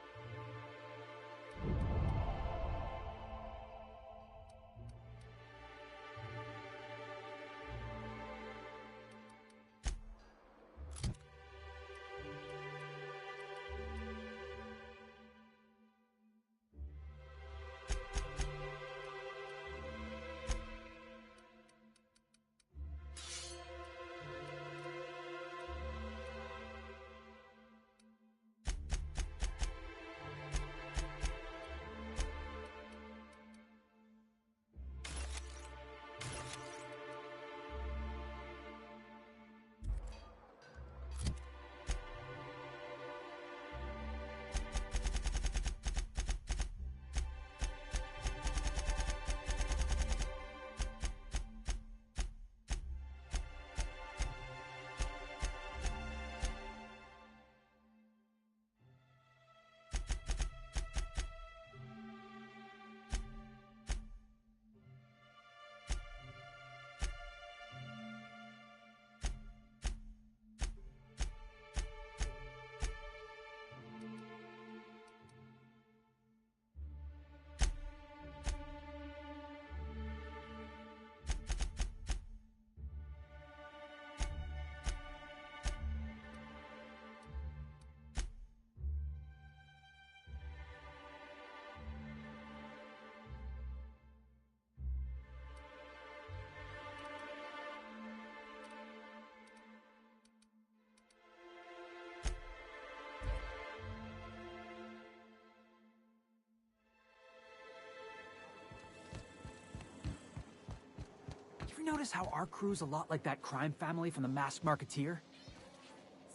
You ever notice how our crew's a lot like that crime family from The Masked Marketeer?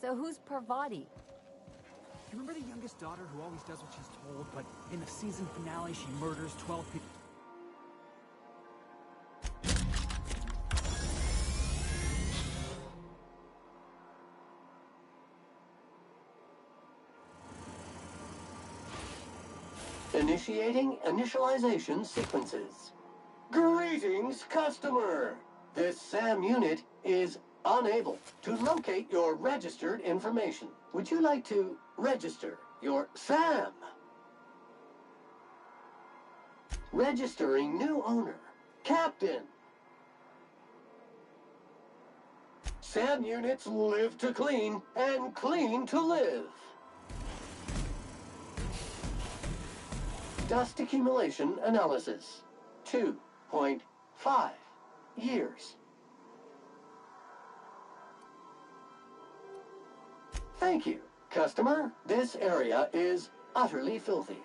So who's Parvati? You remember the youngest daughter who always does what she's told, but in the season finale she murders 12 people? Initiating initialization sequences. Greetings, customer! This SAM unit is unable to locate your registered information. Would you like to register your SAM? Registering new owner, Captain. SAM units live to clean and clean to live. Dust accumulation analysis. 2.5 years. Thank you, customer. This area is utterly filthy.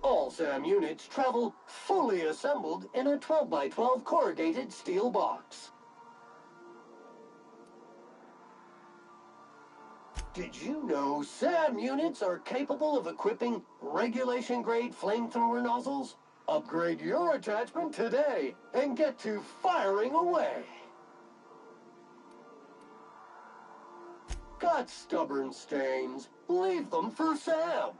All SAM units travel fully assembled in a 12x12 corrugated steel box. Did you know SAM units are capable of equipping regulation-grade flamethrower nozzles? Upgrade your attachment today and get to firing away. Got stubborn stains? Leave them for Sam.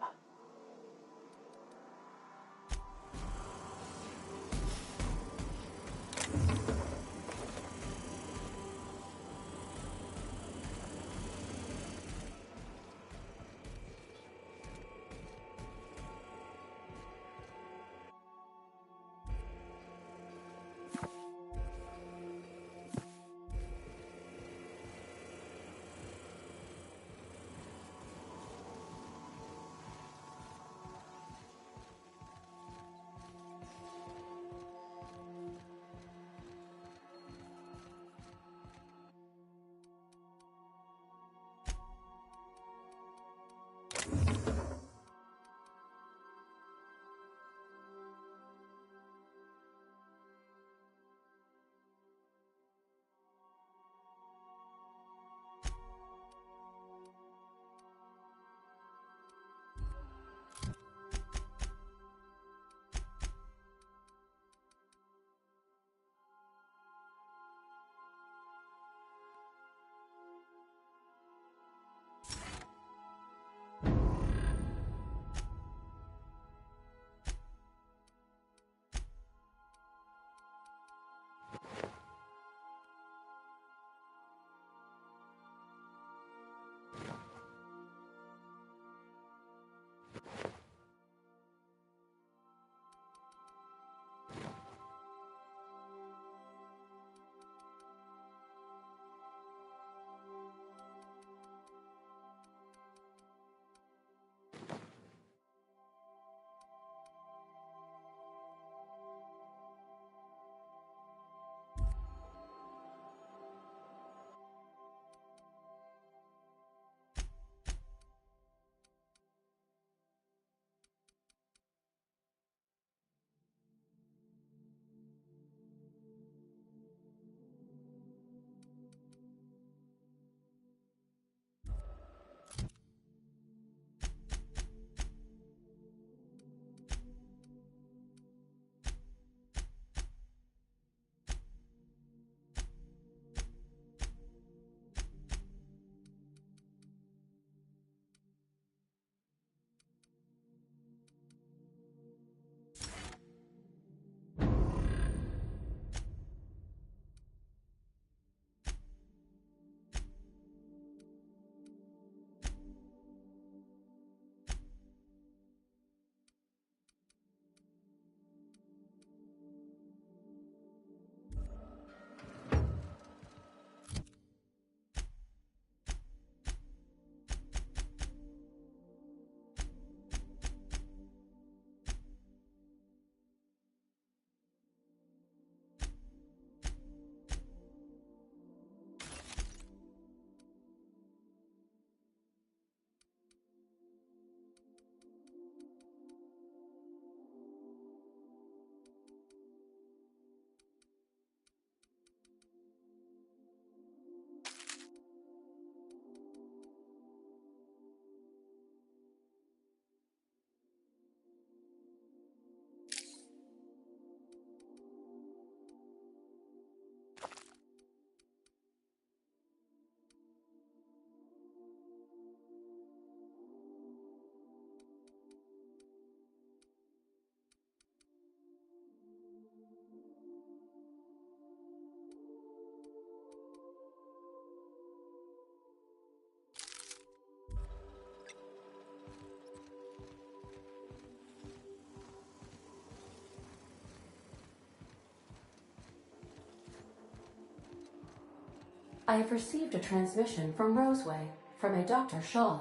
I have received a transmission from Roseway, from a Dr. Shaw.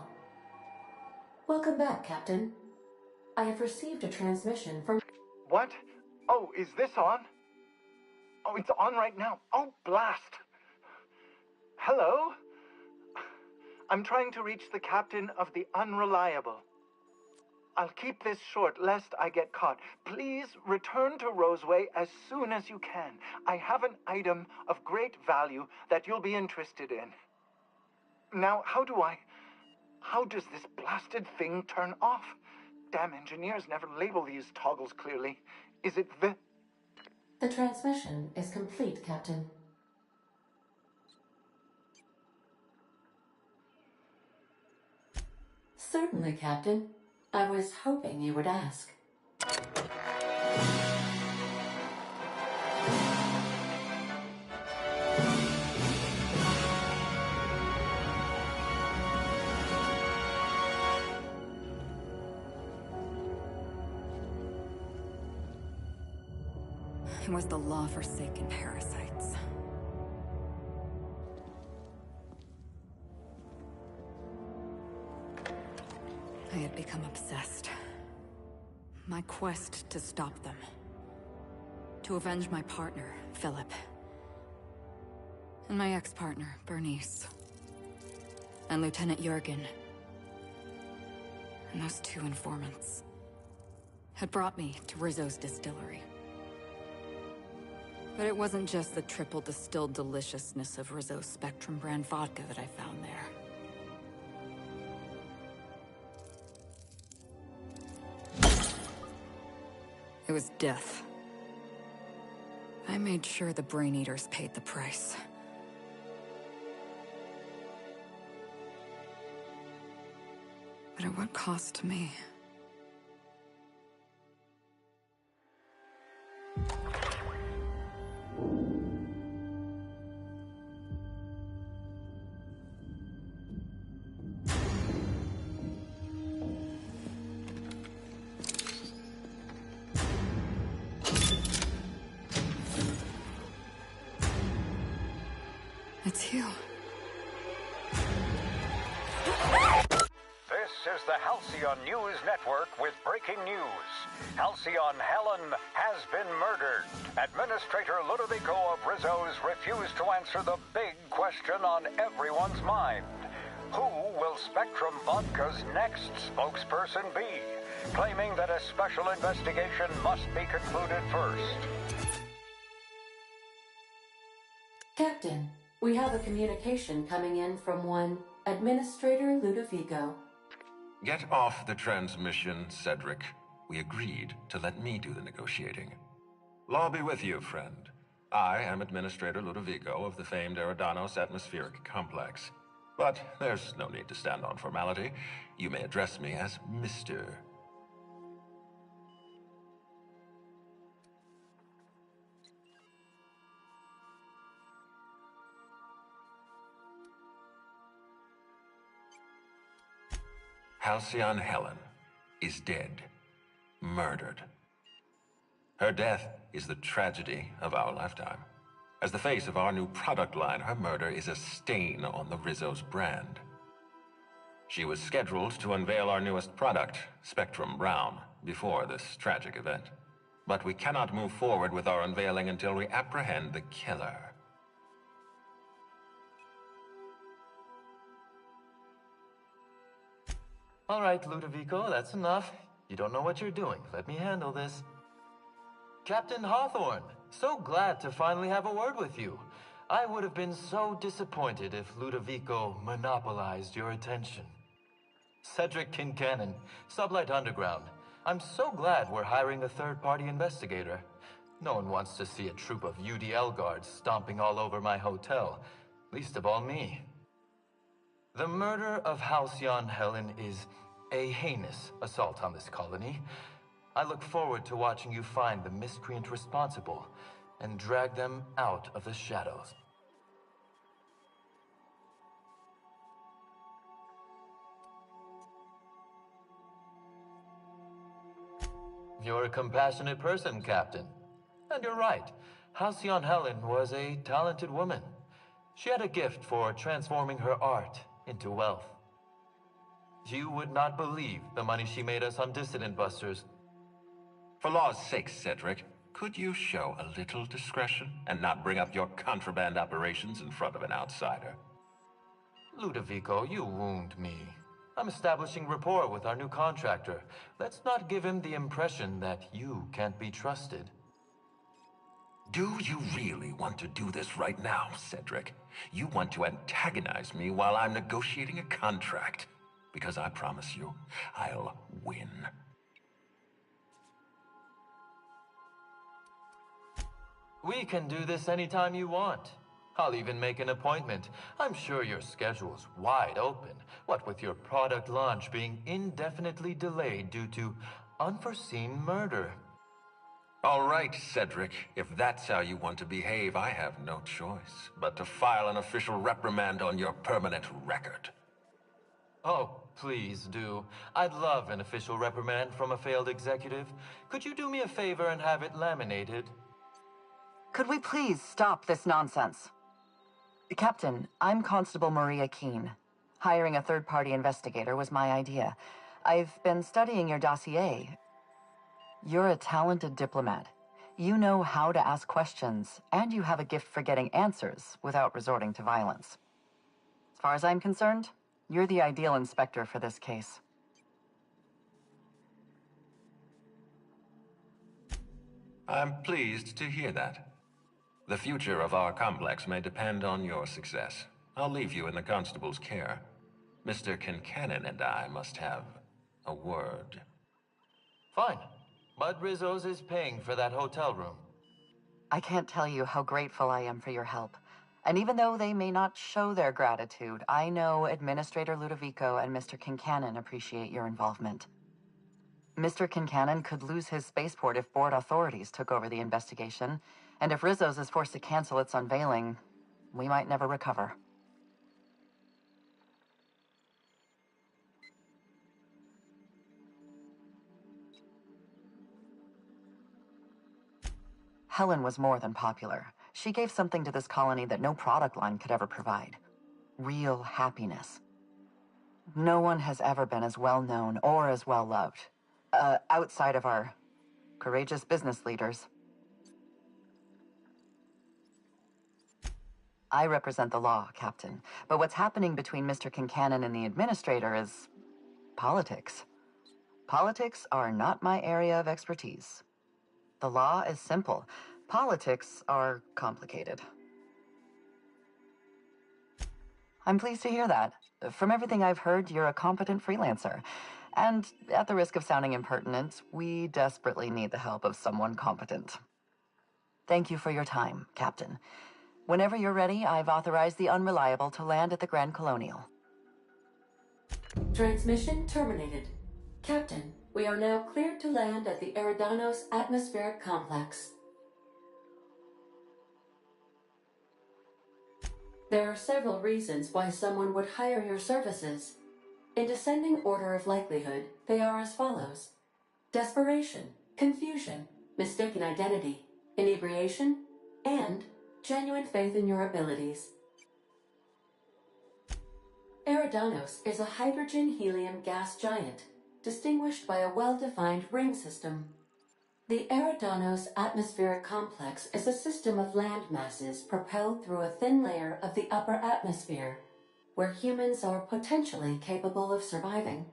Welcome back, Captain. I have received a transmission from... What? Oh, is this on? Oh, it's on right now. Oh, blast. Hello? I'm trying to reach the captain of the Unreliable. I'll keep this short, lest I get caught. Please return to Roseway as soon as you can. I have an item of great value that you'll be interested in. Now, how does this blasted thing turn off? Damn engineers never label these toggles clearly. Is it the... The transmission is complete, Captain. Certainly, Captain. I was hoping you would ask. It was the law-forsaken parasites. I had become obsessed. My quest to stop them. To avenge my partner, Philip. And my ex-partner, Bernice. And Lieutenant Jurgen. And those two informants had brought me to Rizzo's distillery. But it wasn't just the triple distilled deliciousness of Rizzo's Spectrum brand vodka that I found there. It was death. I made sure the Brain Eaters paid the price. But at what cost to me? It's you. This is the Halcyon News Network with breaking news. Halcyon Helen has been murdered. Administrator Ludovico of Rizzo's refused to answer the big question on everyone's mind. Who will Spectrum Vodka's next spokesperson be? Claiming that a special investigation must be concluded first. Captain, we have a communication coming in from one Administrator Ludovico. Get off the transmission, Cedric. We agreed to let me do the negotiating. Law be with you, friend. I am Administrator Ludovico of the famed Eridanos Atmospheric Complex. But there's no need to stand on formality. You may address me as Mr. Halcyon Helen is dead. Murdered. Her death is the tragedy of our lifetime. As the face of our new product line, her murder is a stain on the Rizzo's brand. She was scheduled to unveil our newest product, Spectrum Brown, before this tragic event. But we cannot move forward with our unveiling until we apprehend the killer. All right, Ludovico, that's enough. You don't know what you're doing. Let me handle this. Captain Hawthorne, so glad to finally have a word with you. I would have been so disappointed if Ludovico monopolized your attention. Cedric Kincannon, Sublight Underground. I'm so glad we're hiring a third-party investigator. No one wants to see a troop of UDL guards stomping all over my hotel. Least of all me. The murder of Halcyon Helen is a heinous assault on this colony. I look forward to watching you find the miscreant responsible and drag them out of the shadows. You're a compassionate person, Captain. And you're right. Halcyon Helen was a talented woman. She had a gift for transforming her art into wealth. You would not believe the money she made us on Dissident Busters. For law's sake, Cedric, could you show a little discretion and not bring up your contraband operations in front of an outsider? Ludovico, you wound me. I'm establishing rapport with our new contractor. Let's not give him the impression that you can't be trusted. Do you really want to do this right now, Cedric? You want to antagonize me while I'm negotiating a contract. Because I promise you, I'll win. We can do this anytime you want. I'll even make an appointment. I'm sure your schedule's wide open. What with your product launch being indefinitely delayed due to unforeseen murder. All right, Cedric. If that's how you want to behave, I have no choice but to file an official reprimand on your permanent record. Oh, please do. I'd love an official reprimand from a failed executive. Could you do me a favor and have it laminated? Could we please stop this nonsense? Captain, I'm Constable Maria Keene. Hiring a third-party investigator was my idea. I've been studying your dossier. You're a talented diplomat. You know how to ask questions, and you have a gift for getting answers without resorting to violence. As far as I'm concerned, you're the ideal inspector for this case. I'm pleased to hear that. The future of our complex may depend on your success. I'll leave you in the constable's care. Mr. Kincannon and I must have a word. Fine. But Rizzo's is paying for that hotel room. I can't tell you how grateful I am for your help. And even though they may not show their gratitude, I know Administrator Ludovico and Mr. Kincannon appreciate your involvement. Mr. Kincannon could lose his spaceport if board authorities took over the investigation, and if Rizzo's is forced to cancel its unveiling, we might never recover. Helen was more than popular. She gave something to this colony that no product line could ever provide. Real happiness. No one has ever been as well known or as well loved. Outside of our courageous business leaders. I represent the law, Captain. But what's happening between Mr. Kincannon and the Administrator is politics. Politics are not my area of expertise. The law is simple. Politics are complicated. I'm pleased to hear that. From everything I've heard, you're a competent freelancer. And at the risk of sounding impertinent, we desperately need the help of someone competent. Thank you for your time, Captain. Whenever you're ready, I've authorized the Unreliable to land at the Grand Colonial. Transmission terminated. Captain, we are now cleared to land at the Eridanos Atmospheric Complex. There are several reasons why someone would hire your services. In descending order of likelihood, they are as follows: desperation, confusion, mistaken identity, inebriation, and genuine faith in your abilities. Eridanos is a hydrogen-helium gas giant, distinguished by a well-defined ring system. The Eridanos Atmospheric Complex is a system of land masses propelled through a thin layer of the upper atmosphere, where humans are potentially capable of surviving.